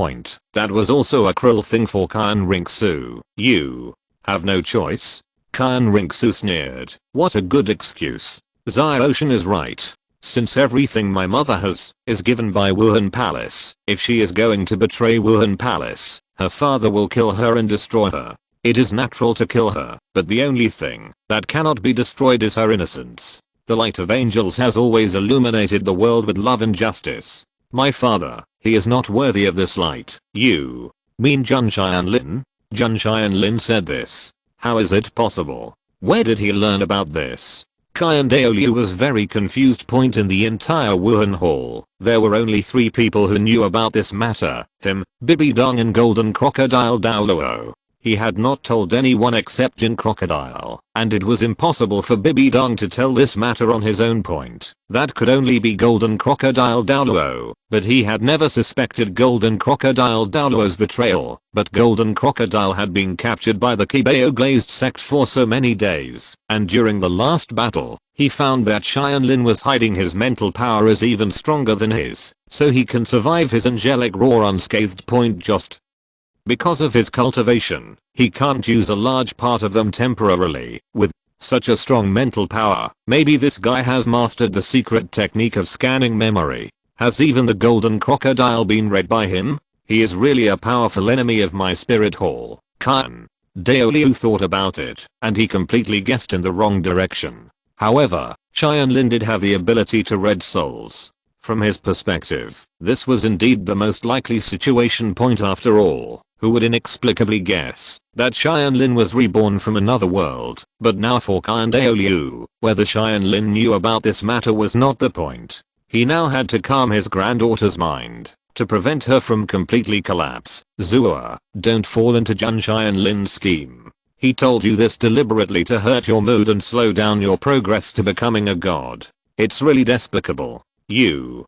That was also a cruel thing for Kyan Ringsu. You have no choice? Kyan Ringsu sneered. What a good excuse. Zai Ocean is right. Since everything my mother has is given by Wuhan Palace, if she is going to betray Wuhan Palace, her father will kill her and destroy her. It is natural to kill her, but the only thing that cannot be destroyed is her innocence. The light of angels has always illuminated the world with love and justice. My father, he is not worthy of this light. You mean Jun Tianlin? Jun Tianlin said this. How is it possible? Where did he learn about this? Douluo was very confused. Point in the entire Wuhan Hall, there were only 3 people who knew about this matter, him, Bibi Dong and Golden Crocodile Douluo. He had not told anyone except Jin Crocodile, and it was impossible for Bibi Dong to tell this matter on his own. Point. That could only be Golden Crocodile Douluo, but he had never suspected Golden Crocodile Douluo's betrayal, but Golden Crocodile had been captured by the Qibao Glazed sect for so many days, and during the last battle, he found that Tianlin was hiding. His mental power is even stronger than his, so he can survive his angelic roar unscathed. Point. Just because of his cultivation, he can't use a large part of them temporarily. With such a strong mental power, maybe this guy has mastered the secret technique of scanning memory. Has even the Golden Crocodile been read by him? He is really a powerful enemy of my spirit hall. Douluo thought about it, and he completely guessed in the wrong direction. However, Tianlin did have the ability to read souls. From his perspective, this was indeed the most likely situation. Point. After all, who would inexplicably guess that Tianlin was reborn from another world? But now for Douluo, whether Tianlin knew about this matter was not the point. He now had to calm his granddaughter's mind to prevent her from completely collapse. Zua, don't fall into Jun Tianlin's scheme. He told you this deliberately to hurt your mood and slow down your progress to becoming a god. It's really despicable. You,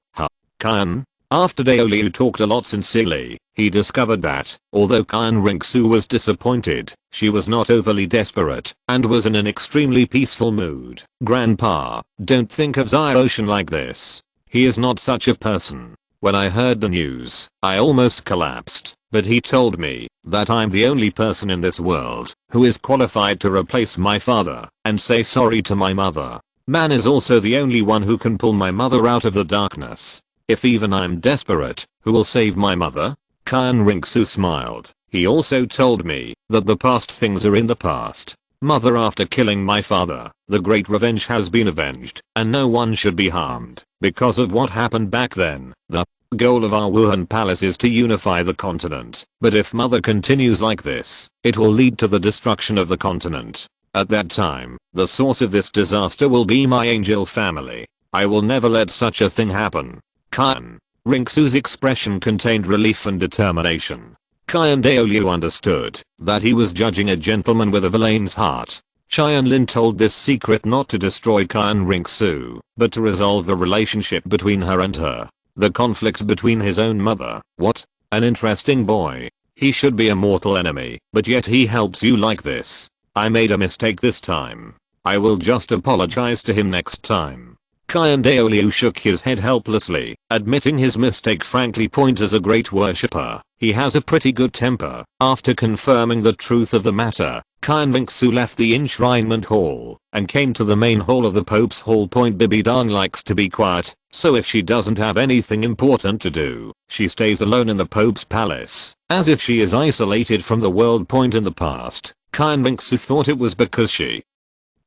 Kan. After Douluo talked a lot sincerely, he discovered that, although Kan Ringsu was disappointed, she was not overly desperate, and was in an extremely peaceful mood. Grandpa, don't think of Ziocean like this. He is not such a person. When I heard the news, I almost collapsed, but he told me that I'm the only person in this world who is qualified to replace my father and say sorry to my mother. Man is also the only one who can pull my mother out of the darkness. If even I'm desperate, who will save my mother? Kan Ringsu smiled. He also told me that the past things are in the past. Mother, after killing my father, the great revenge has been avenged, and no one should be harmed because of what happened back then. The goal of our Wuhan Palace is to unify the continent, but if mother continues like this, it will lead to the destruction of the continent. At that time, the source of this disaster will be my angel family. I will never let such a thing happen. Kan Ringsu's expression contained relief and determination. Douluo understood that he was judging a gentleman with a villain's heart. Tianlin told this secret not to destroy Kan Ringsu, but to resolve the relationship between her and her. The conflict between his own mother. What? An interesting boy. He should be a mortal enemy, but yet he helps you like this. I made a mistake this time. I will just apologize to him next time. Douluo shook his head helplessly, admitting his mistake. Frankly, Point is a great worshipper. He has a pretty good temper. After confirming the truth of the matter, Kan Ringsu left the enshrinement hall and came to the main hall of the Pope's Hall. Point. Bibi Dong likes to be quiet, so if she doesn't have anything important to do, she stays alone in the Pope's palace, as if she is isolated from the world. Point. In the past, Kan Ringsu thought it was because she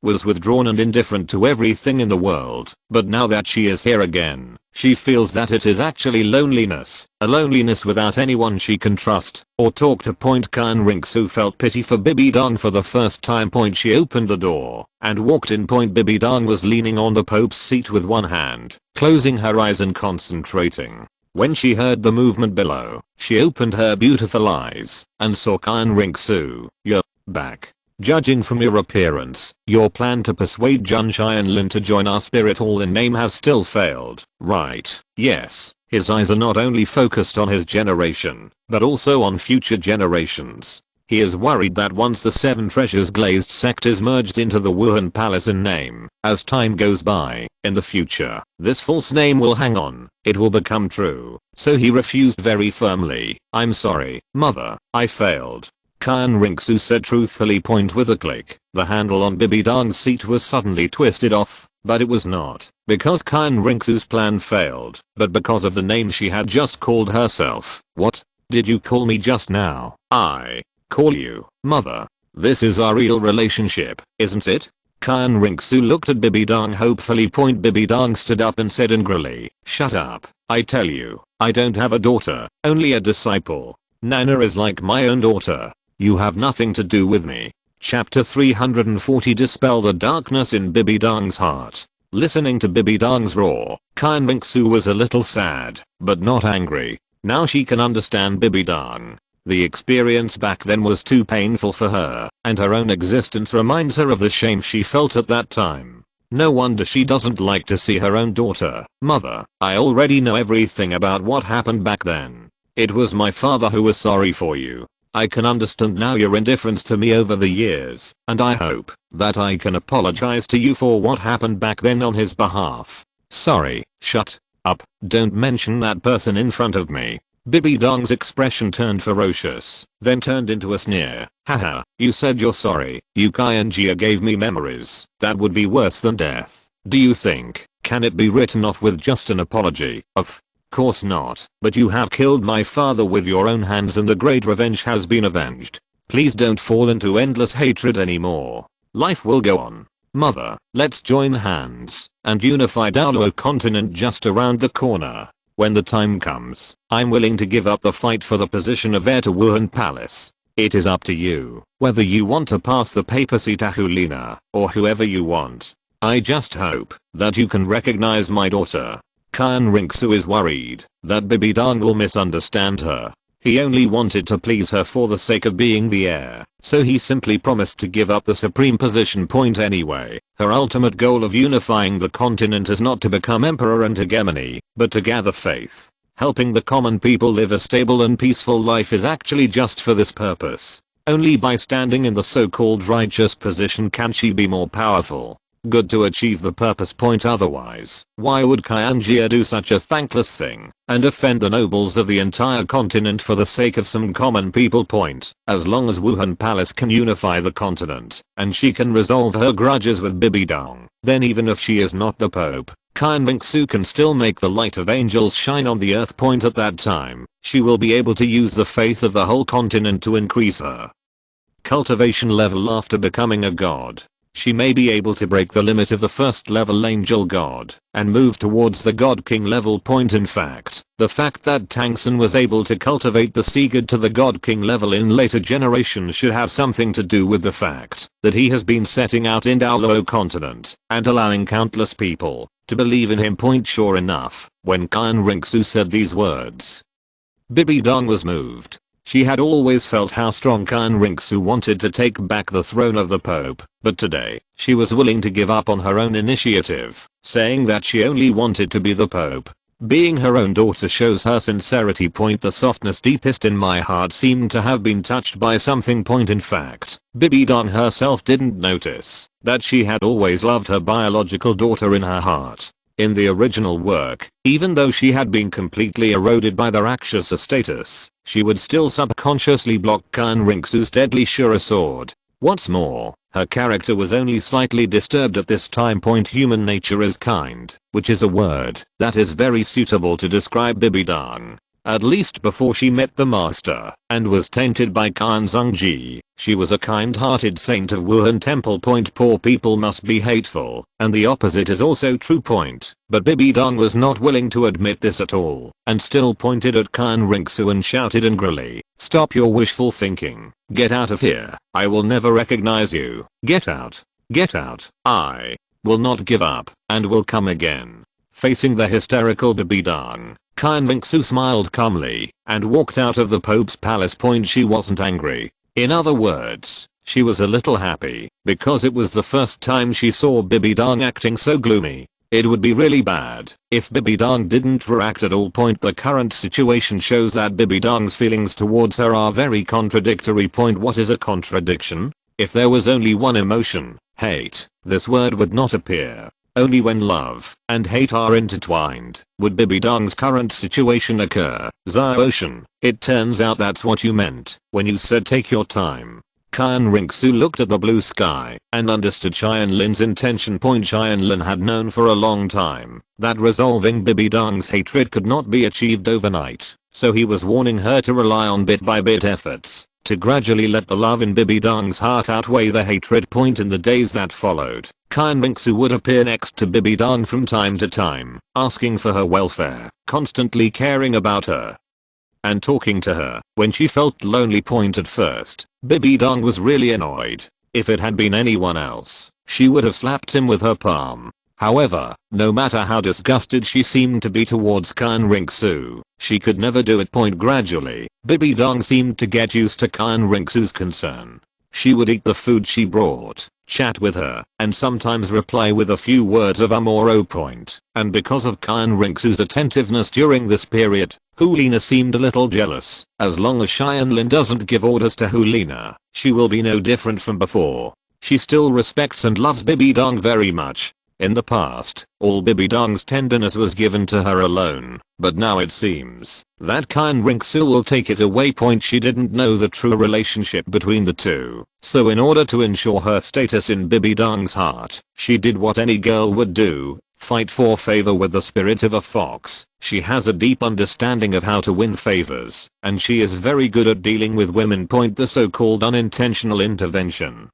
was withdrawn and indifferent to everything in the world, but now that she is here again, she feels that it is actually loneliness, a loneliness without anyone she can trust or talk to. Point. Kan Ringsu felt pity for Bibi Dong for the first time. Point. She opened the door and walked in. Point. Bibi Dong was leaning on the Pope's seat with one hand, closing her eyes and concentrating. When she heard the movement below, she opened her beautiful eyes and saw Kan Ringsu. You're back. Judging from your appearance, your plan to persuade Jun Tianlin to join our spirit hall in name has still failed, right? Yes, his eyes are not only focused on his generation, but also on future generations. He is worried that once the 7 treasures glazed sect is merged into the Wuhan Palace in name, as time goes by, in the future, this false name will hang on, it will become true. So he refused very firmly. I'm sorry, mother, I failed. Kyan Rinxu said truthfully. Point with a click. The handle on Bibi Dong's seat was suddenly twisted off, but it was not because Kyan Rinxu's plan failed, but because of the name she had just called herself. What did you call me just now? I call you mother. This is our real relationship, isn't it? Kyan Rinxu looked at Bibi Dong hopefully. Bibi Dong stood up and said angrily, shut up, I tell you, I don't have a daughter, only a disciple. Nana is like my own daughter. You have nothing to do with me. Chapter 340. Dispel the darkness in Bibi Dong's heart. Listening to Bibi Dong's roar, Kyan Rinxu was a little sad, but not angry. Now she can understand Bibi Dong. The experience back then was too painful for her, and her own existence reminds her of the shame she felt at that time. No wonder she doesn't like to see her own daughter. Mother, I already know everything about what happened back then. It was my father who was sorry for you. I can understand now your indifference to me over the years, and I hope that I can apologize to you for what happened back then on his behalf. Sorry. Shut up, don't mention that person in front of me. Bibi Dong's expression turned ferocious, then turned into a sneer. Haha, you said you're sorry. You Kyanjia gave me memories. That would be worse than death. Do you think, can it be written off with just an apology? Of course not, but you have killed my father with your own hands and the great revenge has been avenged. Please don't fall into endless hatred anymore. Life will go on. Mother, let's join hands and unify Douluo Continent just around the corner. When the time comes, I'm willing to give up the fight for the position of heir to Wuhan Palace. It is up to you whether you want to pass the papacy to Hulina or whoever you want. I just hope that you can recognize my daughter. Kyan Rinxu is worried that Bibi Dong will misunderstand her. He only wanted to please her for the sake of being the heir, so he simply promised to give up the supreme position. Anyway, her ultimate goal of unifying the continent is not to become emperor and hegemony, but to gather faith. Helping the common people live a stable and peaceful life is actually just for this purpose. Only by standing in the so-called righteous position can she be more powerful. Good to achieve the purpose. Otherwise, why would Kyanjia do such a thankless thing and offend the nobles of the entire continent for the sake of some common people? As long as Wuhan Palace can unify the continent and she can resolve her grudges with Bibi Dong, then even if she is not the Pope, Kyan Rinxu can still make the light of angels shine on the earth. At that time, she will be able to use the faith of the whole continent to increase her cultivation level after becoming a god. She may be able to break the limit of the first level angel god and move towards the god king level. In fact, the fact that Tangsun was able to cultivate the sea god to the god king level in later generations should have something to do with the fact that he has been setting out in Douluo Continent and allowing countless people to believe in him. Sure enough, when Kyan Rinxu said these words, Bibi Dong was moved. She had always felt how strong Kyan Rinxu wanted to take back the throne of the Pope, but today, she was willing to give up on her own initiative, saying that she only wanted to be the Pope. Being her own daughter shows her sincerity. The softness deepest in my heart seemed to have been touched by something. In fact, Bibi Dong herself didn't notice that she had always loved her biological daughter in her heart. In the original work, even though she had been completely eroded by the Rakshasa status, she would still subconsciously block Kyan Rinxu's deadly Shura sword. What's more, her character was only slightly disturbed at this time. Human nature is kind, which is a word that is very suitable to describe Bibi Dong. At least before she met the master and was tainted by Kyan Zhongji, she was a kind-hearted saint of Wuhan Temple. Poor people must be hateful, and the opposite is also true. But Bibi Dong was not willing to admit this at all, and still pointed at Kyan Rinxu and shouted angrily, "Stop your wishful thinking. Get out of here. I will never recognize you. Get out. Get out. I will not give up, and will come again." Facing the hysterical Bibi Dong, Kyan Rinxu smiled calmly and walked out of the Pope's palace. She wasn't angry. In other words, she was a little happy because it was the first time she saw Bibi Dong acting so gloomy. It would be really bad if Bibi Dong didn't react at all. The current situation shows that Bibi Dong's feelings towards her are very contradictory. What is a contradiction? If there was only one emotion, hate, this word would not appear. Only when love and hate are intertwined would Bibi Dong's current situation occur. Ocean, it turns out that's what you meant when you said take your time. Qian Rinxu looked at the blue sky and understood Tianlin's intention. Tianlin had known for a long time that resolving Bibi Dong's hatred could not be achieved overnight, so he was warning her to rely on bit by bit efforts to gradually let the love in Bibi Dong's heart outweigh the hatred. In the days that followed, Qian Rinxu would appear next to Bibi Dong from time to time, asking for her welfare, constantly caring about her and talking to her when she felt lonely. At first, Bibi Dong was really annoyed. If it had been anyone else, she would have slapped him with her palm. However, no matter how disgusted she seemed to be towards Qian Rinxu, she could never do it. Gradually, Bibi Dong seemed to get used to Qian Rinxu's concern. She would eat the food she brought, chat with her, and sometimes reply with a few words of amour. And because of Qian Rinxu's attentiveness during this period, Hulina seemed a little jealous. As long as Tianlin doesn't give orders to Hulina, she will be no different from before. She still respects and loves Bibi Dong very much. In the past, all Bibi Dong's tenderness was given to her alone, but now it seems that Qian Rinxu will take it away. She didn't know the true relationship between the two, so in order to ensure her status in Bibi Dong's heart, she did what any girl would do, fight for favor with the spirit of a fox. She has a deep understanding of how to win favors, and she is very good at dealing with women. The so-called unintentional intervention.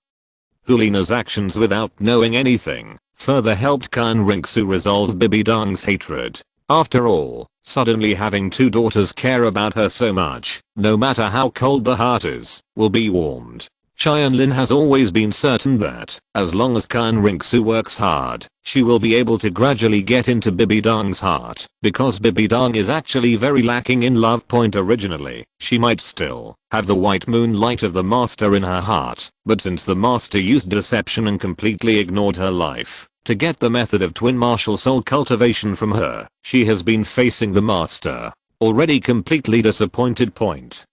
Hulina's actions without knowing anything further helped Qian Rinxu resolve Bibi Dong's hatred. After all, suddenly having two daughters care about her so much, no matter how cold the heart is, will be warmed. Tianlin has always been certain that, as long as Qian Rinxu works hard, she will be able to gradually get into Bibi Dong's heart. Because Bibi Dong is actually very lacking in love. Originally, she might still have the white moonlight of the master in her heart, but since the master used deception and completely ignored her life to get the method of twin martial soul cultivation from her, she has been facing the master, already completely disappointed.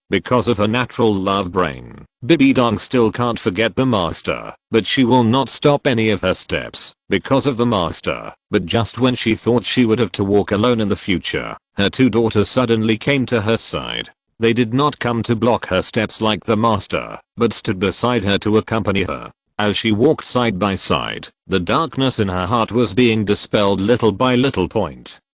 Because of her natural love brain, Bibi Dong still can't forget the master, but she will not stop any of her steps because of the master. But just when she thought she would have to walk alone in the future, her two daughters suddenly came to her side. They did not come to block her steps like the master, but stood beside her to accompany her. As she walked side by side, the darkness in her heart was being dispelled little by little.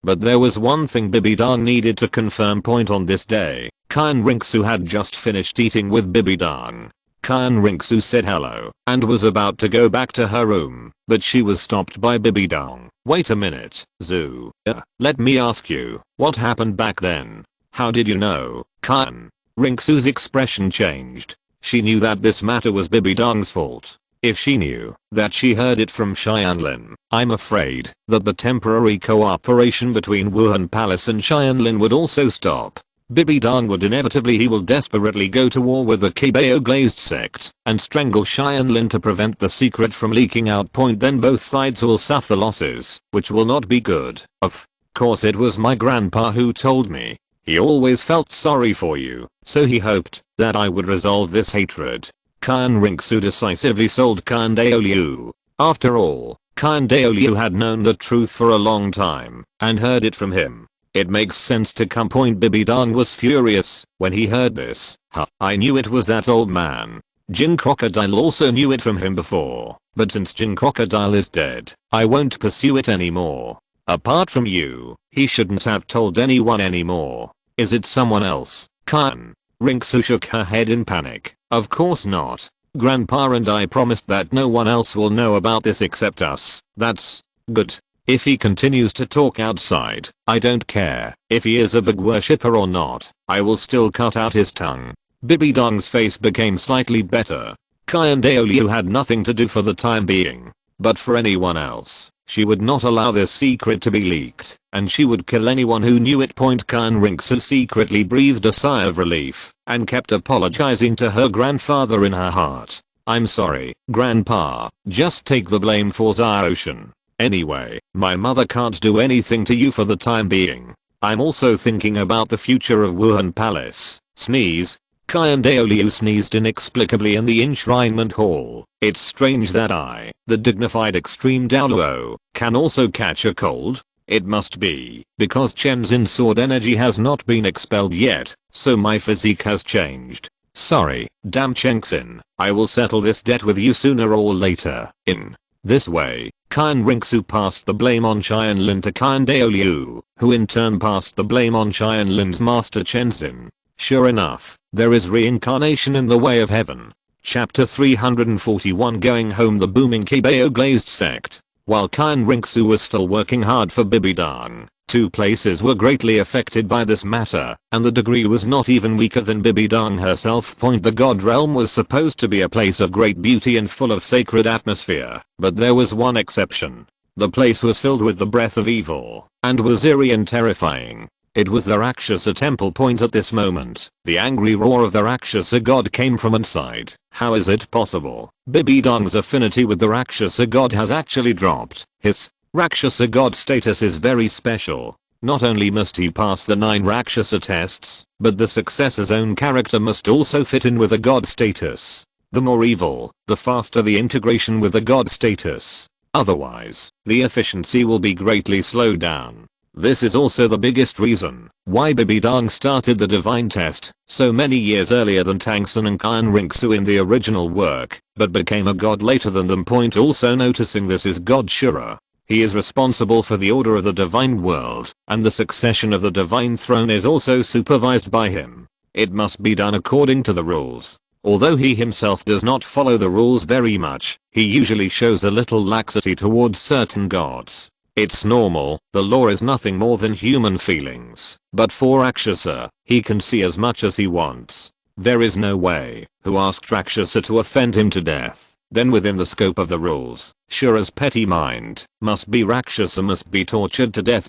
But there was one thing Bibi Dong needed to confirm. On this day, Qian Rinxu had just finished eating with Bibi Dong. Qian Rinxu said hello and was about to go back to her room, but she was stopped by Bibi Dong. Wait a minute, Zhu. Let me ask you, what happened back then? How did you know? Qian Rinxu's expression changed. She knew that this matter was Bibi Dong's fault. If she knew that she heard it from Tianlin, I'm afraid that the temporary cooperation between Wuhan Palace and Tianlin would also stop. Bibi Dong would inevitably he will desperately go to war with the Qibao Glazed sect and strangle Tianlin to prevent the secret from leaking out. Then both sides will suffer losses, which will not be good. Of course it was my grandpa who told me. He always felt sorry for you, so he hoped that I would resolve this hatred. Qian Rinxu decisively sold Qian Douluo. After all, Qian Douluo had known the truth for a long time and heard it from him. It makes sense to come. Bibi Dong was furious when he heard this. I knew it was that old man. Jin Crocodile also knew it from him before, but since Jin Crocodile is dead, I won't pursue it anymore. Apart from you, he shouldn't have told anyone anymore. Is it someone else? Qian Rinxu shook her head in panic. Of course not. Grandpa and I promised that no one else will know about this except us. That's good. If he continues to talk outside, I don't care if he is a big worshipper or not. I will still cut out his tongue. Bibi Dong's face became slightly better. Qian Douluo had nothing to do for the time being. But for anyone else, she would not allow this secret to be leaked, and she would kill anyone who knew it. Qian Rinxu secretly breathed a sigh of relief and kept apologizing to her grandfather in her heart. I'm sorry, Grandpa. Just take the blame for Ocean. Anyway, my mother can't do anything to you for the time being. I'm also thinking about the future of Wuhan Palace. Sneeze. Douluo sneezed inexplicably in the enshrinement hall. It's strange that I, the dignified extreme Douluo, can also catch a cold. It must be because Chen's sword energy has not been expelled yet, so my physique has changed. Sorry, damn Chengxin, I will settle this debt with you sooner or later. In this way, Qian Ringsu passed the blame on Tianlin to Qian Douluo, who in turn passed the blame on Tianlin's master Chenzin. Sure enough, there is reincarnation in the way of heaven. Chapter 341 Going home. The booming Qibao Glazed sect. While Qian Ringsu was still working hard for Bibidang, two places were greatly affected by this matter, and the degree was not even weaker than Bibidang herself. The god realm was supposed to be a place of great beauty and full of sacred atmosphere, but there was one exception. The place was filled with the breath of evil, and was eerie and terrifying. It was the Rakshasa temple. At this moment, the angry roar of the Rakshasa god came from inside. How is it possible? Bibidang's affinity with the Rakshasa god has actually dropped. His Rakshasa god status is very special. Not only must he pass the 9 Rakshasa tests, but the successor's own character must also fit in with the god status. The more evil, the faster the integration with the god status. Otherwise, the efficiency will be greatly slowed down. This is also the biggest reason why Bibidang started the divine test so many years earlier than Tangsun and Qian Ringsu in the original work, but became a god later than them. Also noticing this is God Shura. He is responsible for the order of the divine world, and the succession of the divine throne is also supervised by him. It must be done according to the rules. Although he himself does not follow the rules very much, he usually shows a little laxity towards certain gods. It's normal, the law is nothing more than human feelings, but for Rakshasa, he can see as much as he wants. There is no way who asked Rakshasa to offend him to death. Then within the scope of the rules, Shura's petty mind must be Rakshasa must be tortured to death.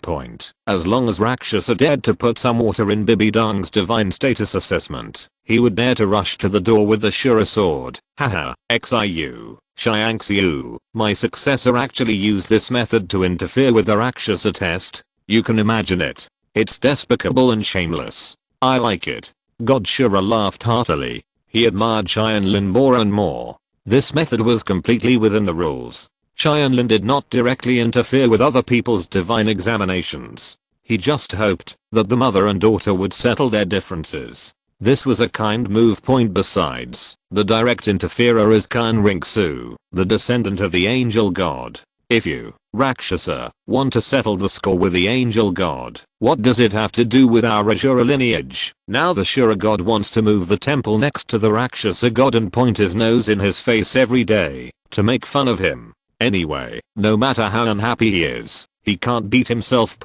As long as Rakshasa dared to put some water in Bibidang's divine status assessment, he would dare to rush to the door with the Shura sword. Haha, Xiu, Xiangxiu, my successor actually used this method to interfere with the Rakshasa test. You can imagine it. It's despicable and shameless. I like it. God Shura laughed heartily. He admired Tianlin more and more. This method was completely within the rules. Tianlin did not directly interfere with other people's divine examinations. He just hoped that the mother and daughter would settle their differences. This was a kind move. Besides, the direct interferer is Qian Ringsu, the descendant of the angel god. If you, Rakshasa, want to settle the score with the angel god, what does it have to do with our Ashura lineage? Now the Shura god wants to move the temple next to the Rakshasa god and point his nose in his face every day to make fun of him. Anyway, no matter how unhappy he is, he can't beat himself.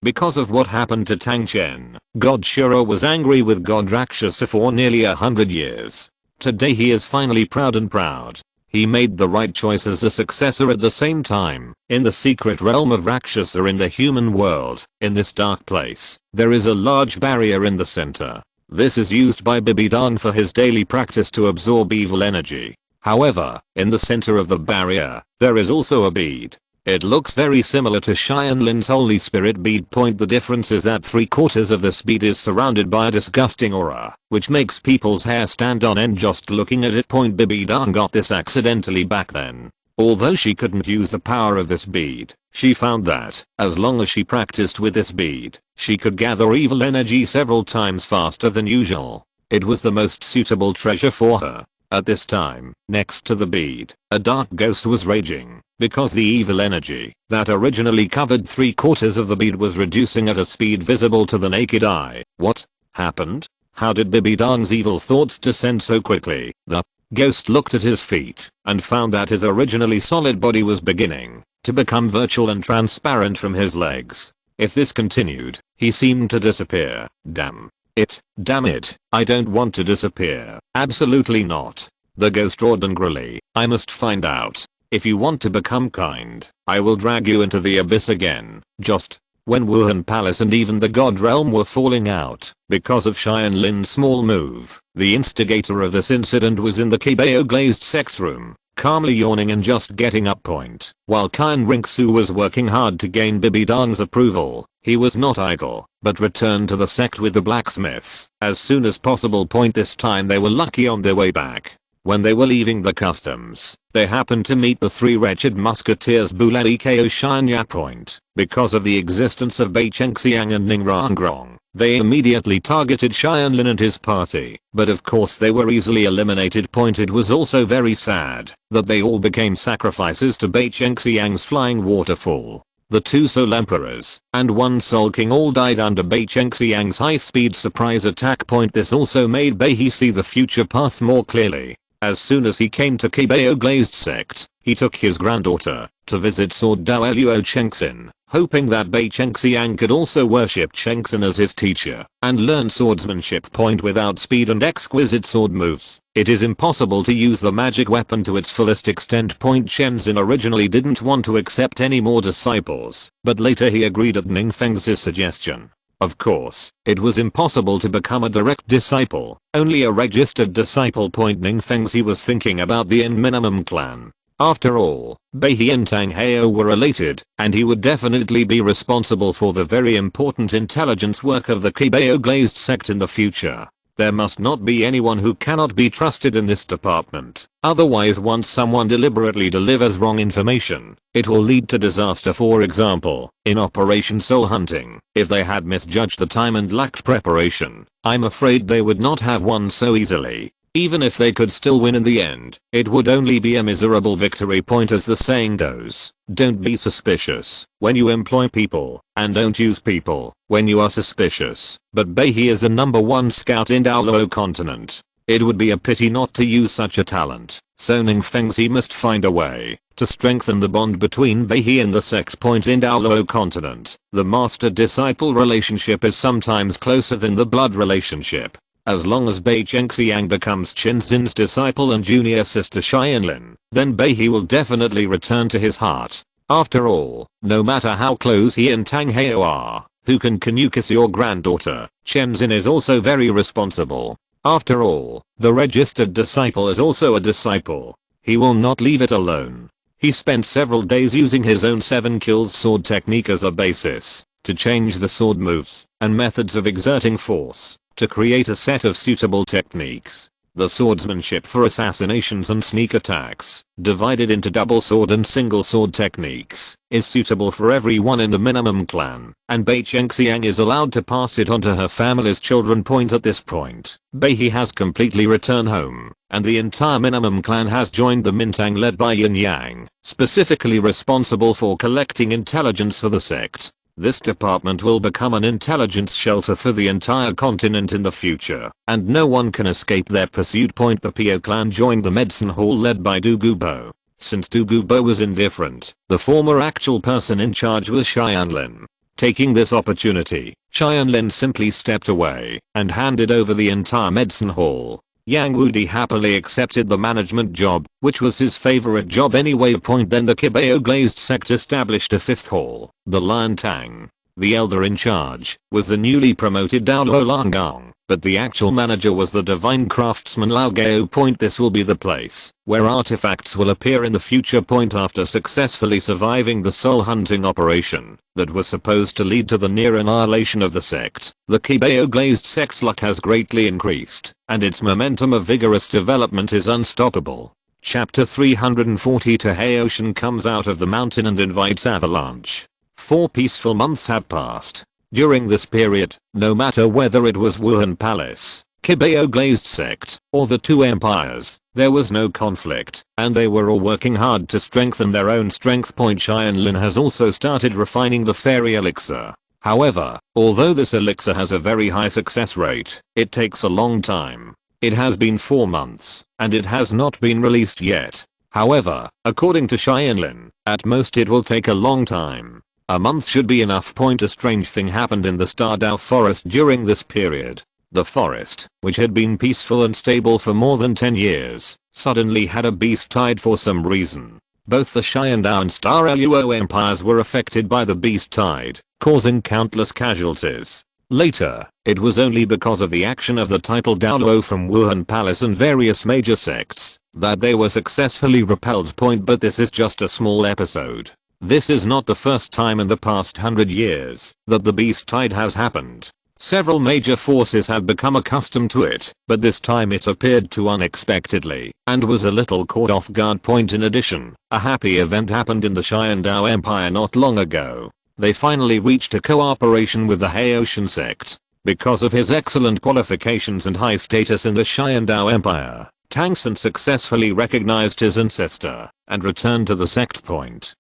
Because of what happened to Tang Chen, God Shura was angry with God Rakshasa for nearly 100 years. Today he is finally proud. He made the right choice as a successor. At the same time, in the secret realm of Rakshasa in the human world, in this dark place, there is a large barrier in the center. This is used by Bibidang for his daily practice to absorb evil energy. However, in the center of the barrier, there is also a bead. It looks very similar to Tianlin's Holy Spirit bead. The difference is that 3/4 of this bead is surrounded by a disgusting aura, which makes people's hair stand on end just looking at it. Bibidang got this accidentally back then. Although she couldn't use the power of this bead, she found that, as long as she practiced with this bead, she could gather evil energy several times faster than usual. It was the most suitable treasure for her. At this time, next to the bead, a dark ghost was raging, because the evil energy that originally covered 3/4 of the bead was reducing at a speed visible to the naked eye. What happened? How did Bibidang's evil thoughts descend so quickly? The ghost looked at his feet and found that his originally solid body was beginning to become virtual and transparent from his legs. If this continued, he seemed to disappear. Damn it, I don't want to disappear. Absolutely not. The ghost roared angrily. I must find out. If you want to become kind, I will drag you into the abyss again. Just when Wuhan Palace and even the God Realm were falling out because of Tianlin's small move, the instigator of this incident was in the Qibao Glazed Sect's room. calmly yawning and just getting up point. While Kyan Ringsu was working hard to gain Bibi Dang's approval, he was not idle, but returned to the sect with the blacksmiths as soon as possible. This time they were lucky on their way back. When they were leaving the customs, they happened to meet the three wretched musketeers Buleli Ko Shinya point. Because of the existence of Bei Chengxiang and Ning Rangrong, they immediately targeted Tianlin and his party, but of course they were easily eliminated. It was also very sad that they all became sacrifices to Bei Chengxiang's flying waterfall. The two Soul Emperors and one Soul King all died under Bei Chengxiang's high-speed surprise attack. This also made Bei He see the future path more clearly. As soon as he came to Qibao Glazed Sect, he took his granddaughter to visit Sword Douluo Chengxin, hoping that Bei Chengxiang could also worship Chengxin as his teacher and learn swordsmanship. Without speed and exquisite sword moves, it is impossible to use the magic weapon to its fullest extent. Chenzin originally didn't want to accept any more disciples, but later he agreed at Ningfeng's suggestion. Of course, it was impossible to become a direct disciple, only a registered disciple. Ningfeng's he was thinking about the minimum clan. After all, Bei He and Tang Heo were related, and he would definitely be responsible for the very important intelligence work of the Qibao Glazed Sect in the future. There must not be anyone who cannot be trusted in this department. Otherwise, once someone deliberately delivers wrong information, it will lead to disaster. For example, in Operation Soul Hunting, if they had misjudged the time and lacked preparation, I'm afraid they would not have won so easily. Even if they could still win in the end, it would only be a miserable victory. As the saying goes, don't be suspicious when you employ people, and don't use people when you are suspicious. But Bei He is the #1 scout in Douluo Continent. It would be a pity not to use such a talent, so Ningfeng's he must find a way to strengthen the bond between Bei He and the sect. In Douluo Continent, the master-disciple relationship is sometimes closer than the blood relationship. As long as Bei Chengxiang becomes Chenzin's disciple and junior sister Tianlin, then Bei He will definitely return to his heart. After all, no matter how close he and Tang Heo are, who can you kiss your granddaughter, Chenzin is also very responsible. After all, the registered disciple is also a disciple. He will not leave it alone. He spent several days using his own 7 kills sword technique as a basis to change the sword moves and methods of exerting force, to create a set of suitable techniques. The swordsmanship for assassinations and sneak attacks, divided into double sword and single sword techniques, is suitable for everyone in the minimum clan, and Bei Chengxiang is allowed to pass it on to her family's children. At this point, Bei He has completely returned home, and the entire minimum clan has joined the Mintang led by Yin Yang, specifically responsible for collecting intelligence for the sect. This department will become an intelligence shelter for the entire continent in the future, and no one can escape their pursuit. The Pio clan joined the medicine hall led by Douluo. Since Douluo was indifferent, the former actual person in charge was Tianlin. Taking this opportunity, Tianlin simply stepped away and handed over the entire medicine hall. Yang Wudi happily accepted the management job, which was his favorite job anyway. Then the Qibao Glazed Sect established a 5th hall. The Lion Tang, the elder in charge, was the newly promoted Douluo Langang, but the actual manager was the divine craftsman Lao Gao. This will be the place where artifacts will appear in the future. After successfully surviving the soul hunting operation that was supposed to lead to the near annihilation of the sect, the Qibao Glazed Sect's luck has greatly increased, and its momentum of vigorous development is unstoppable. Chapter 340. Taheoshan comes out of the mountain and invites Avalanche. 4 peaceful months have passed. During this period, no matter whether it was Wuhan Palace, Qibao Glazed Sect, or the 2 empires, there was no conflict, and they were all working hard to strengthen their own strength. Tianlin has also started refining the fairy elixir. However, although this elixir has a very high success rate, it takes a long time. It has been 4 months, and it has not been released yet. However, according to Tianlin, at most it will take a long time. A month should be enough. A strange thing happened in the Stardao forest during this period. The forest, which had been peaceful and stable for more than 10 years, suddenly had a beast tide for some reason. Both the Xiandao and Star Luo empires were affected by the beast tide, causing countless casualties. Later, it was only because of the action of the title Douluo from Wuhan Palace and various major sects that they were successfully repelled. But this is just a small episode. This is not the first time in the past 100 years that the beast tide has happened. Several major forces have become accustomed to it, but this time it appeared too unexpectedly and was a little caught off guard. In addition, a happy event happened in the Xiandao Empire not long ago. They finally reached a cooperation with the Haoshan sect. Because of his excellent qualifications and high status in the Xiandao Empire, Tangsun successfully recognized his ancestor and returned to the sect.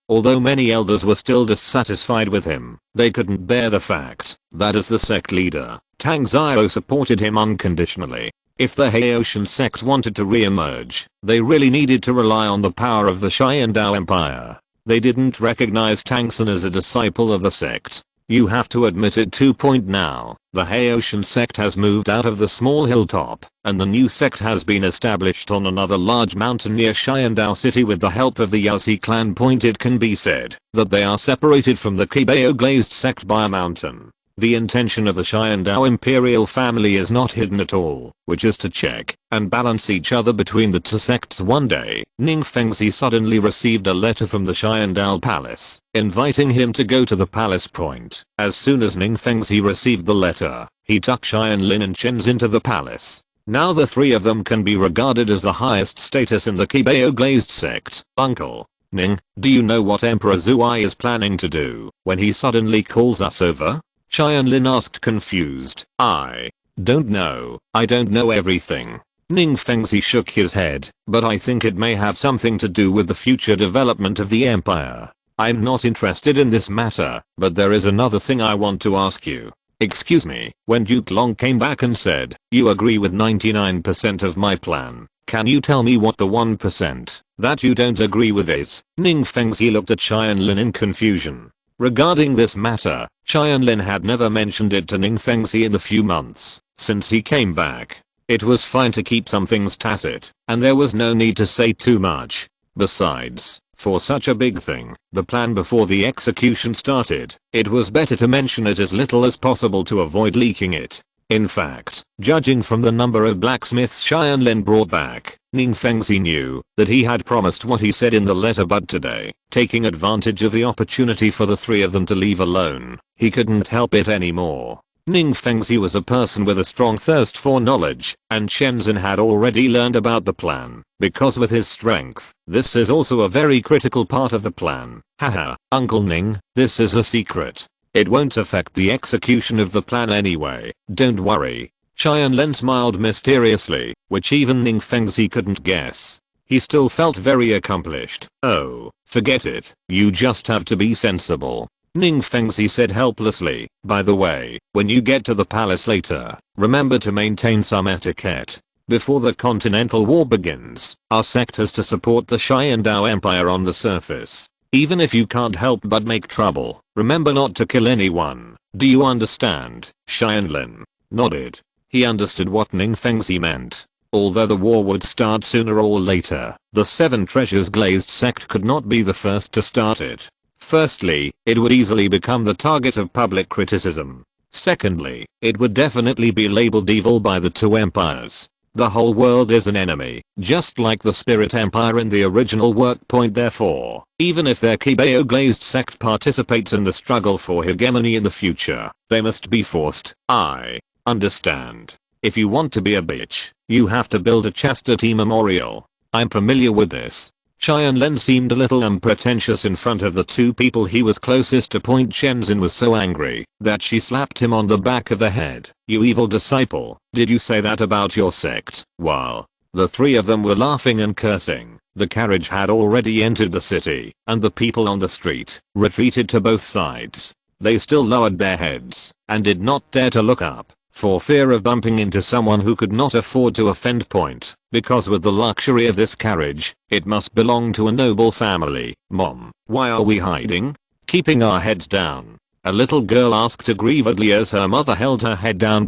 Although many elders were still dissatisfied with him, they couldn't bear the fact that as the sect leader, Tang Xiao supported him unconditionally. If the Haoshan sect wanted to re-emerge, they really needed to rely on the power of the Xiandao Empire. They didn't recognize Tangsun as a disciple of the sect. You have to admit it too. Now, the Haoshan sect has moved out of the small hilltop, and the new sect has been established on another large mountain near Xiandao city with the help of the Yaozi clan. It can be said that they are separated from the Qibao glazed sect by a mountain. The intention of the Xiandao imperial family is not hidden at all, which is to check and balance each other between the two sects. One day, Ning Fengzi suddenly received a letter from the Xiandao palace, inviting him to go to the palace. As soon as Ning Fengzi received the letter, he took Tianlin and Chen's into the palace. Now the three of them can be regarded as the highest status in the Qibao glazed sect. Uncle Ning, do you know what Emperor Zuai is planning to do when he suddenly calls us over? Tianlin asked, confused. I don't know. I don't know everything. Ning Fengzi shook his head, but I think it may have something to do with the future development of the empire. I'm not interested in this matter, but there is another thing I want to ask you. Excuse me, when Duke Long came back and said, you agree with 99% of my plan, can you tell me what the 1% that you don't agree with is? Ning Fengzi looked at Tianlin in confusion. Regarding this matter, Tianlin had never mentioned it to Ning Fengzi in the few months since he came back. It was fine to keep some things tacit, and there was no need to say too much. Besides, for such a big thing, the plan before the execution started, it was better to mention it as little as possible to avoid leaking it. In fact, judging from the number of blacksmiths Tianlin brought back, Ning Fengzi knew that he had promised what he said in the letter, but today, taking advantage of the opportunity for the three of them to leave alone, he couldn't help it anymore. Ning Fengzi was a person with a strong thirst for knowledge, and Shenzhen had already learned about the plan, because with his strength, this is also a very critical part of the plan. Haha, Uncle Ning, this is a secret. It won't affect the execution of the plan anyway, don't worry. Tianlin smiled mysteriously, which even Ning Fengzi couldn't guess. He still felt very accomplished. Oh, forget it, you just have to be sensible. Ning Fengzi said helplessly, by the way, when you get to the palace later, remember to maintain some etiquette. Before the Continental War begins, our sect has to support the Xiandao Empire on the surface. Even if you can't help but make trouble, remember not to kill anyone. Do you understand? Tianlin nodded. He understood what Ning Fengzi meant. Although the war would start sooner or later, the Seven Treasures Glazed sect could not be the first to start it. Firstly, it would easily become the target of public criticism. Secondly, it would definitely be labeled evil by the two empires. The whole world is an enemy, just like the Spirit Empire in the original work. Therefore, even if their Qibao glazed sect participates in the struggle for hegemony in the future, they must be forced. I understand. If you want to be a bitch, you have to build a chastity memorial. I'm familiar with this. Tianlin seemed a little unpretentious in front of the two people he was closest to. Shenzhen was so angry that she slapped him on the back of the head. You evil disciple, did you say that about your sect? While the three of them were laughing and cursing, the carriage had already entered the city, and the people on the street retreated to both sides. They still lowered their heads and did not dare to look up, for fear of bumping into someone who could not afford to offend. Because with the luxury of this carriage, it must belong to a noble family. Mom, why are we hiding? Keeping our heads down? A little girl asked aggrievedly as her mother held her head down.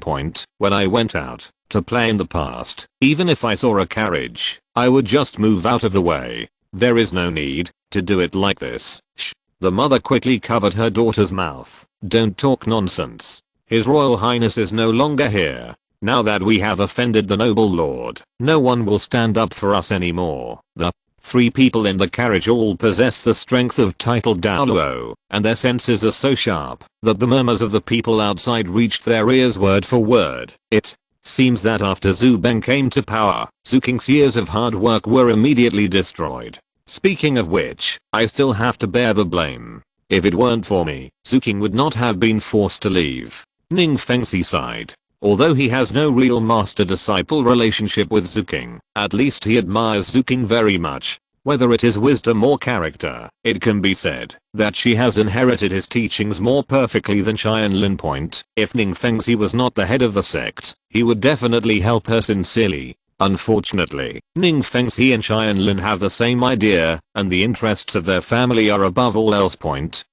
When I went out to play in the past, even if I saw a carriage, I would just move out of the way. There is no need to do it like this. Shh. The mother quickly covered her daughter's mouth. Don't talk nonsense. His Royal Highness is no longer here. Now that we have offended the noble lord, no one will stand up for us anymore. The three people in the carriage all possess the strength of titled Douluo, and their senses are so sharp that the murmurs of the people outside reached their ears word for word. It seems that after Zhu Beng came to power, Zhu King's years of hard work were immediately destroyed. Speaking of which, I still have to bear the blame. If it weren't for me, Zhu King would not have been forced to leave. Ning Fengxi sighed. Although he has no real master-disciple relationship with Zhu King, at least he admires Zhu King very much. Whether it is wisdom or character, it can be said that she has inherited his teachings more perfectly than Tianlin. If Ning Fengxi was not the head of the sect, he would definitely help her sincerely. Unfortunately, Ning Fengxi and Tianlin have the same idea, and the interests of their family are above all else.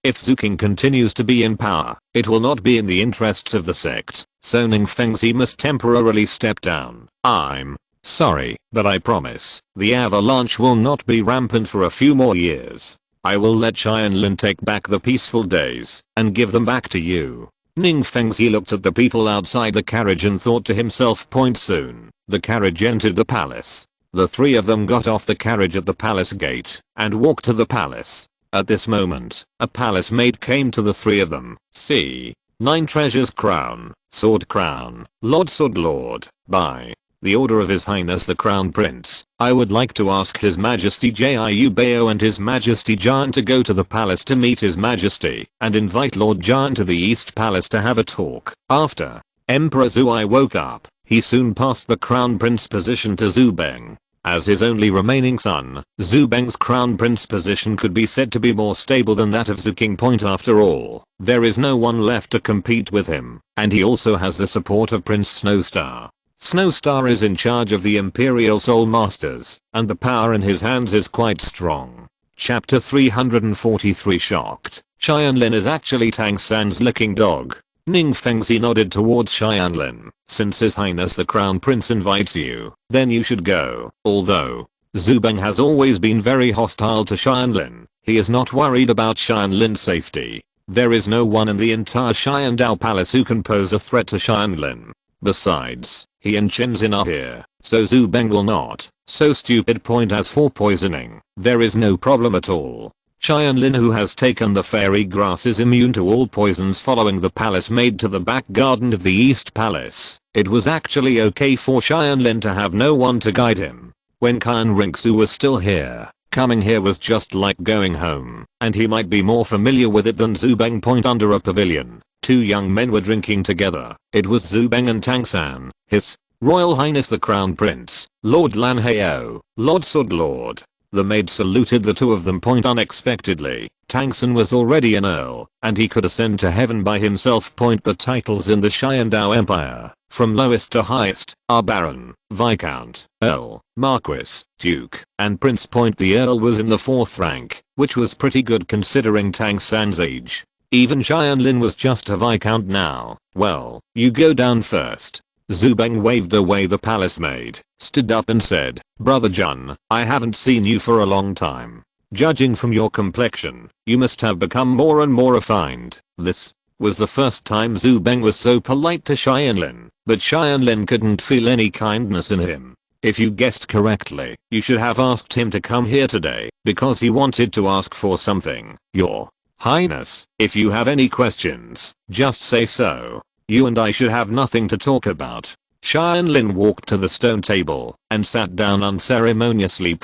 If Zhu King continues to be in power, it will not be in the interests of the sect, so Ning Fengxi must temporarily step down. I'm sorry, but I promise, the avalanche will not be rampant for a few more years. I will let Tianlin take back the peaceful days, and give them back to you. Ning Fengxi looked at the people outside the carriage and thought to himself. Soon, the carriage entered the palace. The three of them got off the carriage at the palace gate, and walked to the palace. At this moment, a palace maid came to the three of them. See, 9 treasures crown, sword crown, Lord Sword Lord, by the order of His Highness the Crown Prince, I would like to ask His Majesty Qibao and His Majesty Jian to go to the palace to meet His Majesty, and invite Lord Jian to the East Palace to have a talk. After Emperor Zhuai woke up, he soon passed the Crown Prince position to Zhu Beng. As his only remaining son, Zhu Beng's Crown Prince position could be said to be more stable than that of Zhu King. After all, there is no one left to compete with him, and he also has the support of Prince Snowstar. Snowstar is in charge of the Imperial Soul Masters, and the power in his hands is quite strong. Chapter 343 Shocked. Tianlin is actually Tang San's licking dog. Ning Fengxi nodded towards Tianlin. Since His Highness the Crown Prince invites you, then you should go. Although Zhu Beng has always been very hostile to Tianlin, he is not worried about Tianlin's safety. There is no one in the entire Xiandao Palace who can pose a threat to Tianlin. Besides, he and Shenzhen are here, so Zhu Beng will not. So stupid. As for poisoning, there is no problem at all. Tianlin, who has taken the fairy grass, is immune to all poisons. Following the palace maid to the back garden of the East Palace, it was actually okay for Tianlin to have no one to guide him. When Kan Rinxu was still here, coming here was just like going home, and he might be more familiar with it than Zhu Beng. Under a pavilion, 2 young men were drinking together. It was Zhu Beng and Tang San, His Royal Highness the Crown Prince, Lord Lan Hao, Lord Sword Lord. The maid saluted the two of them. Unexpectedly, Tang San was already an earl, and he could ascend to heaven by himself. The titles in the Xiandao Empire, from lowest to highest, are Baron, Viscount, Earl, Marquis, Duke, and Prince. The Earl was in the 4th rank, which was pretty good considering Tang San's age. Even Tianlin was just a Viscount now. Well, you go down first. Zhu Beng waved away the palace maid, stood up and said, Brother Jun, I haven't seen you for a long time. Judging from your complexion, you must have become more and more refined. This was the first time Zhu Beng was so polite to Tianlin, but Tianlin couldn't feel any kindness in him. If you guessed correctly, you should have asked him to come here today, because he wanted to ask for something. Your Highness, if you have any questions, just say so. You and I should have nothing to talk about. Tianlin walked to the stone table and sat down unceremoniously.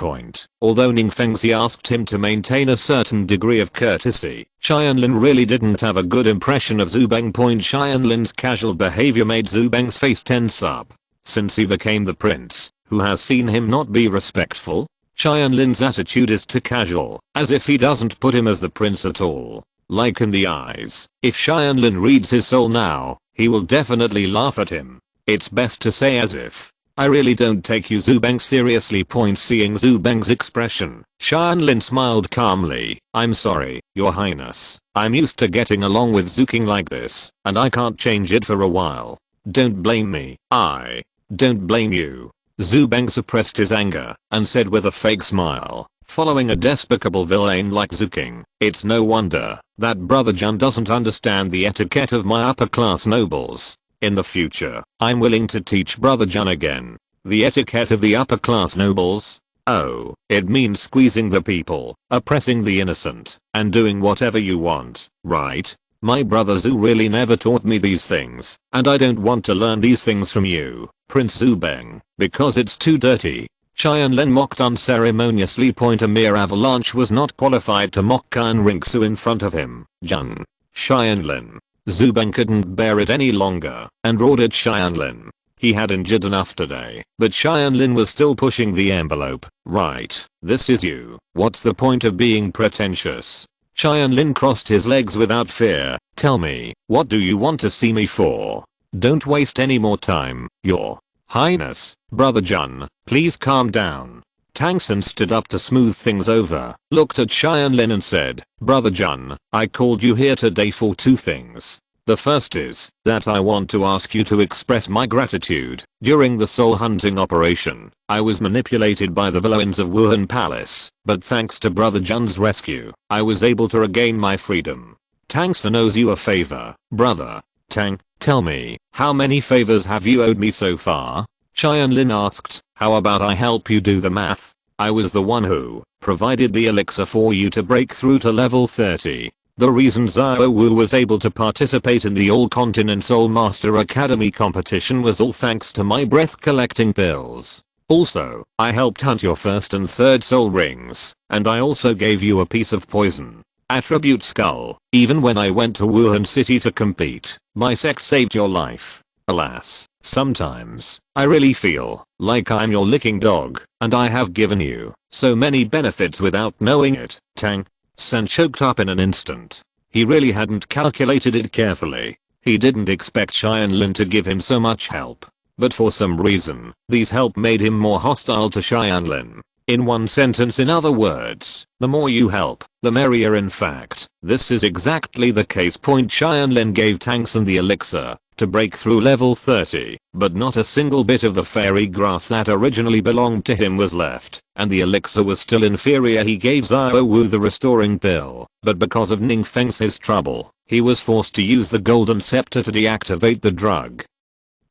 Although Ning Fengxi asked him to maintain a certain degree of courtesy, Tianlin really didn't have a good impression of Zhu Beng. Tianlin's casual behavior made Zhu Beng's face tense up. Since he became the prince, who has seen him not be respectful? Tianlin's attitude is too casual, as if he doesn't put him as the prince at all. Like in the eyes, if Tianlin reads his soul now, he will definitely laugh at him. It's best to say as if, I really don't take you Zhu Beng seriously. Seeing Zhu Beng's expression, Tianlin smiled calmly. I'm sorry, Your Highness. I'm used to getting along with Zhu King like this, and I can't change it for a while. Don't blame me. I don't blame you. Zhu Beng suppressed his anger and said with a fake smile, following a despicable villain like Zuking. It's no wonder that Brother Jun doesn't understand the etiquette of my upper class nobles. In the future, I'm willing to teach Brother Jun again. The etiquette of the upper class nobles? Oh, it means squeezing the people, oppressing the innocent, and doing whatever you want, right? My brother Zhu really never taught me these things, and I don't want to learn these things from you, Prince Zubeng, because it's too dirty. Tianlin mocked unceremoniously. A mere avalanche was not qualified to mock Kan Ringsu in front of him. Jun. Tianlin. Zubeng couldn't bear it any longer and roared at Tianlin. He had injured enough today, but Tianlin was still pushing the envelope. Right, this is you. What's the point of being pretentious? Tianlin crossed his legs without fear. Tell me, what do you want to see me for? Don't waste any more time, Your Highness. Brother Jun, please calm down. Tang San stood up to smooth things over, looked at Tianlin and said, Brother Jun, I called you here today for two things. The first is that I want to ask you to express my gratitude. During the soul hunting operation, I was manipulated by the villains of Wuhan Palace, but thanks to Brother Jun's rescue, I was able to regain my freedom. Tang San owes you a favor, brother. Tang, tell me, how many favors have you owed me so far? Tianlin asked, how about I help you do the math? I was the one who provided the elixir for you to break through to level 30. The reason Xiao Wu was able to participate in the All Continent Soul Master Academy competition was all thanks to my breath collecting pills. Also, I helped hunt your first and third soul rings, and I also gave you a piece of poison. Attribute Skull. Even when I went to Wuhan City to compete, my sect saved your life. Alas, sometimes, I really feel like I'm your licking dog, and I have given you so many benefits without knowing it. Tang San choked up in an instant. He really hadn't calculated it carefully. He didn't expect Tianlin to give him so much help. But for some reason, these help made him more hostile to Tianlin. In one sentence, in other words, the more you help, the merrier. In fact, this is exactly the case. Tianlin gave Tang San the elixir to break through level 30, but not a single bit of the fairy grass that originally belonged to him was left, and the elixir was still inferior. He gave Xiao Wu the restoring pill, but because of Ning Feng's trouble, he was forced to use the golden scepter to deactivate the drug.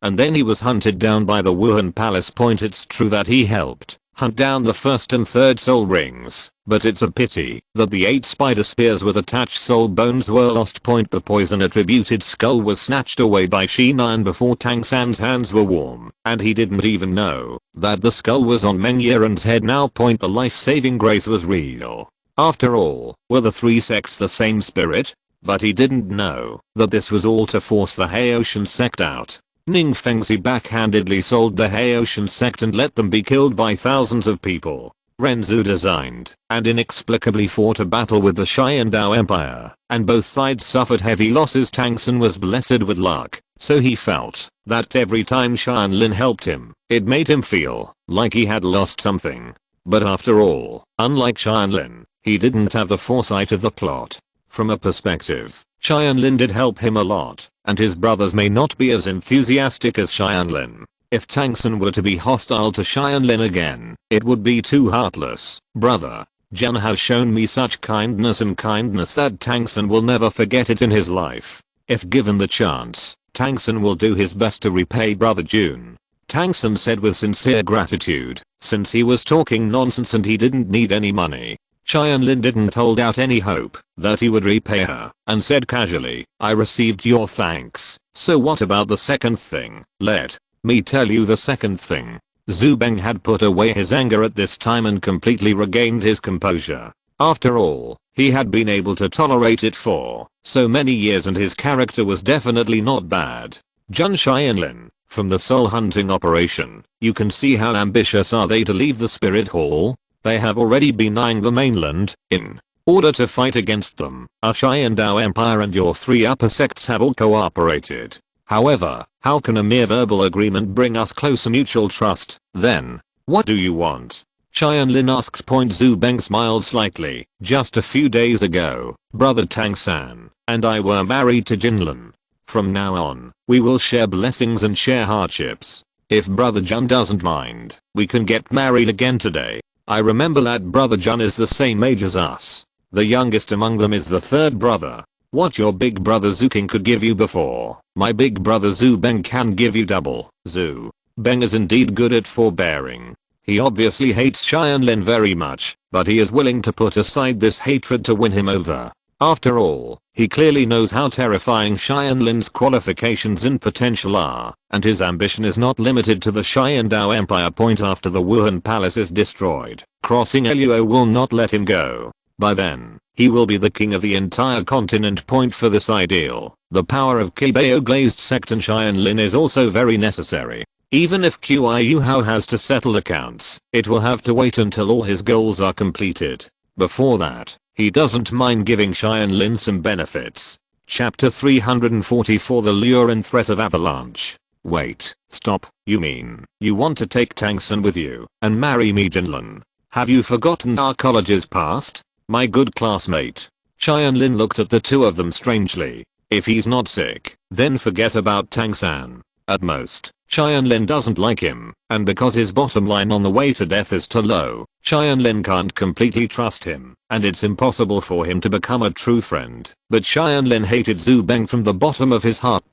And then he was hunted down by the Wuhan Palace. It's true that he helped hunt down the first and third soul rings, but it's a pity that the 8 spider spears with attached soul bones were lost. The poison attributed skull was snatched away by Shinan before Tang San's hands were warm, and he didn't even know that the skull was on Meng Yiren's head now. The life-saving grace was real. After all, were the 3 sects the same spirit? But he didn't know that this was all to force the Haoshan sect out. Ning Fengzi backhandedly sold the Haoshan sect and let them be killed by thousands of people. Renzu designed and inexplicably fought a battle with the Xiandao Empire, and both sides suffered heavy losses. Tang San was blessed with luck, so he felt that every time Tianlin helped him, it made him feel like he had lost something. But after all, unlike Tianlin, he didn't have the foresight of the plot. From a perspective, Tianlin did help him a lot, and his brothers may not be as enthusiastic as Tianlin. If Tang San were to be hostile to Tianlin again, it would be too heartless. Brother Jun has shown me such kindness that Tang San will never forget it in his life. If given the chance, Tang San will do his best to repay Brother Jun. Tang San said with sincere gratitude, since he was talking nonsense and he didn't need any money. Tianlin didn't hold out any hope that he would repay her, and said casually, I received your thanks, so what about the second thing? Let me tell you the second thing. Zubeng had put away his anger at this time and completely regained his composure. After all, he had been able to tolerate it for so many years and his character was definitely not bad. Jun Tianlin, from the soul hunting operation, you can see how ambitious are they to leave the spirit hall. They have already been eyeing the mainland. In order to fight against them, our Xiandao Empire and your 3 upper sects have all cooperated. However, how can a mere verbal agreement bring us closer mutual trust? Then, what do you want? Tianlin asked. Zubeng smiled slightly. Just a few days ago, Brother Tang San and I were married to Jinlin. From now on, we will share blessings and share hardships. If Brother Jun doesn't mind, we can get married again today. I remember that brother Jun is the same age as us. The youngest among them is the third brother. What your big brother Zuking could give you before, my big brother Zhu Beng can give you double. Zhu Beng is indeed good at forbearing. He obviously hates Tianlin very much, but he is willing to put aside this hatred to win him over. After all, he clearly knows how terrifying Tianlin's qualifications and potential are, and his ambition is not limited to the Xiandao Empire. After the Wuhan Palace is destroyed, crossing Luo will not let him go. By then, he will be the king of the entire continent. For this ideal, the power of Qibao Glazed Sect and Tianlin is also very necessary. Even if Qiu Hao has to settle accounts, it will have to wait until all his goals are completed. Before that, he doesn't mind giving Tianlin some benefits. Chapter 344 The Lure and Threat of Avalanche. Wait, stop, you mean, you want to take Tang San with you, and marry me Jinlin? Have you forgotten our college's past? My good classmate. Tianlin looked at the two of them strangely. If he's not sick, then forget about Tang San. At most, Tianlin doesn't like him, and because his bottom line on the way to death is too low, Tianlin can't completely trust him, and it's impossible for him to become a true friend. But Tianlin hated Zhu Beng from the bottom of his heart.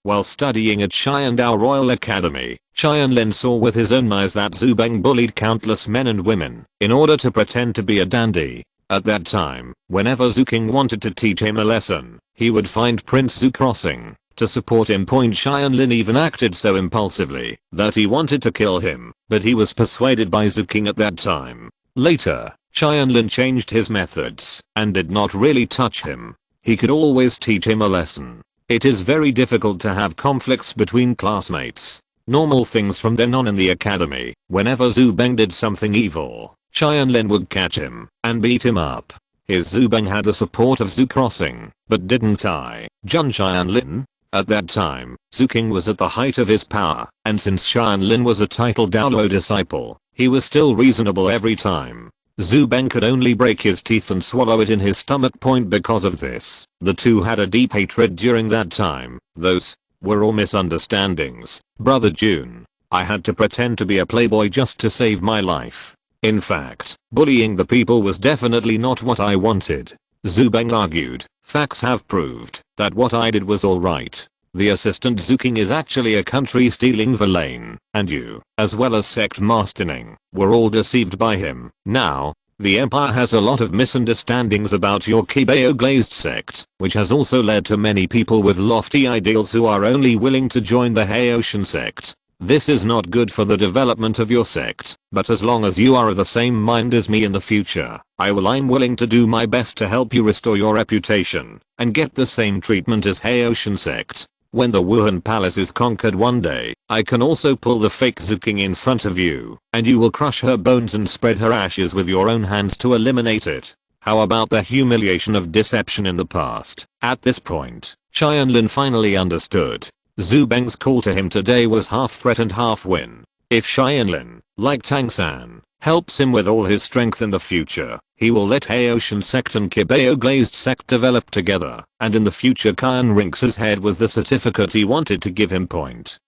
While studying at Xiandao Royal Academy, Tianlin saw with his own eyes that Zhu Beng bullied countless men and women in order to pretend to be a dandy. At that time, whenever Zuking wanted to teach him a lesson, he would find Prince Zhu crossing. To support him. Tianlin even acted so impulsively that he wanted to kill him, but he was persuaded by Zuking at that time. Later, Tianlin changed his methods and did not really touch him. He could always teach him a lesson. It is very difficult to have conflicts between classmates. Normal things from then on in the academy. Whenever Zhu Beng did something evil, Tianlin would catch him and beat him up. His Zhu Beng had the support of Zhu Crossing, but didn't I? Jun Tianlin? At that time, Zuking was at the height of his power, and since Tianlin was a titled Douluo disciple, he was still reasonable every time. Zhu Beng could only break his teeth and swallow it in his stomach. Because of this, the two had a deep hatred during that time. Those were all misunderstandings. Brother June, I had to pretend to be a playboy just to save my life. In fact, bullying the people was definitely not what I wanted. Zhu Beng argued. Facts have proved that what I did was alright. The assistant Zuking is actually a country stealing villain, and you, as well as sect masterning, were all deceived by him. Now, the empire has a lot of misunderstandings about your Qibao Glazed sect, which has also led to many people with lofty ideals who are only willing to join the Haotian sect. This is not good for the development of your sect, but as long as you are of the same mind as me in the future, I'm willing to do my best to help you restore your reputation and get the same treatment as Haotian sect. When the Wuhan Palace is conquered one day, I can also pull the fake Zuking in front of you, and you will crush her bones and spread her ashes with your own hands to eliminate it. How about the humiliation of deception in the past? At this point, Tianlin finally understood. Zhu Beng's call to him today was half threat and half win. If Tianlin, like Tang San, helps him with all his strength in the future, he will let Haotian sect and Qibao Glazed sect develop together, and in the future Qian rinks his head with the certificate he wanted to give him.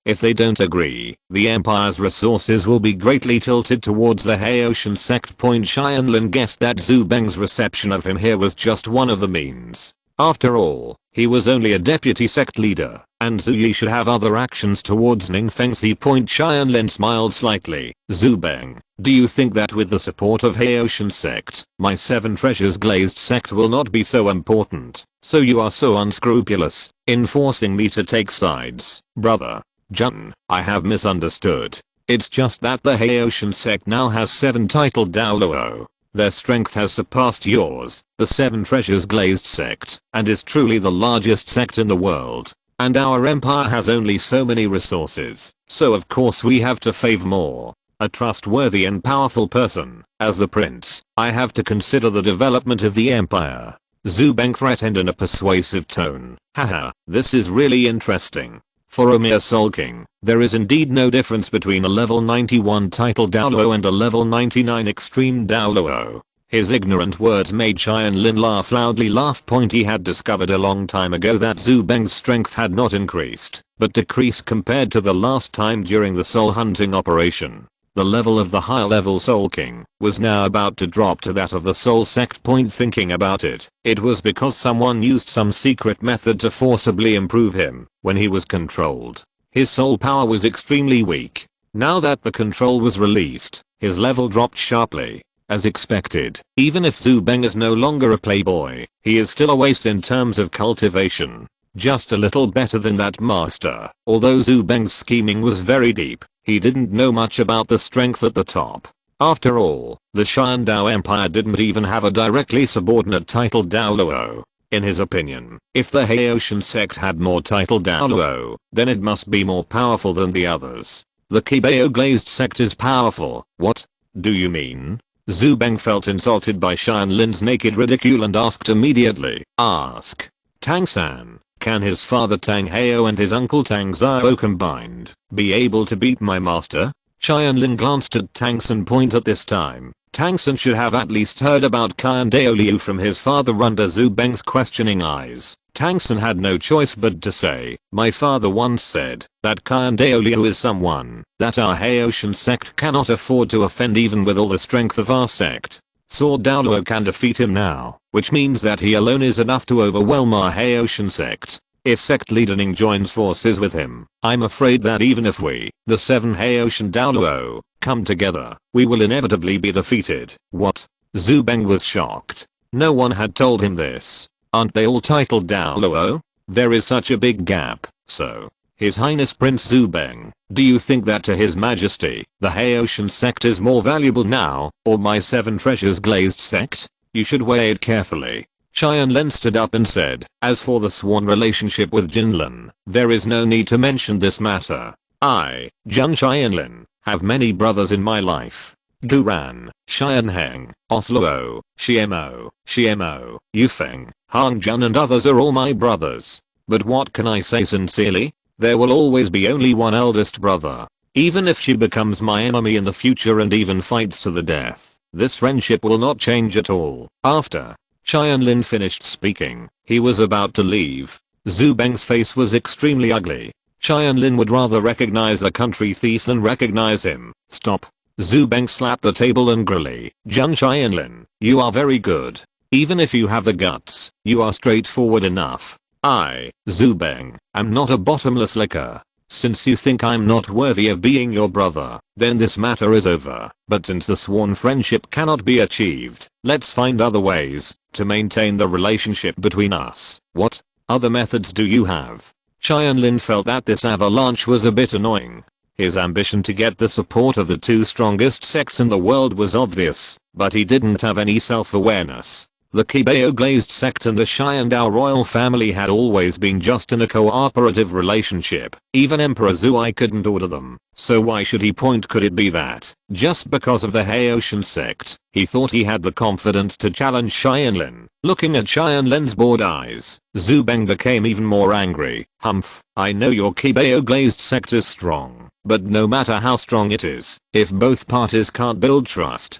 If they don't agree, the empire's resources will be greatly tilted towards the Haotian sect. Tianlin guessed that Zhu Beng's reception of him here was just one of the means. After all, he was only a deputy sect leader, and Zhu Yi should have other actions towards Ningfengsi. Tianlin smiled slightly. Zhu Beng, do you think that with the support of Haotian sect, my 7 treasures glazed sect will not be so important? So you are so unscrupulous in forcing me to take sides, brother Jun. I have misunderstood. It's just that the Haotian sect now has 7 titled Douluo. Their strength has surpassed yours, the 7 treasures glazed sect, and is truly the largest sect in the world. And our empire has only so many resources, so of course we have to favor more. A trustworthy and powerful person, as the prince, I have to consider the development of the empire. Zhu Beng threatened in a persuasive tone. Haha, this is really interesting. For a mere sulking, there is indeed no difference between a level 91 title Douluo and a level 99 extreme Douluo. His ignorant words made Tianlin laugh loudly. He had discovered a long time ago that Zhu Beng's strength had not increased, but decreased compared to the last time during the soul hunting operation. The level of the high level Soul King was now about to drop to that of the Soul Sect. Thinking about it, it was because someone used some secret method to forcibly improve him when he was controlled. His soul power was extremely weak. Now that the control was released, his level dropped sharply. As expected, even if Zhu Beng is no longer a playboy, he is still a waste in terms of cultivation. Just a little better than that master. Although Zhu Beng's scheming was very deep, he didn't know much about the strength at the top. After all, the Xiandao Empire didn't even have a directly subordinate titled Douluo. In his opinion, if the Haotian sect had more titled Douluo, then it must be more powerful than the others. The Qibao Glazed sect is powerful. What do you mean? Zhu Beng felt insulted by Tianlin's naked ridicule and asked immediately. Tang-san, can his father Tang Hao and his uncle Tang Zhao combined be able to beat my master? Tianlin glanced at Tang-san at this time. Tang-san should have at least heard about Qibao Liu from his father under Zhu Beng's questioning eyes. Tang-san had no choice but to say, my father once said that Qibao Liu is someone that our Haotian sect cannot afford to offend even with all the strength of our sect. Sword Douluo can defeat him now, which means that he alone is enough to overwhelm our Haotian sect. If sect leader Ning joins forces with him, I'm afraid that even if we, the 7 Haotian Douluo, come together, we will inevitably be defeated. What? Zhu Beng was shocked. No one had told him this. Aren't they all titled Douluo? There is such a big gap. So, His Highness Prince Zhu Beng, do you think that to His Majesty, the Haotian sect is more valuable now, or my 7 treasures Glazed sect? You should weigh it carefully. Tianlin stood up and said, as for the sworn relationship with Jinlin, there is no need to mention this matter. I, Zhang Tianlin, have many brothers in my life. Guran, Xianheng, Osluo, Xiemo, Yufeng, Hangjun and others are all my brothers. But what can I say sincerely? There will always be only one eldest brother. Even if she becomes my enemy in the future and even fights to the death, this friendship will not change at all. After Tianlin finished speaking, he was about to leave. Zhu Beng's face was extremely ugly. Tianlin would rather recognize a country thief than recognize him. Stop. Zhu Beng slapped the table angrily. Zhang Tianlin, you are very good. Even if you have the guts, you are straightforward enough. I, Zhu Beng, am not a bottomless liquor. Since you think I'm not worthy of being your brother, then this matter is over. But since the sworn friendship cannot be achieved, let's find other ways to maintain the relationship between us. What other methods do you have? Tianlin felt that this avalanche was a bit annoying. His ambition to get the support of the 2 strongest sects in the world was obvious, but he didn't have any self-awareness. The Qibao Glazed sect and the Xiandao royal family had always been just in a cooperative relationship. Even Emperor Zhuai couldn't order them, so why should he point? Could it be that, just because of the Haotian sect, he thought he had the confidence to challenge Tianlin? Looking at Tianlin's bored eyes, Zhu Beng became even more angry. Humph, I know your Qibao Glazed sect is strong, but no matter how strong it is, if both parties can't build trust,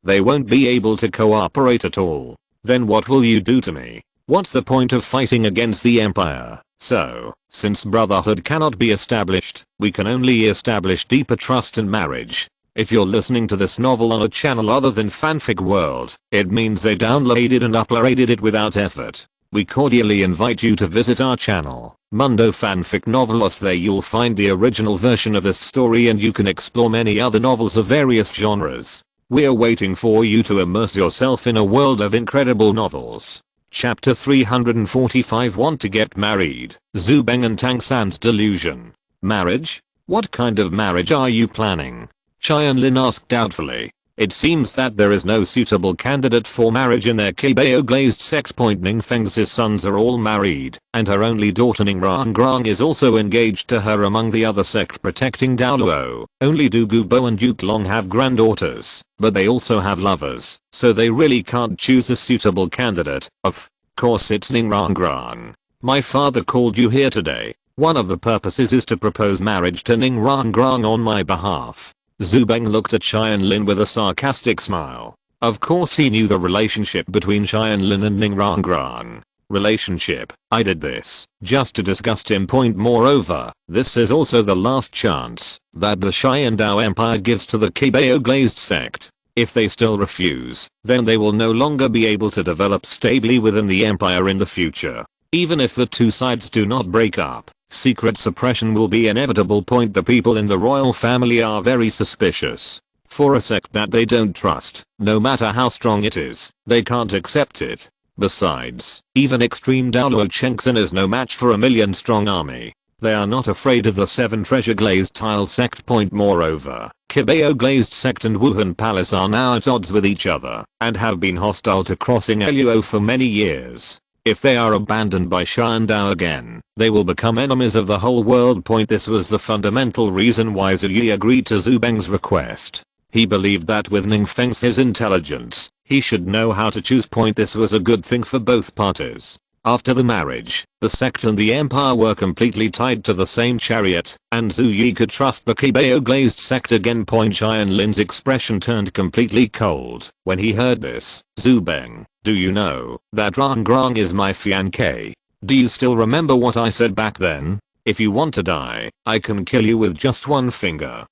they won't be able to cooperate at all. Then what will you do to me? What's the point of fighting against the Empire? So, since brotherhood cannot be established, we can only establish deeper trust and marriage. If you're listening to this novel on a channel other than Fanfic World, it means they downloaded and uploaded it without effort. We cordially invite you to visit our channel, Mundo Fanfic Novelos. There you'll find the original version of this story and you can explore many other novels of various genres. We're waiting for you to immerse yourself in a world of incredible novels. Chapter 345. Want to get married? Zhu Beng and Tang San's delusion. Marriage? What kind of marriage are you planning? Tianlin asked doubtfully. It seems that there is no suitable candidate for marriage in their Qibao Glazed sect. Ning Feng's sons are all married, and her only daughter Ning Rangrang is also engaged to her. Among the other sect protecting Douluo, only Du Gubo and Duke Long have granddaughters, but they also have lovers, so they really can't choose a suitable candidate. Of course it's Ning Rangrang. My father called you here today. One of the purposes is to propose marriage to Ning Rangrang on my behalf. Zhu Beng looked at Tianlin with a sarcastic smile. Of course he knew the relationship between Tianlin and Ning Rangrang. relationship. I did this just to disgust him. Moreover, this is also the last chance that the Xiandao Empire gives to the Qibao Glazed sect. If they still refuse, then they will no longer be able to develop stably within the empire in the future. Even if the two sides do not break up, secret suppression will be inevitable. The people in the royal family are very suspicious. For a sect that they don't trust, no matter how strong it is, they can't accept it. Besides, even extreme Douluo Chengxin is no match for a million-strong army. They are not afraid of the 7 treasure glazed tile sect. Moreover, Qibao Glazed sect and Wuhan Palace are now at odds with each other and have been hostile to crossing Luo for many years. If they are abandoned by Xiandao again, they will become enemies of the whole world. This was the fundamental reason why Zhu Yi agreed to Zhu Beng's request. He believed that with Ningfeng's his intelligence, he should know how to choose. This was a good thing for both parties. After the marriage, the sect and the empire were completely tied to the same chariot, and Zhu Yi could trust the Qibao Glazed sect again. Tianlin's expression turned completely cold when he heard this. Zhu Beng, do you know that Rang Grang is my fiancé? Do you still remember what I said back then? If you want to die, I can kill you with just one finger.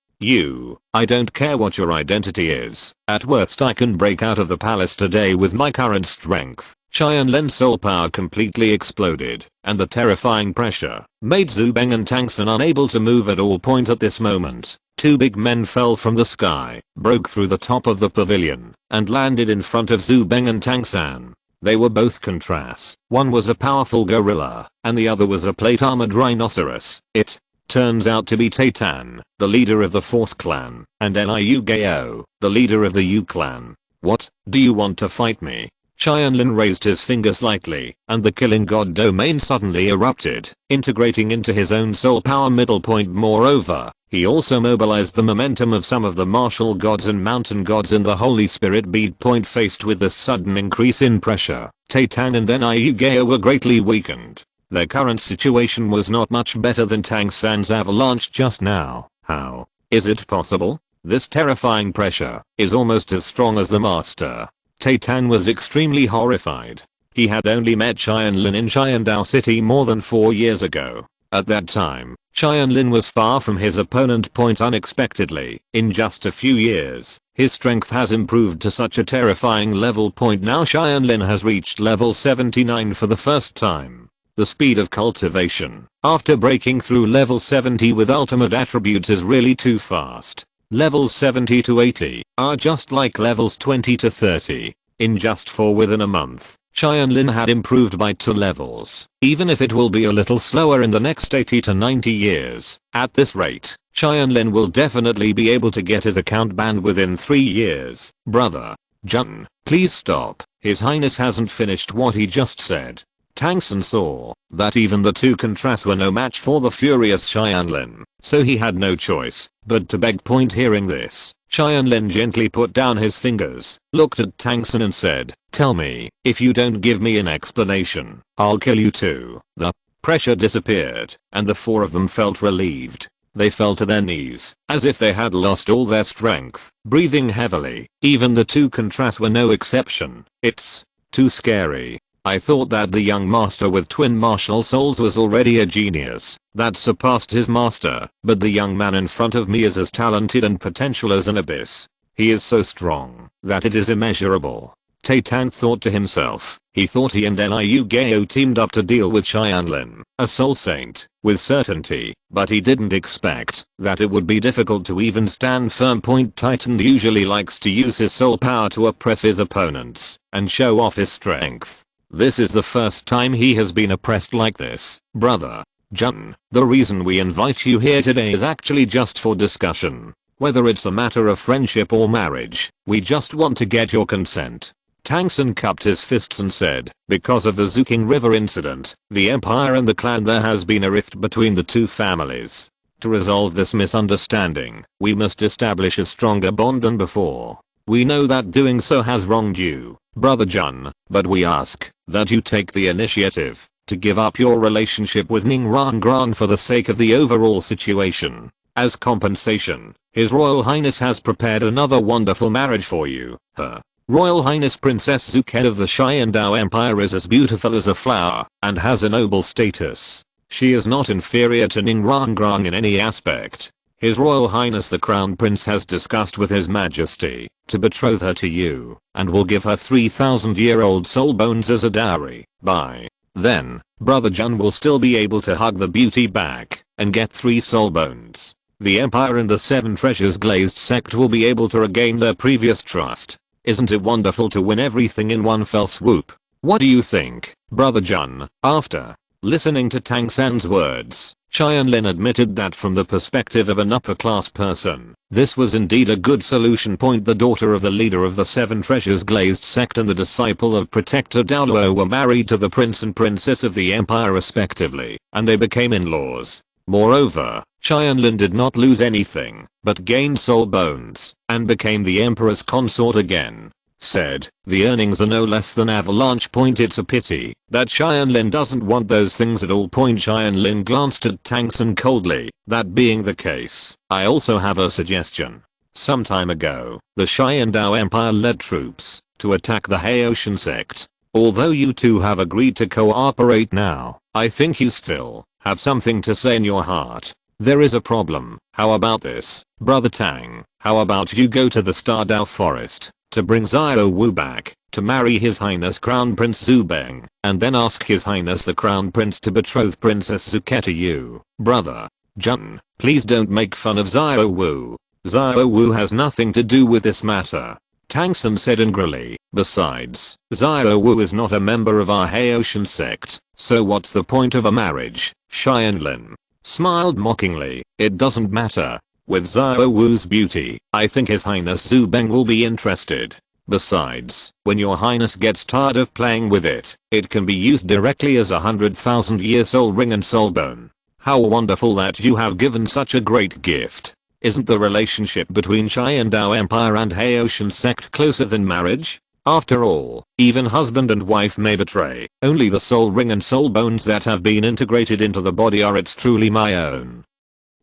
I don't care what your identity is. At worst I can break out of the palace today with my current strength. Tianlin's soul power completely exploded, and the terrifying pressure made Zhu Beng and Tang San unable to move at all. At this moment, 2 big men fell from the sky, broke through the top of the pavilion, and landed in front of Zhu Beng and Tang San. They were both contrasts. One was a powerful gorilla, and the other was a plate-armored rhinoceros. It turns out to be Taitan, the leader of the Force clan, and Liu Gao, the leader of the Yu clan. What, do you want to fight me? Tianlin raised his finger slightly, and the killing god domain suddenly erupted, integrating into his own soul power. Moreover, he also mobilized the momentum of some of the martial gods and mountain gods in the Holy Spirit bead. Faced with this sudden increase in pressure, Taitan and Liu Gao were greatly weakened. Their current situation was not much better than Tang San's avalanche just now. How is it possible? This terrifying pressure is almost as strong as the master. Taitan was extremely horrified. He had only met Tianlin in Xiandao City more than 4 years ago. At that time, Tianlin was far from his opponent. Unexpectedly, in just a few years, his strength has improved to such a terrifying level. Now Tianlin has reached level 79 for the first time. The speed of cultivation, after breaking through level 70 with ultimate attributes, is really too fast. Levels 70 to 80 are just like levels 20 to 30. In just within a month, Tianlin had improved by 2 levels. Even if it will be a little slower in the next 80 to 90 years, at this rate, Tianlin will definitely be able to get his account banned within 3 years. Brother Jun, please stop. His Highness hasn't finished what he just said. Tang San saw that even the 2 contrasts were no match for the furious Tianlin, so he had no choice but to beg. Hearing this, Tianlin gently put down his fingers, looked at Tang San and said, "Tell me, if you don't give me an explanation, I'll kill you too." The pressure disappeared, and the 4 of them felt relieved. They fell to their knees, as if they had lost all their strength, breathing heavily. Even the 2 contrasts were no exception. It's too scary. I thought that the young master with twin martial souls was already a genius that surpassed his master, but the young man in front of me is as talented and potential as an abyss. He is so strong that it is immeasurable. Taitan thought to himself. He thought he and Liu Gao teamed up to deal with Tianlin, a soul saint, with certainty, but he didn't expect that it would be difficult to even stand firm. Titan usually likes to use his soul power to oppress his opponents and show off his strength. This is the first time he has been oppressed like this. Brother Jun, the reason we invite you here today is actually just for discussion. Whether it's a matter of friendship or marriage, we just want to get your consent. Tang San cupped his fists and said, because of the Zuking River incident, the Empire and the clan, there has been a rift between the 2 families. To resolve this misunderstanding, we must establish a stronger bond than before. We know that doing so has wronged you, Brother Jun, but we ask that you take the initiative to give up your relationship with Ning Rangran for the sake of the overall situation. As compensation, His Royal Highness has prepared another wonderful marriage for you. Her Royal Highness Princess Zuket of the Xiandao Empire is as beautiful as a flower and has a noble status. She is not inferior to Ning Rangrang in any aspect. His Royal Highness the Crown Prince has discussed with His Majesty to betroth her to you and will give her 3,000-year-old soul bones as a dowry. By then, Brother Jun will still be able to hug the beauty back and get 3 soul bones. The Empire and the 7 Treasures Glazed sect will be able to regain their previous trust. Isn't it wonderful to win everything in one fell swoop? What do you think, Brother Jun? After listening to Tang San's words, Tianlin admitted that from the perspective of an upper-class person, this was indeed a good solution. The daughter of the leader of the 7 Treasures Glazed sect and the disciple of Protector Douluo were married to the prince and princess of the empire respectively, and they became in-laws. Moreover, Tianlin did not lose anything, but gained soul bones, and became the emperor's consort again. Said, the earnings are no less than avalanche. It's a pity that Tianlin doesn't want those things at all. Tianlin glanced at Tang San coldly. That being the case, I also have a suggestion. Some time ago, the Xiandao Empire led troops to attack the Haoshan sect. Although you two have agreed to cooperate now, I think you still have something to say in your heart. There is a problem. How about this, Brother Tang? How about you go to the Stardao Forest to bring Xiao Wu back to marry His Highness Crown Prince Zubeng, and then ask His Highness the Crown Prince to betroth Princess Zuket to you. Brother Jun, please don't make fun of Xiao Wu. Xiao Wu has nothing to do with this matter. Tang San said angrily. Besides, Xiao Wu is not a member of our Haoshan sect, so what's the point of a marriage? Tianlin smiled mockingly. It doesn't matter. With Xiao Wu's beauty, I think His Highness Zubeng will be interested. Besides, when your highness gets tired of playing with it, it can be used directly as a 100,000-year soul ring and soul bone. How wonderful that you have given such a great gift. Isn't the relationship between Xiandao Empire and Haoshan sect closer than marriage? After all, even husband and wife may betray. Only the soul ring and soul bones that have been integrated into the body are its truly my own.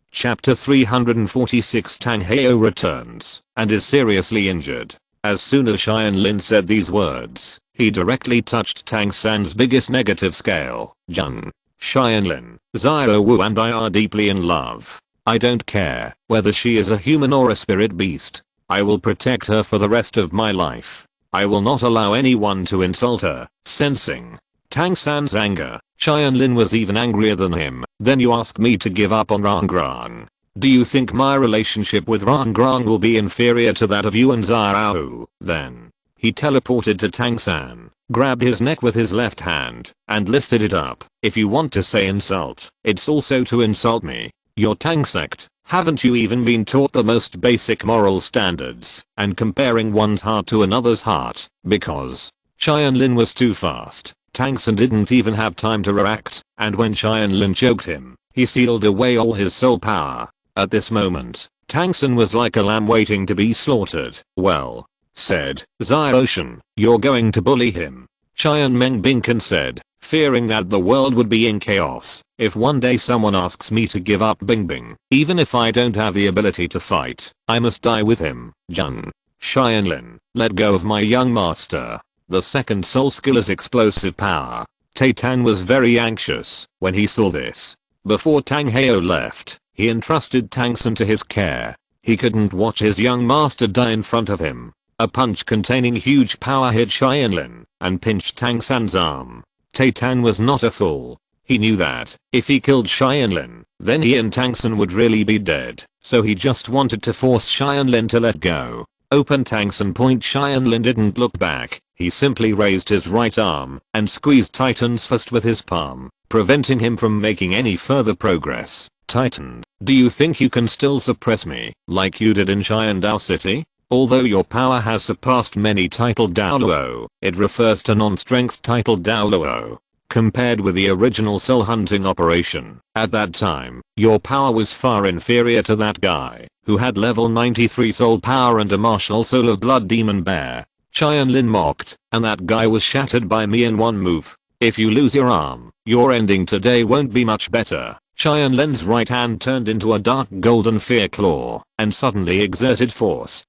Chapter 346. Tang Hao returns and is seriously injured. As soon as Tianlin said these words, he directly touched Tang San's biggest negative scale. Jun, Tianlin, Xiao Wu and I are deeply in love. I don't care whether she is a human or a spirit beast. I will protect her for the rest of my life. I will not allow anyone to insult her. Sensing Tang San's anger, Tianlin was even angrier than him. Then you ask me to give up on Rangrang. Do you think my relationship with Rangrang will be inferior to that of you and Xiao? Then he teleported to Tang San, grabbed his neck with his left hand, and lifted it up. If you want to say insult, it's also to insult me. Your Tang sect, haven't you even been taught the most basic moral standards and comparing one's heart to another's heart? Because Tianlin was too fast. Tang San didn't even have time to react, and when Tianlin choked him, he sealed away all his soul power. At this moment, Tang San was like a lamb waiting to be slaughtered. Well said, Xiaoshan, you're going to bully him. Tianmeng Binkan said, fearing that the world would be in chaos if one day someone asks me to give up Bingbing. Even if I don't have the ability to fight, I must die with him. Jun, Tianlin, let go of my young master. The second soul skill is explosive power. Tang was very anxious when he saw this. Before Tang Hao left, he entrusted Tang San to his care. He couldn't watch his young master die in front of him. A punch containing huge power hit Tianlin and pinched Tang San's arm. Tang was not a fool. He knew that if he killed Tianlin, then he and Tang San would really be dead. So he just wanted to force Tianlin to let go. Open Tang San. Tianlin didn't look back. He simply raised his right arm and squeezed Titan's fist with his palm, preventing him from making any further progress. Titan, do you think you can still suppress me like you did in Xiandao City? Although your power has surpassed many titled Douluo, it refers to non-strength titled Douluo. Compared with the original soul hunting operation, at that time, your power was far inferior to that guy, who had level 93 soul power and a martial soul of blood demon bear. Tianlin mocked, and that guy was shattered by me in one move. If you lose your arm, your ending today won't be much better. Tianlin's right hand turned into a dark golden fear claw, and suddenly exerted force.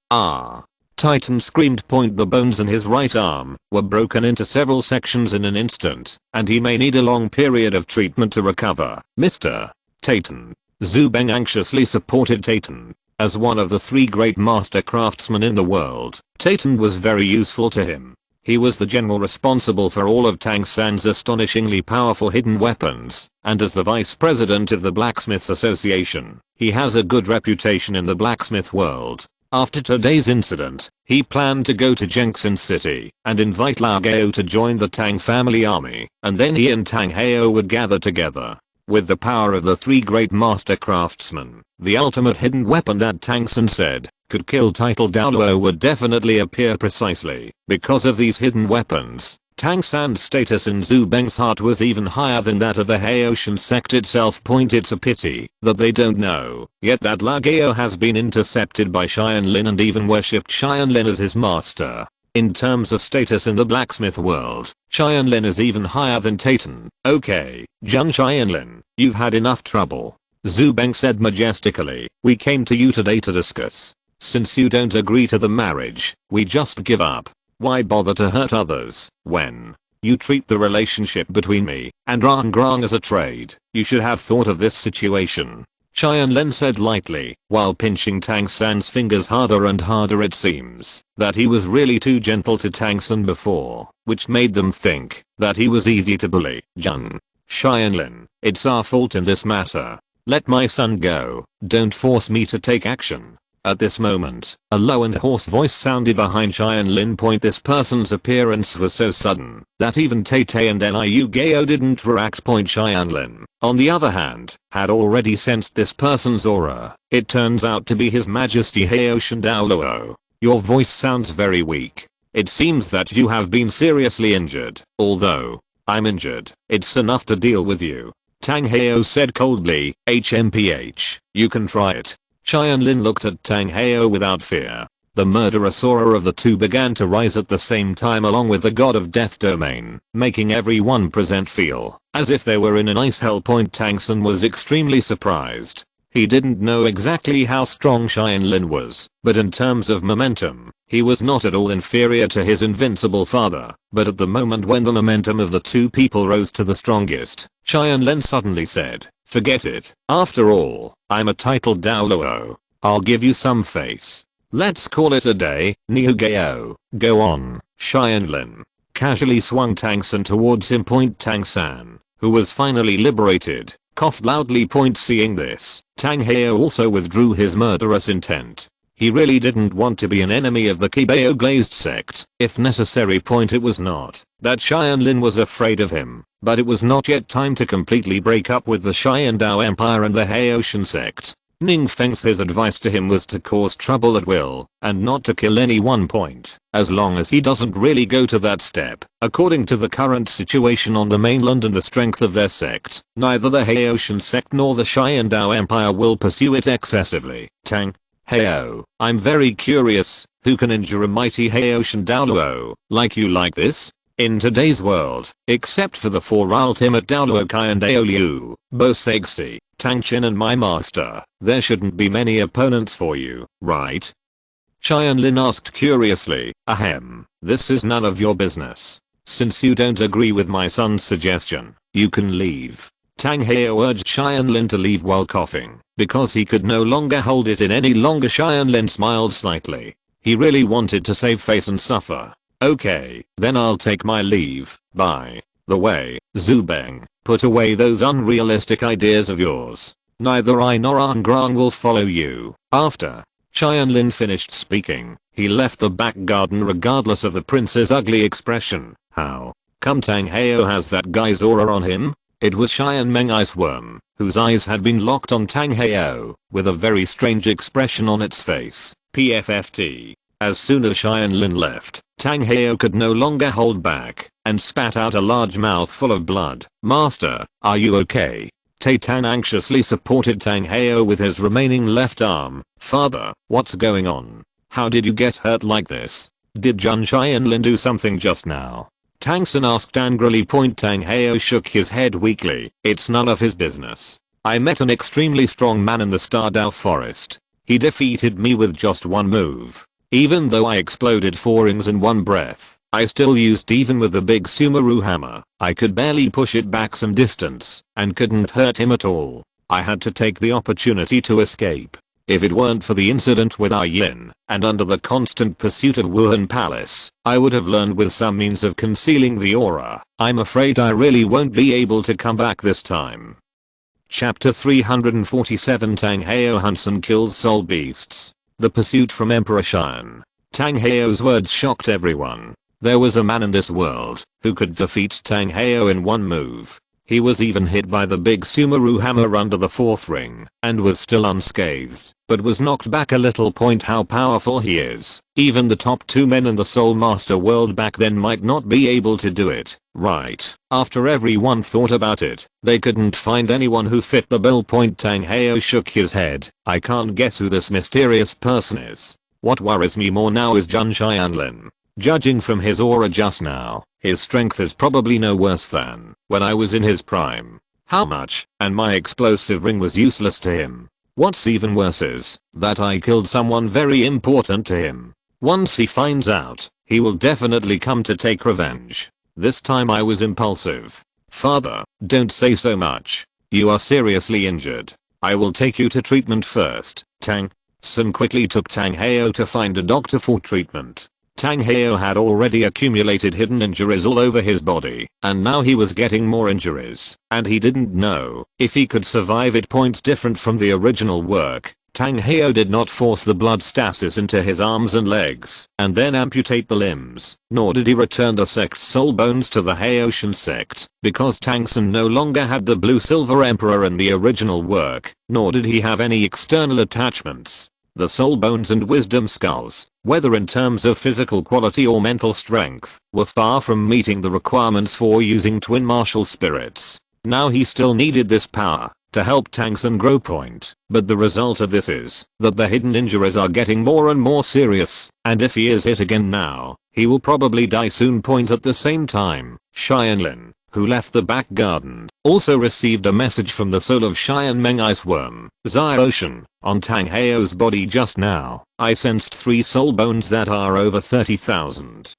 Titan screamed. The bones in his right arm were broken into several sections in an instant, and he may need a long period of treatment to recover. Mr. Titan. Zhu Beng anxiously supported Titan. As one of the 3 great master craftsmen in the world, Titan was very useful to him. He was the general responsible for all of Tang San's astonishingly powerful hidden weapons, and as the vice president of the Blacksmiths Association, he has a good reputation in the blacksmith world. After today's incident, he planned to go to Jengxin City and invite Lao Gao to join the Tang family army, and then he and Tang Hao would gather together. With the power of the 3 great master craftsmen, the ultimate hidden weapon that Tang San said could kill title Douluo would definitely appear precisely. Because of these hidden weapons, Tang San's status in Zhu Beng's heart was even higher than that of the Haoshan sect itself. It's a pity that they don't know yet that Lao Gao has been intercepted by Tianlin and even worshipped Tianlin as his master. In terms of status in the blacksmith world, Tianlin is even higher than Titan. Okay, Jun Tianlin, you've had enough trouble. Zhu Beng said majestically. We came to you today to discuss. Since you don't agree to the marriage, we just give up. Why bother to hurt others when you treat the relationship between me and Rangrang as a trade? You should have thought of this situation. Tianlin said lightly, while pinching Tang San's fingers harder and harder. It seems that he was really too gentle to Tang San before, which made them think that he was easy to bully. Jun. Tianlin, it's our fault in this matter. Let my son go. Don't force me to take action. At this moment, a low and hoarse voice sounded behind Tianlin. This person's appearance was so sudden that even Tay Tay and Liu Gao didn't react. Tianlin, on the other hand, had already sensed this person's aura. It turns out to be His Majesty Haoshan Douluo. Your voice sounds very weak. It seems that you have been seriously injured. Although I'm injured, it's enough to deal with you. Tang Hao said coldly. HMPH, you can try it. Tianlin looked at Tang Hao without fear. The murderous aura of the two began to rise at the same time along with the god of death domain, making everyone present feel as if they were in an ice hell. Tang San was extremely surprised. He didn't know exactly how strong Tianlin was, but in terms of momentum, he was not at all inferior to his invincible father. But at the moment when the momentum of the two people rose to the strongest, Tianlin suddenly said, forget it. After all, I'm a titled Douluo. I'll give you some face. Let's call it a day. Niu Gao, go on. Tianlin casually swung Tang San towards him. Tang San, who was finally liberated, coughed loudly. Seeing this, Tang Hao also withdrew his murderous intent. He really didn't want to be an enemy of the Qibao Glazed sect, if necessary. It was not that Tianlin was afraid of him, but it was not yet time to completely break up with the Xiandao Empire and the Haoshan sect. Ning Feng's advice to him was to cause trouble at will, and not to kill anyone. As long as he doesn't really go to that step. According to the current situation on the mainland and the strength of their sect, neither the Haoshan sect nor the Xiandao Empire will pursue it excessively. Tang Hao, I'm very curious, who can injure a mighty Haoshan Douluo like you like this? In today's world, except for the 4 ultimate Douluo Kai and Aoliu, Bo Segsi, Tang Chin and my master, there shouldn't be many opponents for you, right? Tianlin asked curiously. Ahem, this is none of your business. Since you don't agree with my son's suggestion, you can leave. Tang Hao urged Tianlin to leave while coughing, because he could no longer hold it in any longer. Tianlin smiled slightly. He really wanted to save face and suffer. Okay, then I'll take my leave. By the way, Zhu Beng, put away those unrealistic ideas of yours. Neither I nor Angrang will follow you. After Tianlin finished speaking, he left the back garden regardless of the prince's ugly expression. How come Tang Hao has that guy's aura on him? It was Xianmeng Iceworm, whose eyes had been locked on Tang Hao, with a very strange expression on its face. PFFT. As soon as Tianlin left, Tang Hao could no longer hold back, and spat out a large mouthful of blood. Master, are you okay? Tai Tan anxiously supported Tang Hao with his remaining left arm. Father, what's going on? How did you get hurt like this? Did Jun Tianlin do something just now? Tang San asked angrily. Tang Hao shook his head weakly. It's none of his business. I met an extremely strong man in the Stardao forest. He defeated me with just one move. Even though I exploded 4 rings in one breath, I still used even with the big Sumeru hammer. I could barely push it back some distance and couldn't hurt him at all. I had to take the opportunity to escape. If it weren't for the incident with Ah Yin, and under the constant pursuit of Wuhan Palace, I would have learned with some means of concealing the aura. I'm afraid I really won't be able to come back this time. Chapter 347 Tang Heo hunts and kills soul beasts. The pursuit from Emperor Xian. Tang Heo's words shocked everyone. There was a man in this world who could defeat Tang Heo in one move. He was even hit by the big Sumeru hammer under the 4th ring and was still unscathed, but was knocked back a little. Point how powerful he is. Even the top 2 men in the Soul Master world back then might not be able to do it, right? After everyone thought about it, they couldn't find anyone who fit the bill. Tang Heo shook his head. I can't guess who this mysterious person is. What worries me more now is Tianlin. Judging from his aura just now, his strength is probably no worse than when I was in his prime. How much? And my explosive ring was useless to him. What's even worse is that I killed someone very important to him. Once he finds out, he will definitely come to take revenge. This time I was impulsive. Father, don't say so much. You are seriously injured. I will take you to treatment first. Tang Sun quickly took Tang Heo to find a doctor for treatment. Tang Heo had already accumulated hidden injuries all over his body, and now he was getting more injuries, and he didn't know if he could survive it. Different from the original work, Tang Heo did not force the blood stasis into his arms and legs and then amputate the limbs, nor did he return the sect's soul bones to the Haoshan sect, because Tang Sun no longer had the Blue Silver Emperor in the original work, nor did he have any external attachments. The soul bones and wisdom skulls, whether in terms of physical quality or mental strength, were far from meeting the requirements for using twin martial spirits. Now he still needed this power to help Tang Sun grow. But the result of this is that the hidden injuries are getting more and more serious, and if he is hit again now, he will probably die soon. At the same time, Tianlin, who left the back garden, also received a message from the soul of Xian Meng Iceworm, Xiaoshan, on Tang Heo's body just now. I sensed 3 soul bones that are over 30,000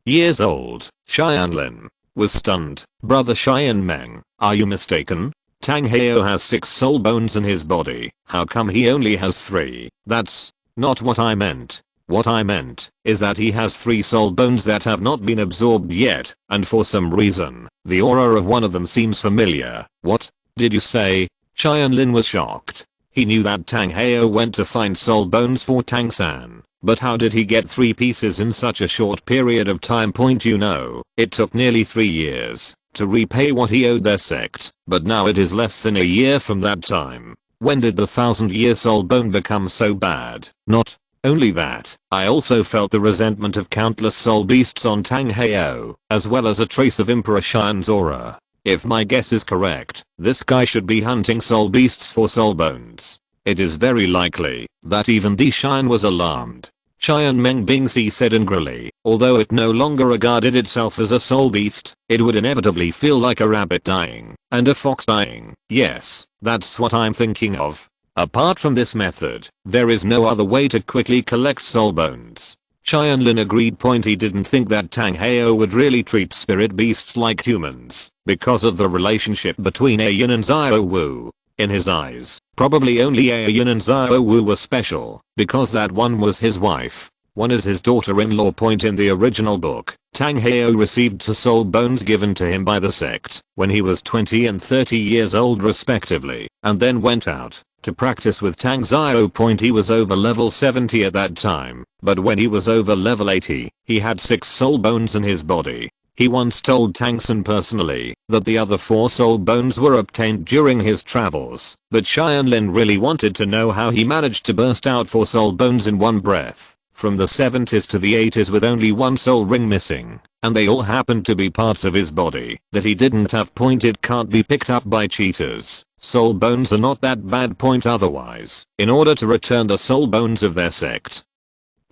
years old. Tianlin was stunned. Brother Xian Meng, are you mistaken? Tang Heo has 6 soul bones in his body. How come he only has 3? That's not what I meant. What I meant is that he has 3 soul bones that have not been absorbed yet, and for some reason, the aura of one of them seems familiar. What did you say? Tianlin was shocked. He knew that Tang Heo went to find soul bones for Tang San, but how did he get 3 pieces in such a short period of time? You know, it took nearly 3 years to repay what he owed their sect, but now it is less than a year from that time. When did the 1000-year soul bone become so bad? Not only that, I also felt the resentment of countless soul beasts on Tang Heo, as well as a trace of Emperor Xian's aura. If my guess is correct, this guy should be hunting soul beasts for soul bones. It is very likely that even Di Xian was alarmed. Xian Meng Bingzi said angrily, although it no longer regarded itself as a soul beast, it would inevitably feel like a rabbit dying, and a fox dying. Yes, that's what I'm thinking of. Apart from this method, there is no other way to quickly collect soul bones. Tianlin agreed. He didn't think that Tang Heo would really treat spirit beasts like humans, because of the relationship between Ayin and Xiao Wu. In his eyes, probably only Ayin and Xiao Wu were special, because that one was his wife. One is his daughter-in-law. In the original book, Tang Heo received 2 soul bones given to him by the sect when he was 20 and 30 years old respectively, and then went out to practice with Tang Xiao. He was over level 70 at that time, but when he was over level 80, he had 6 soul bones in his body. He once told Tang Sun personally that the other 4 soul bones were obtained during his travels, but Tianlin really wanted to know how he managed to burst out 4 soul bones in one breath, from the 70s to the 80s with only 1 soul ring missing, and they all happened to be parts of his body that he didn't have. It can't be picked up by cheaters. Soul bones are not that bad. Otherwise, in order to return the soul bones of their sect,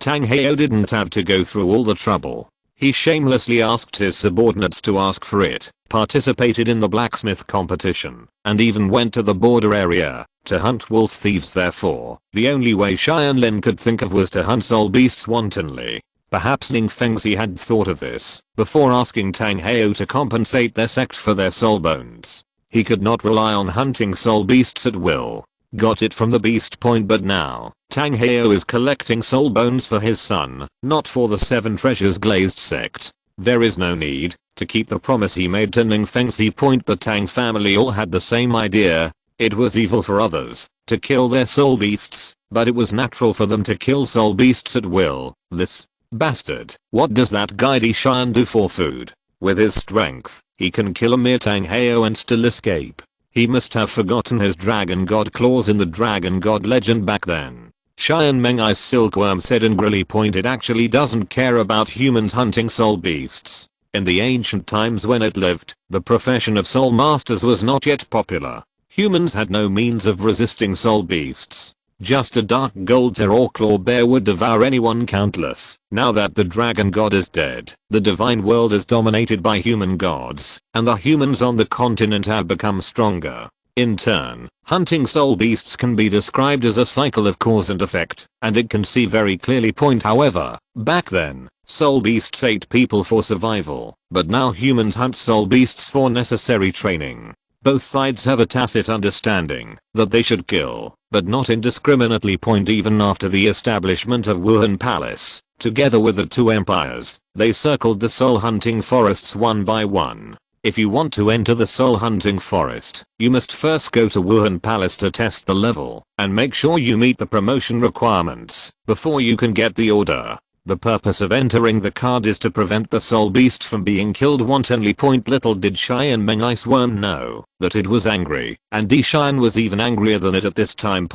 Tang Heo didn't have to go through all the trouble. He shamelessly asked his subordinates to ask for it, participated in the blacksmith competition, and even went to the border area to hunt wolf thieves. Therefore, the only way Tianlin could think of was to hunt soul beasts wantonly. Perhaps Ning Fengzi had thought of this before asking Tang Heo to compensate their sect for their soul bones. He could not rely on hunting soul beasts at will. Got it from the beast point, but now Tang Heo is collecting soul bones for his son, not for the 7 treasures glazed sect. There is no need to keep the promise he made to Ning Fengzi. Point the Tang family all had the same idea. It was evil for others to kill their soul beasts, but it was natural for them to kill soul beasts at will. This bastard. What does that guy Dishan do for food? With his strength, he can kill a mere Tang Heo and still escape. He must have forgotten his dragon god claws in the dragon god legend back then. Xian Mengai's silkworm said angrily. It actually doesn't care about humans hunting soul beasts. In the ancient times when it lived, the profession of soul masters was not yet popular. Humans had no means of resisting soul beasts. Just a dark gold tear or claw bear would devour anyone countless. Now that the dragon god is dead, the divine world is dominated by human gods, and the humans on the continent have become stronger. In turn, hunting soul beasts can be described as a cycle of cause and effect, and it can see very clearly. However, back then, soul beasts ate people for survival, but now humans hunt soul beasts for necessary training. Both sides have a tacit understanding that they should kill, but not indiscriminately. Even after the establishment of Wuhan Palace, together with the 2 empires, they circled the soul hunting forests one by one. If you want to enter the soul hunting forest, you must first go to Wuhan Palace to test the level, and make sure you meet the promotion requirements before you can get the order. The purpose of entering the card is to prevent the soul beast from being killed wantonly. Little did Xian Mengai's worm know that it was angry, and Dishan was even angrier than it at this time.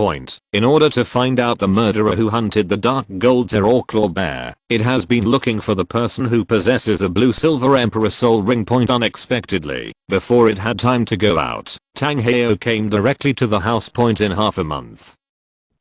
In order to find out the murderer who hunted the dark gold tear or claw bear, it has been looking for the person who possesses a blue silver emperor soul ring. Unexpectedly, before it had time to go out, Tang Heo came directly to the house. In half a month,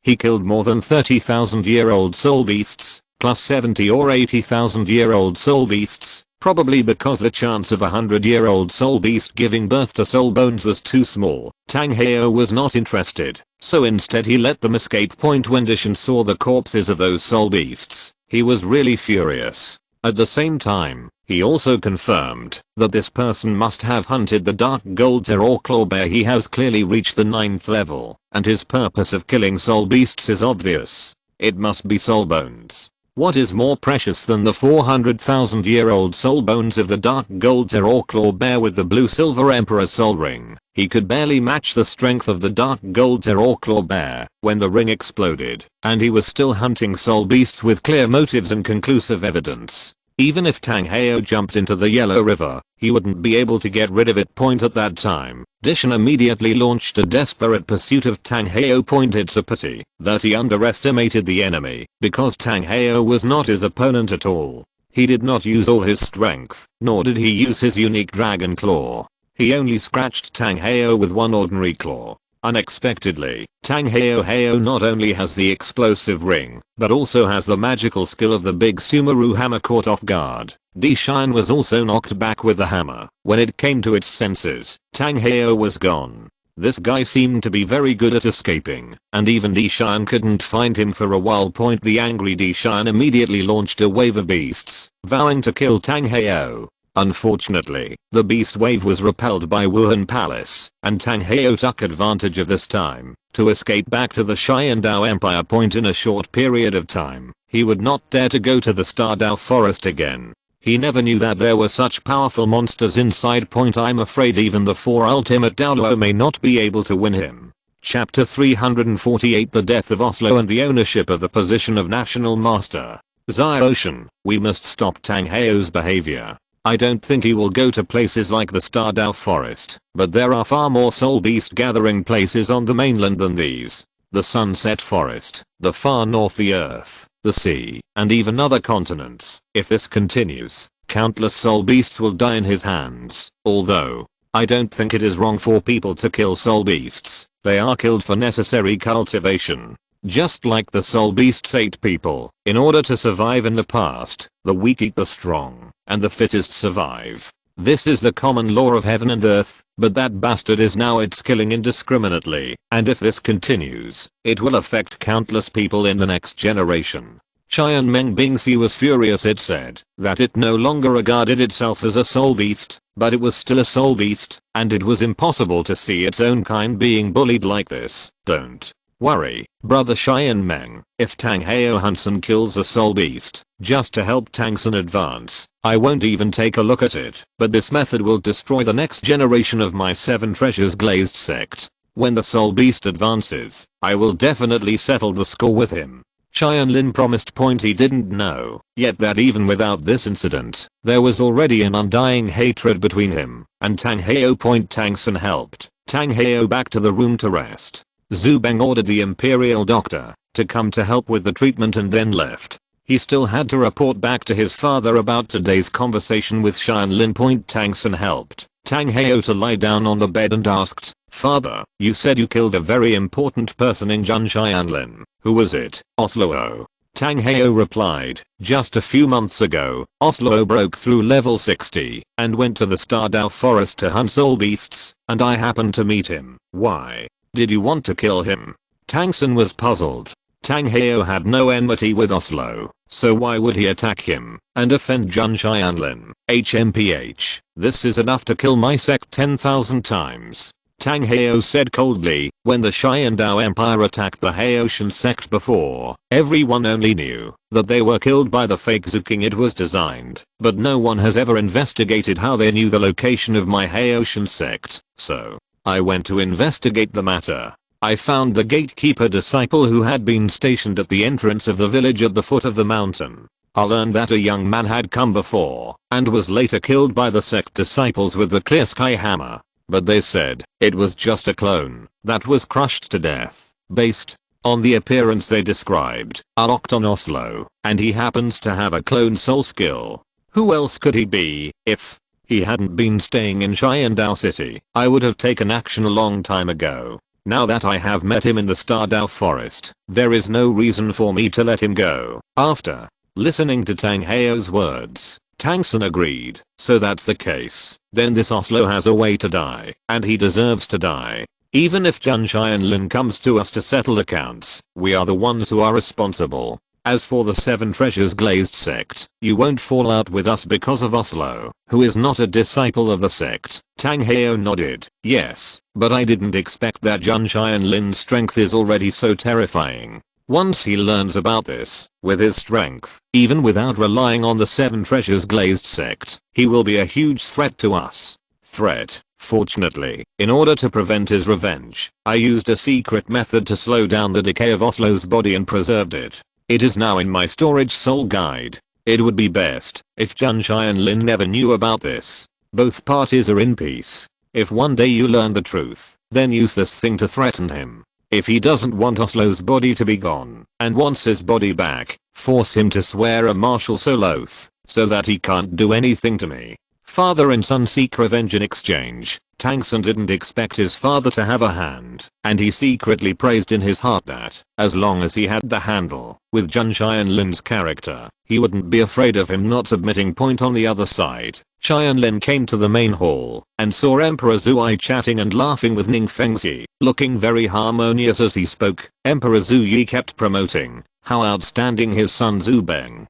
he killed more than 30,000-year-old soul beasts, plus 70 or 80,000-year-old soul beasts, probably because the chance of a 100-year-old soul beast giving birth to soul bones was too small. Tang Heo was not interested, so instead he let them escape. When Dishan saw the corpses of those soul beasts, he was really furious. At the same time, he also confirmed that this person must have hunted the dark gold tear or claw bear. He has clearly reached the 9th level, and his purpose of killing soul beasts is obvious. It must be soul bones. What is more precious than the 400,000-year-old soul bones of the dark gold tear or claw bear with the blue silver emperor soul ring? He could barely match the strength of the dark gold tear or claw bear when the ring exploded, and he was still hunting soul beasts with clear motives and conclusive evidence. Even if Tang Heo jumped into the Yellow River, he wouldn't be able to get rid of it. At that time, Dishan immediately launched a desperate pursuit of Tang Heo. It's a pity that he underestimated the enemy, because Tang Heo was not his opponent at all. He did not use all his strength, nor did he use his unique dragon claw. He only scratched Tang Heo with one ordinary claw. Unexpectedly, Tang Heo not only has the explosive ring, but also has the magical skill of the big Sumeru hammer. Caught off guard, Dishan was also knocked back with the hammer. When it came to its senses, Tang Heo was gone. This guy seemed to be very good at escaping, and even Dishan couldn't find him for a while. The angry Dishan immediately launched a wave of beasts, vowing to kill Tang Heo. Unfortunately, the beast wave was repelled by Wuhan Palace, and Tang Heo took advantage of this time to escape back to the Xiandao Empire. In a short period of time, he would not dare to go to the Stardao Forest again. He never knew that there were such powerful monsters inside. I'm afraid even the 4 ultimate Douluo may not be able to win him. Chapter 348: The Death of Oslo and the Ownership of the Position of National Master. Ocean, we must stop Tang Heo's behavior. I don't think he will go to places like the Stardao Forest, but there are far more soul beast gathering places on the mainland than these. The Sunset Forest, the far north, the earth, the sea, and even other continents. If this continues, countless soul beasts will die in his hands. Although, I don't think it is wrong for people to kill soul beasts. They are killed for necessary cultivation. Just like the soul beasts ate people. In order to survive in the past, the weak eat the strong, and the fittest survive. This is the common law of heaven and earth, but that bastard is now it's killing indiscriminately, and if this continues, it will affect countless people in the next generation. Tianlin Bingxi was furious. It said that it no longer regarded itself as a soul beast, but it was still a soul beast, and it was impossible to see its own kind being bullied like this. Don't worry, brother Tianlin, if Tang Heo Hansen kills a soul beast, just to help Tangsun advance, I won't even take a look at it, but this method will destroy the next generation of my 7 treasures glazed sect. When the soul beast advances, I will definitely settle the score with him. Tianlin promised. He didn't know yet that even without this incident, there was already an undying hatred between him and Tang Heo. Tangsun helped Tang Heo back to the room to rest. Zhu Beng ordered the imperial doctor to come to help with the treatment and then left. He still had to report back to his father about today's conversation with Tianlin. Tangsun helped Tang Heo to lie down on the bed and asked, "Father, you said you killed a very important person in Tianlin. Who was it?" "Osluo." Tang Heo replied, "Just a few months ago, Osluo broke through level 60 and went to the Stardao forest to hunt soul beasts, and I happened to meet him." "Why did you want to kill him?" Tangsun was puzzled. Tang Heo had no enmity with Osluo, so why would he attack him and offend Tianlin? HMPH, this is enough to kill my sect 10,000 times. Tang Heo said coldly. When the Xiandao Empire attacked the Haoshan sect before, everyone only knew that they were killed by the fake Zhu King. It was designed, but no one has ever investigated how they knew the location of my Haoshan sect, so I went to investigate the matter. I found the gatekeeper disciple who had been stationed at the entrance of the village at the foot of the mountain. I learned that a young man had come before and was later killed by the sect disciples with the clear sky hammer. But they said it was just a clone that was crushed to death. Based on the appearance they described, I locked on Oslo, and he happens to have a clone soul skill. Who else could he be? If he hadn't been staying in Xiandao City, I would have taken action a long time ago. Now that I have met him in the Stardao forest, there is no reason for me to let him go. After listening to Tang Heo's words, Tangsun agreed. So that's the case. Then this Oslo has a way to die, and he deserves to die. Even if Tianlin comes to us to settle accounts, we are the ones who are responsible. As for the 7 treasures glazed sect, you won't fall out with us because of Oslo, who is not a disciple of the sect. Tang Heo nodded. Yes, but I didn't expect that Tianlin's strength is already so terrifying. Once he learns about this, with his strength, even without relying on the 7 treasures glazed sect, he will be a huge threat to us. Threat. Fortunately, in order to prevent his revenge, I used a secret method to slow down the decay of Oslo's body and preserved it. It is now in my storage soul guide. It would be best if Tianlin never knew about this. Both parties are in peace. If one day you learn the truth, then use this thing to threaten him. If he doesn't want Oslo's body to be gone and wants his body back, force him to swear a martial soul oath so that he can't do anything to me. Father and son seek revenge in exchange. Tangsun didn't expect his father to have a hand, and he secretly praised in his heart that, as long as he had the handle with Tianlin's character, he wouldn't be afraid of him not submitting. On the other side, Tianlin came to the main hall and saw Emperor Zhuyi chatting and laughing with Ning Fengxi, looking very harmonious as he spoke. Emperor Zhuyi kept promoting how outstanding his son Zhu Beng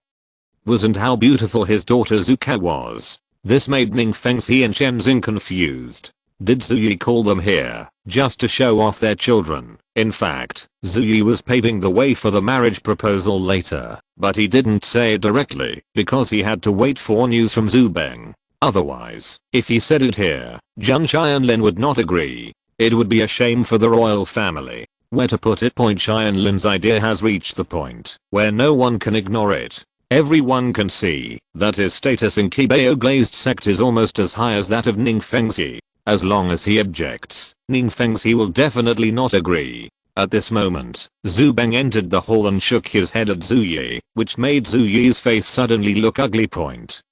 was and how beautiful his daughter Zuka was. This made Ning Fengxi and Shenzhen confused. Did Zhuyi call them here just to show off their children? In fact, Zhuyi was paving the way for the marriage proposal later, but he didn't say it directly because he had to wait for news from Zhu Beng. Otherwise, if he said it here, Tianlin would not agree. It would be a shame for the royal family. Where to put it? Tianlin's idea has reached the point where no one can ignore it. Everyone can see that his status in Qibao glazed sect is almost as high as that of Ning Fengxi. As long as he objects, Ning Fengxi will definitely not agree. At this moment, Zhu Beng entered the hall and shook his head at Zhuyi, which made Zhuyi's face suddenly look ugly.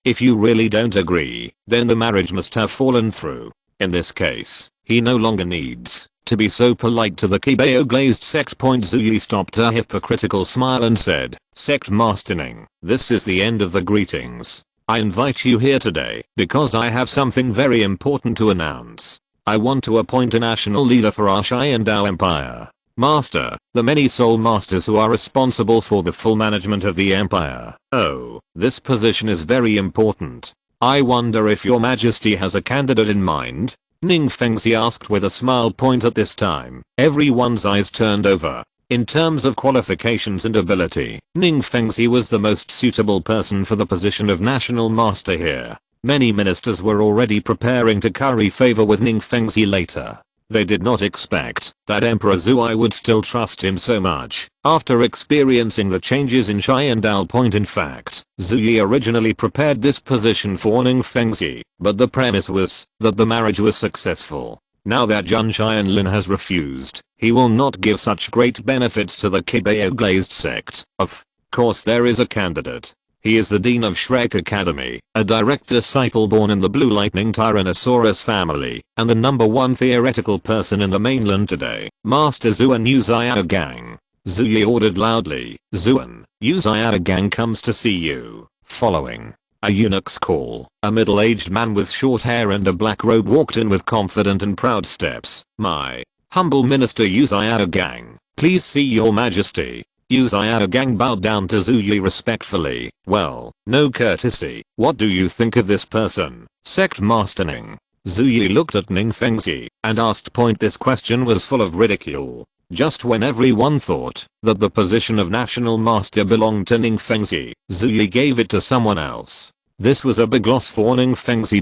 If you really don't agree, then the marriage must have fallen through. In this case, he no longer needs to be so polite to the Qibao glazed sect. Zhuyi stopped a hypocritical smile and said, "Sect Master Ning, this is the end of the greetings. I invite you here today because I have something very important to announce. I want to appoint a national leader for our Xiandao Empire. Master, the many soul masters who are responsible for the full management of the empire. Oh, this position is very important. I wonder if your majesty has a candidate in mind? Ning Fengzi asked with a smile point at this time. Everyone's eyes turned over. In terms of qualifications and ability, Ning Fengzi was the most suitable person for the position of national master here. Many ministers were already preparing to curry favor with Ning Fengzi later. They did not expect that Emperor Zhuai would still trust him so much after experiencing the changes in Xiandao Point. In fact, Zhu originally prepared this position for Ning Fengzi, but the premise was that the marriage was successful. Now that Zhang Tianlin has refused, he will not give such great benefits to the Qibao Glazed sect. Of course there is a candidate. He is the Dean of Shrek Academy, a direct disciple born in the Blue Lightning Tyrannosaurus family, and the #1 theoretical person in the mainland today, Master Zuan Yuxiao Gang. Zhu ordered loudly, Zuan, Yuxiao Gang comes to see you. Following a eunuch's call, a middle-aged man with short hair and a black robe walked in with confident and proud steps. My humble minister Yuxiao Gang, please see your majesty. Yuxiao Gang bowed down to Zhu respectfully. Well, no courtesy. What do you think of this person? Sect Master Ning. Zhu looked at Ning Fengzi and asked point. This question was full of ridicule. Just when everyone thought that the position of national master belonged to Ning Fengzi, Zhu gave it to someone else. This was a big loss for Ning Fengzi.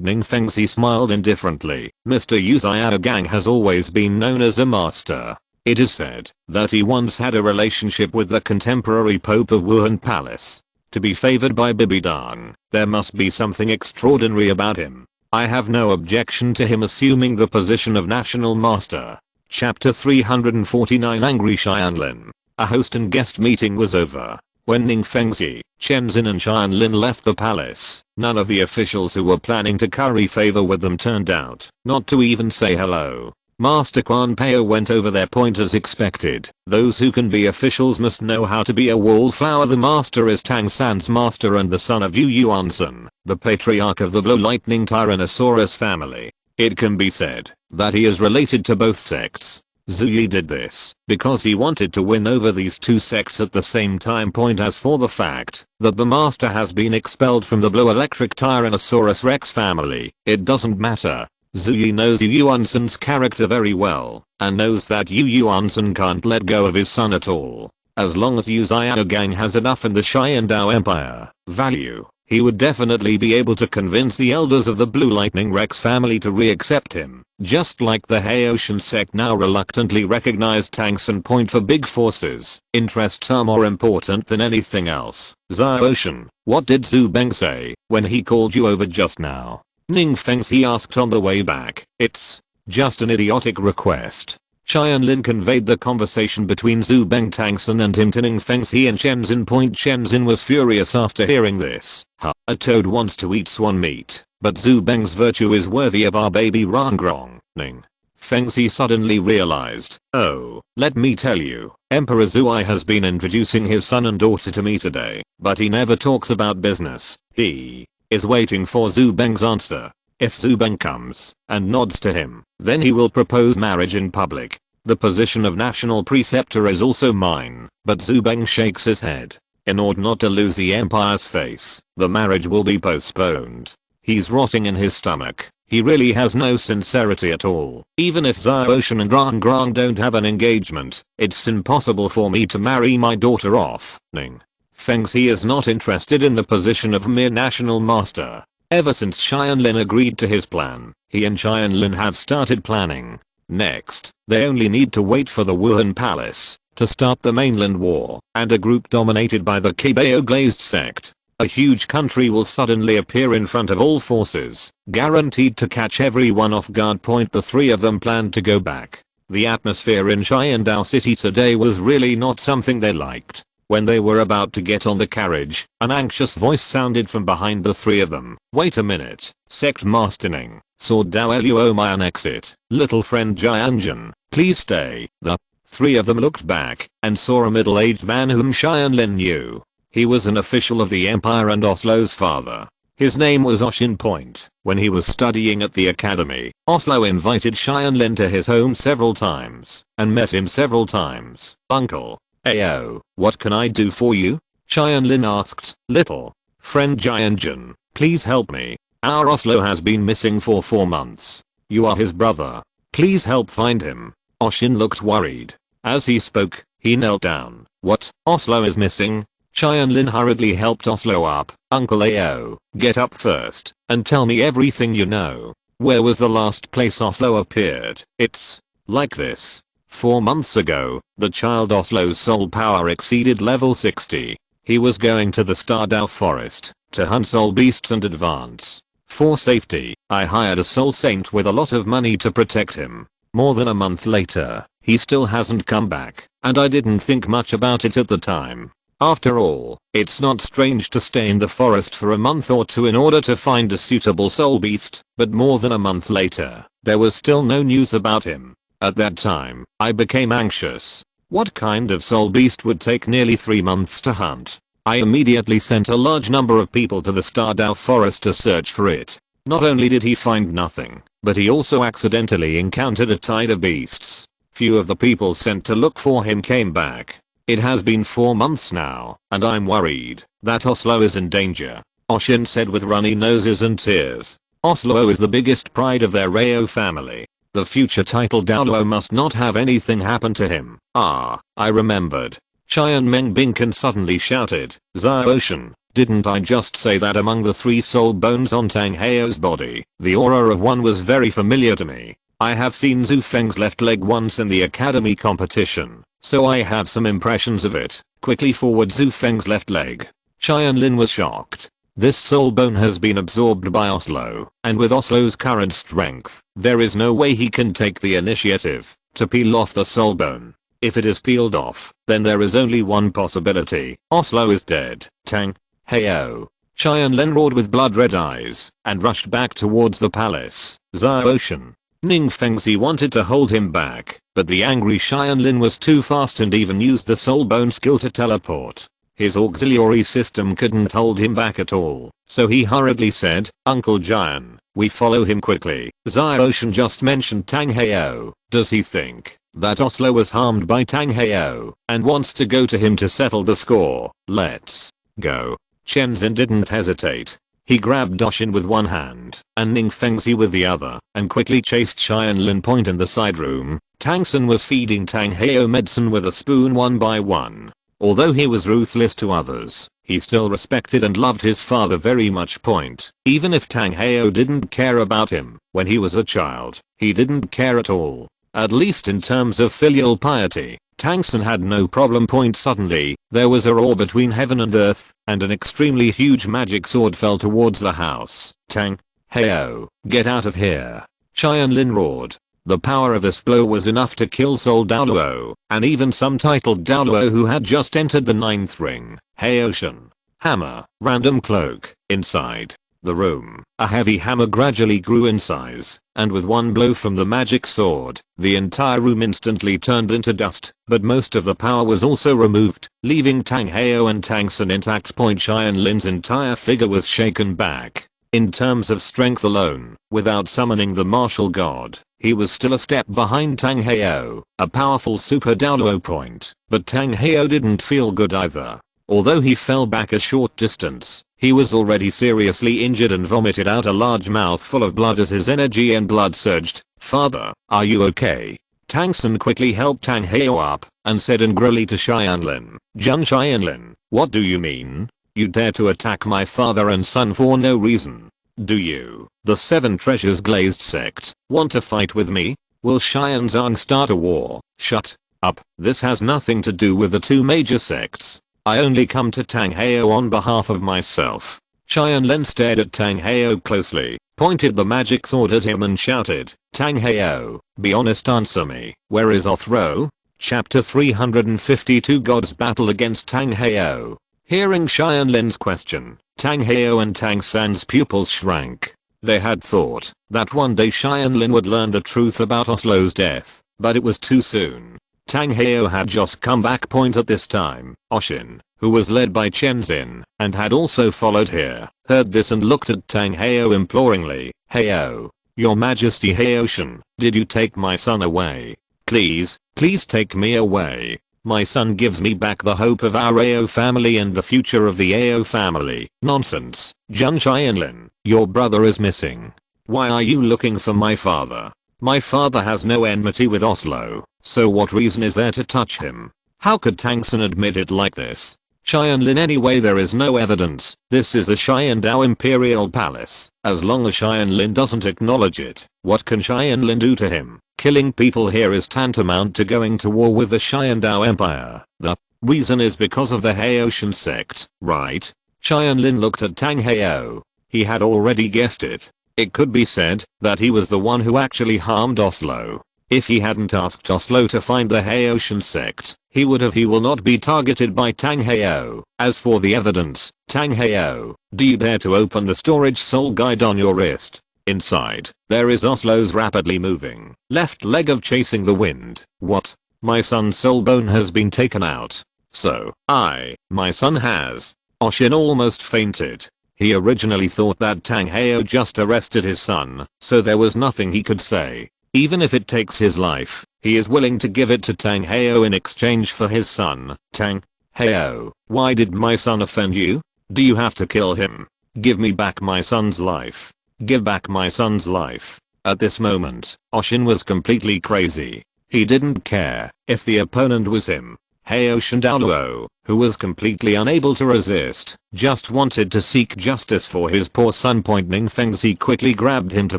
Ning Fengzi smiled indifferently. Mr. Yuxiao Gang has always been known as a master. It is said that he once had a relationship with the contemporary Pope of Wuhan Palace. To be favored by Bibidang, there must be something extraordinary about him. I have no objection to him assuming the position of national master. Chapter 349 Angry Tianlin. A host and guest meeting was over. When Ning Fengzi, Chenzin and Tianlin left the palace, none of the officials who were planning to curry favor with them turned out, not to even say hello. Master Quan Pao went over their point as expected. Those who can be officials must know how to be a wallflower. The master is Tang San's master and the son of Yu Yuansen, the patriarch of the Blue Lightning Tyrannosaurus family. It can be said that he is related to both sects. Zhu did this because he wanted to win over these two sects at the same time. As for the fact that the master has been expelled from the Blue Electric Tyrannosaurus Rex family, it doesn't matter. Zhu knows Yu Yuansen's character very well, and knows that Yu Yuansen can't let go of his son at all. As long as Yuxiao Gang has enough in the Xiandao Empire value, he would definitely be able to convince the elders of the Blue Lightning Rex family to re-accept him, just like the Haoshan sect now reluctantly recognized tanks and point for big forces. Interests are more important than anything else. Haoshan, what did Zhu Beng say when he called you over just now? Ning Fengzi asked on the way back. It's just an idiotic request. Tianlin conveyed the conversation between Zhu Beng Tangsun and him to Ning Fengzi and Chenzin. Chenzin was furious after hearing this. A toad wants to eat swan meat, but Zhu Beng's virtue is worthy of our baby Rangrong. Ning Fengzi suddenly realized, oh, let me tell you, Emperor Zhuai has been introducing his son and daughter to me today, but he never talks about business. He is waiting for Zhu Beng's answer. If Zhu Beng comes and nods to him, then he will propose marriage in public. The position of national preceptor is also mine, but Zhu Beng shakes his head. In order not to lose the empire's face, the marriage will be postponed. He's rotting in his stomach. He really has no sincerity at all. Even if Haoshan and Rangrong don't have an engagement, it's impossible for me to marry my daughter off. Ning Fengzi is not interested in the position of mere national master. Ever since Tianlin agreed to his plan, he and Tianlin have started planning. Next, they only need to wait for the Wuhan Palace to start the mainland war, and a group dominated by the Qibao Glazed sect. A huge country will suddenly appear in front of all forces, guaranteed to catch everyone off guard. The three of them planned to go back. The atmosphere in Xiandao City today was really not something they liked. When they were about to get on the carriage, an anxious voice sounded from behind the three of them. Wait a minute, Sect Master Ning, Sword Douluo my an exit, little friend Jianjun, please stay. The three of them looked back and saw a middle-aged man whom Tianlin knew. He was an official of the empire and Oslo's father. His name was Oshin Point. When he was studying at the academy, Oslo invited Tianlin to his home several times and met him several times. Uncle, Ayo, what can I do for you? Tianlin asked. Little friend Jianjun, please help me. Our Oslo has been missing for 4 months. You are his brother. Please help find him. Oshin looked worried. As he spoke, he knelt down. What? Oslo is missing? Tianlin hurriedly helped Oslo up. Uncle Ao, get up first and tell me everything you know. Where was the last place Oslo appeared? It's like this. 4 months ago, the child Oslo's soul power exceeded level 60. He was going to the Stardow forest to hunt soul beasts and advance. For safety, I hired a soul saint with a lot of money to protect him. More than a month later, he still hasn't come back, and I didn't think much about it at the time. After all, it's not strange to stay in the forest for a month or two in order to find a suitable soul beast, but more than a month later, there was still no news about him. At that time, I became anxious. What kind of soul beast would take nearly 3 months to hunt? I immediately sent a large number of people to the Stardow forest to search for it. Not only did he find nothing, but he also accidentally encountered a tide of beasts. Few of the people sent to look for him came back. It has been 4 months now, and I'm worried that Oslo is in danger. Oshin said with runny noses and tears. Oslo is the biggest pride of their Rao family. The future title Douluo must not have anything happen to him. Ah, I remembered. Chian Mengbinken suddenly shouted. Xiaoshan, didn't I just say that among the 3 soul bones on Tang Heo's body, the aura of one was very familiar to me? I have seen Zhu Feng's left leg once in the academy competition, so I have some impressions of it. Quickly forward Zhu Feng's left leg. Tianlin was shocked. This soul bone has been absorbed by Oslo, and with Oslo's current strength, there is no way he can take the initiative to peel off the soul bone. If it is peeled off, then there is only one possibility. Oslo is dead. Tang Heo. Tianlin roared with blood-red eyes and rushed back towards the palace. Xiaoshan. Ning Fengzi wanted to hold him back, but the angry Tianlin was too fast and even used the soul bone skill to teleport. His auxiliary system couldn't hold him back at all, so he hurriedly said, Uncle Jian, we follow him quickly. Xiaoshan just mentioned Tang Heo. Does he think that Oslo was harmed by Tang Heo and wants to go to him to settle the score? Let's go. Chenzin didn't hesitate. He grabbed Oshin with one hand and Ning Fengzi with the other and quickly chased Tianlin Point in the side room. Tangsun was feeding Tang Heo medicine with a spoon one by one. Although he was ruthless to others, he still respected and loved his father very much. Point. Even if Tang Heo didn't care about him when he was a child, he didn't care at all. At least in terms of filial piety, Tangsun had no problem. Point. Suddenly, there was a roar between heaven and earth, and an extremely huge magic sword fell towards the house. Tang Heo, get out of here. Tianlin roared. The power of this blow was enough to kill Sword Douluo, and even some titled Douluo who had just entered the 9th ring. Heoshan. Hammer. Random cloak. Inside the room, a heavy hammer gradually grew in size, and with one blow from the magic sword, the entire room instantly turned into dust, but most of the power was also removed, leaving Tang Heo and Tangsun intact. Tianlin's entire figure was shaken back. In terms of strength alone, without summoning the martial god, he was still a step behind Tang Heo, a powerful super Douluo. Point. But Tang Heo didn't feel good either. Although he fell back a short distance, he was already seriously injured and vomited out a large mouthful of blood as his energy and blood surged. Father, are you okay? Tangsun quickly helped Tang Heo up and said angrily to Tianlin. Jun Tianlin, what do you mean? You dare to attack my father and son for no reason? Do you, the 7 Treasures Glazed sect, want to fight with me? Will Xianzang start a war? Shut up, this has nothing to do with the 2 major sects. I only come to Tang Heo on behalf of myself. Tianlin stared at Tang Heo closely, pointed the magic sword at him and shouted, Tang Heo, be honest, answer me, where is Othro? Chapter 352 God's battle against Tang Heo. Hearing Tianlin's question, Tang Heo and Tang San's pupils shrank. They had thought that one day Tianlin would learn the truth about Oslo's death, but it was too soon. Tang Heo had just come back. Point. At this time, Oshin, who was led by Chenzin, and had also followed here, heard this and looked at Tang Heo imploringly. Heo, your majesty Heoshin, did you take my son away? Please, please take me away. My son gives me back the hope of our Ao family and the future of the Ao family. Nonsense, Jun Tianlin, your brother is missing. Why are you looking for my father? My father has no enmity with Oslo, so what reason is there to touch him? How could Tangsun admit it like this? Tianlin, anyway, there is no evidence. This is the Xiandao Imperial Palace. As long as Tianlin doesn't acknowledge it, what can Tianlin do to him? Killing people here is tantamount to going to war with the Xiandao Empire. The reason is because of the Heoshan sect, right? Tianlin looked at Tang Heo. He had already guessed it. It could be said that he was the one who actually harmed Oslo. If he hadn't asked Oslo to find the Heoshan sect, he will not be targeted by Tang Heo. As for the evidence, Tang Heo, do you dare to open the storage soul guide on your wrist? Inside, there is Oslo's rapidly moving left leg of chasing the wind. What? My son's soul bone has been taken out. So, my son has. Oshin almost fainted. He originally thought that Tang Heo just arrested his son, so there was nothing he could say. Even if it takes his life, he is willing to give it to Tang Heo in exchange for his son. Tang Heo, why did my son offend you? Do you have to kill him? Give me back my son's life. Give back my son's life. At this moment, Oshin was completely crazy. He didn't care if the opponent was him. Sword Douluo, who was completely unable to resist, just wanted to seek justice for his poor son. Pointing fingers, he quickly grabbed him to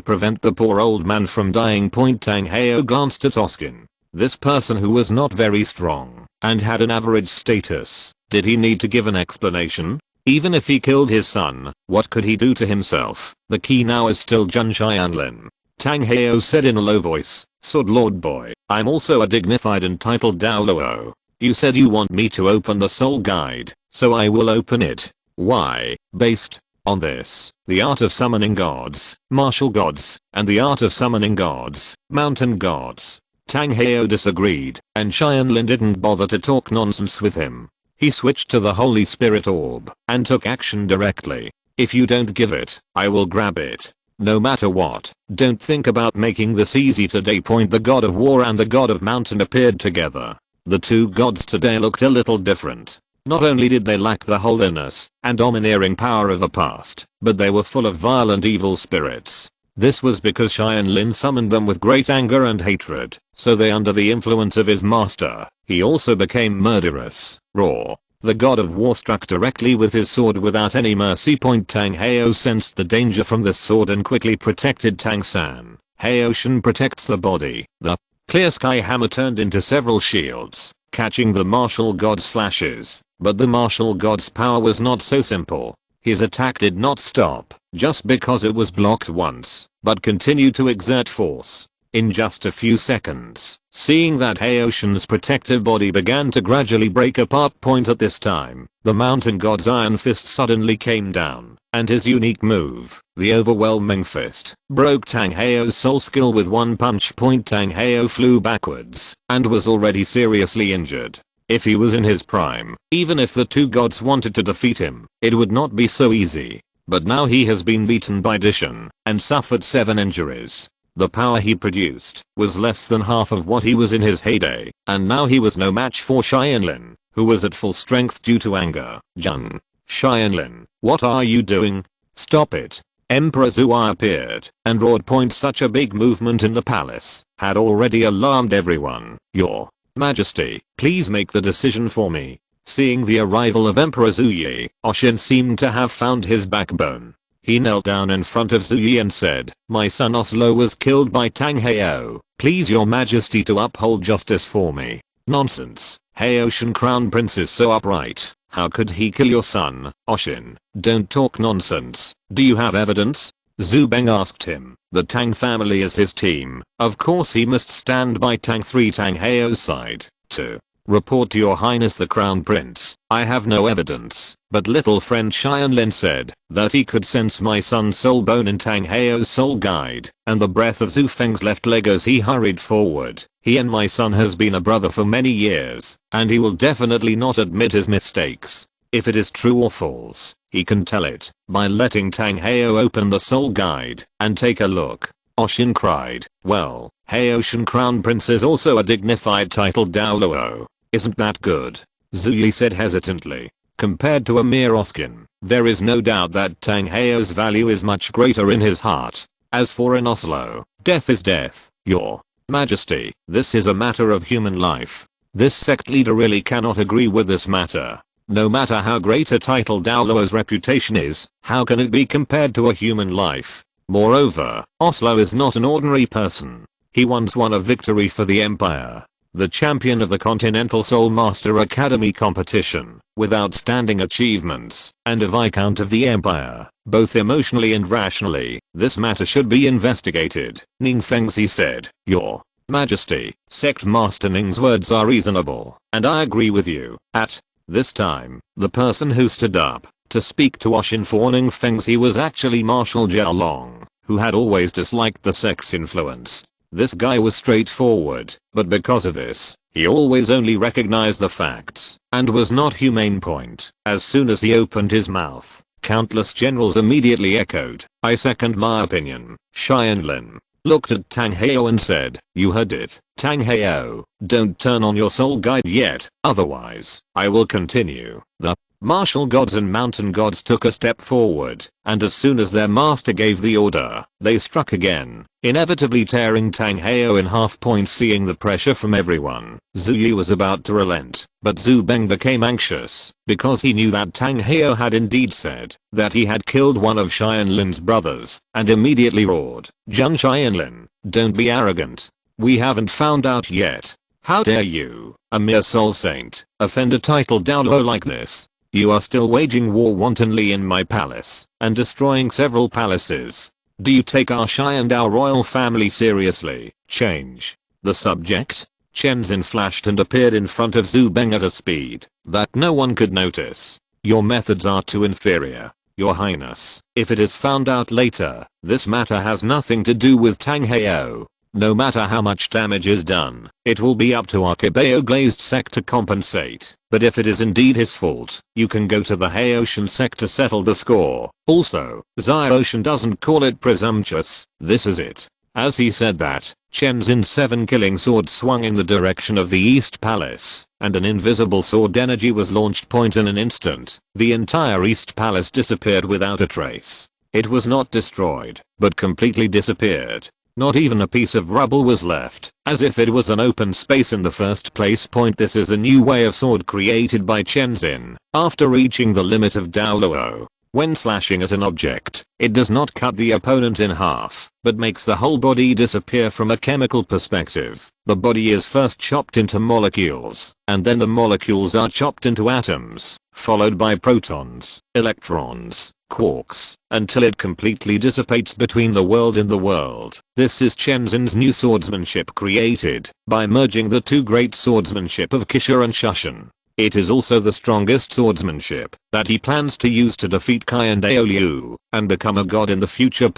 prevent the poor old man from dying. Tang Heo glanced at Oskin. This person who was not very strong and had an average status. Did he need to give an explanation? Even if he killed his son, what could he do to himself? The key now is still Jun Tianlin. Tang Heo said in a low voice, Sword Lord boy, I'm also a dignified and titled Douluo. You said you want me to open the soul guide, so I will open it. Why? Based on this, the art of summoning gods, martial gods, and the art of summoning gods, mountain gods. Tang Heo disagreed, and Tianlin didn't bother to talk nonsense with him. He switched to the Holy Spirit Orb and took action directly. If you don't give it, I will grab it. No matter what, don't think about making this easy today. The god of war and the god of mountain appeared together. The two gods today looked a little different. Not only did they lack the holiness and domineering power of the past, but they were full of violent evil spirits. This was because Tianlin summoned them with great anger and hatred, so they under the influence of his master, he also became murderous, raw. The god of war struck directly with his sword without any mercy. Tang Heo sensed the danger from this sword and quickly protected Tang San. Heoshin protects the body. The clear sky hammer turned into several shields, catching the martial god's slashes. But the martial god's power was not so simple. His attack did not stop just because it was blocked once, but continued to exert force. In just a few seconds, seeing that Heoshin's protective body began to gradually break apart. At this time, the mountain god's iron fist suddenly came down, and his unique move, the overwhelming fist, broke Tang Heo's soul skill with one punch. Tang Heo flew backwards and was already seriously injured. If he was in his prime, even if the two gods wanted to defeat him, it would not be so easy. But now he has been beaten by Dishan and suffered 7 injuries. The power he produced was less than half of what he was in his heyday, and now he was no match for Tianlin, who was at full strength due to anger. Jun Tianlin, what are you doing? Stop it. Emperor Zhuai appeared and roared. Such a big movement in the palace had already alarmed everyone. Your Majesty, please make the decision for me. Seeing the arrival of Emperor Zhuyi, Oshin seemed to have found his backbone. He knelt down in front of Zhuyi and said, my son Oslo was killed by Tang Heo. Please your majesty to uphold justice for me. Nonsense. Heoshan crown prince is so upright. How could he kill your son? Oshin, don't talk nonsense. Do you have evidence? Zhu Beng asked him. The Tang family is his team. Of course he must stand by Tang Heo's side. To report to your highness the crown prince, I have no evidence, but little friend Tianlin said that he could sense my son's soul bone in Tang Heo's soul guide, and the breath of Zhu Feng's left leg as he hurried forward. He and my son has been a brother for many years, and he will definitely not admit his mistakes. If it is true or false, He can tell it by letting Tang Heo open the soul guide and take a look. Oshin cried, well, Haoshan Crown Prince is also a dignified title Douluo. Isn't that good? Zuyi said hesitantly. Compared to a mere Oskin, there is no doubt that Tang Heo's value is much greater in his heart. As for an Oslo, death is death, your Majesty. This is a matter of human life. This sect leader really cannot agree with this matter. No matter how great a title Douluo's reputation is, how can it be compared to a human life? Moreover, Oslo is not an ordinary person. He once won a victory for the Empire. The champion of the Continental Soul Master Academy competition, with outstanding achievements, and a Viscount of the Empire, both emotionally and rationally. This matter should be investigated. Ning Fengzi said, Your Majesty, Sect Master Ning's words are reasonable, and I agree with you. At this time, the person who stood up to speak to Oshin for Ning Fengzi was actually Marshal Jialong, who had always disliked the sect's influence. This guy was straightforward, but because of this, he always only recognized the facts, and was not humane. Point. As soon as he opened his mouth, countless generals immediately echoed, I second my opinion. Tianlin looked at Tang Heo and said, you heard it, Tang Heo, don't turn on your soul guide yet, otherwise, I will continue. The martial gods and mountain gods took a step forward, and as soon as their master gave the order, they struck again, inevitably tearing Tang Heo in half. Seeing the pressure from everyone, Zhu Yu was about to relent, but Zhu Beng became anxious, because he knew that Tang Heo had indeed said that he had killed one of Tianlin's brothers, and immediately roared, Zhang Tianlin, don't be arrogant. We haven't found out yet. How dare you, a mere soul saint, offend a title Douluo like this? You are still waging war wantonly in my palace, and destroying several palaces. Do you take our Shai and our royal family seriously? Change the subject. Chen Xin flashed and appeared in front of Zhu Beng at a speed that no one could notice. Your methods are too inferior, Your Highness. If it is found out later, this matter has nothing to do with Tang Heo. No matter how much damage is done, it will be up to our Qibao Glazed sect to compensate. But if it is indeed his fault, you can go to the Haoshan sect to settle the score. Also, Xiaoshan doesn't call it presumptuous. This is it. As he said that, Chen Xin's 7 killing sword swung in the direction of the East Palace, and an invisible sword energy was launched. In an instant, the entire East Palace disappeared without a trace. It was not destroyed, but completely disappeared. Not even a piece of rubble was left, as if it was an open space in the first place. This is a new way of sword created by Chen Xin. After reaching the limit of Douluo, when slashing at an object, it does not cut the opponent in half, but makes the whole body disappear. From a chemical perspective, the body is first chopped into molecules, and then the molecules are chopped into atoms, followed by protons, electrons, quarks, until it completely dissipates between the world and the world. This is Chen Xin's new swordsmanship created by merging the two great swordsmanship of Qisha and Shushan. It is also the strongest swordsmanship that he plans to use to defeat Kai and Aoliu and become a god in the future.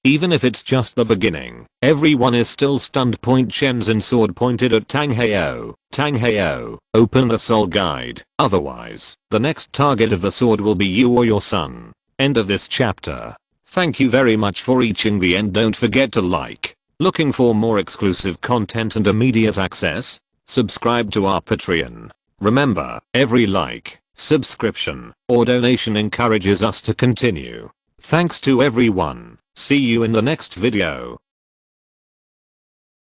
Even if it's just the beginning, everyone is still stunned. Chen Xin's sword pointed at Tang Heo. Tang Heo, open the soul guide, otherwise, the next target of the sword will be you or your son. End of this chapter. Thank you very much for reaching the end. Don't forget to like. Looking for more exclusive content and immediate access? Subscribe to our Patreon. Remember, every like, subscription, or donation encourages us to continue. Thanks to everyone. See you in the next video.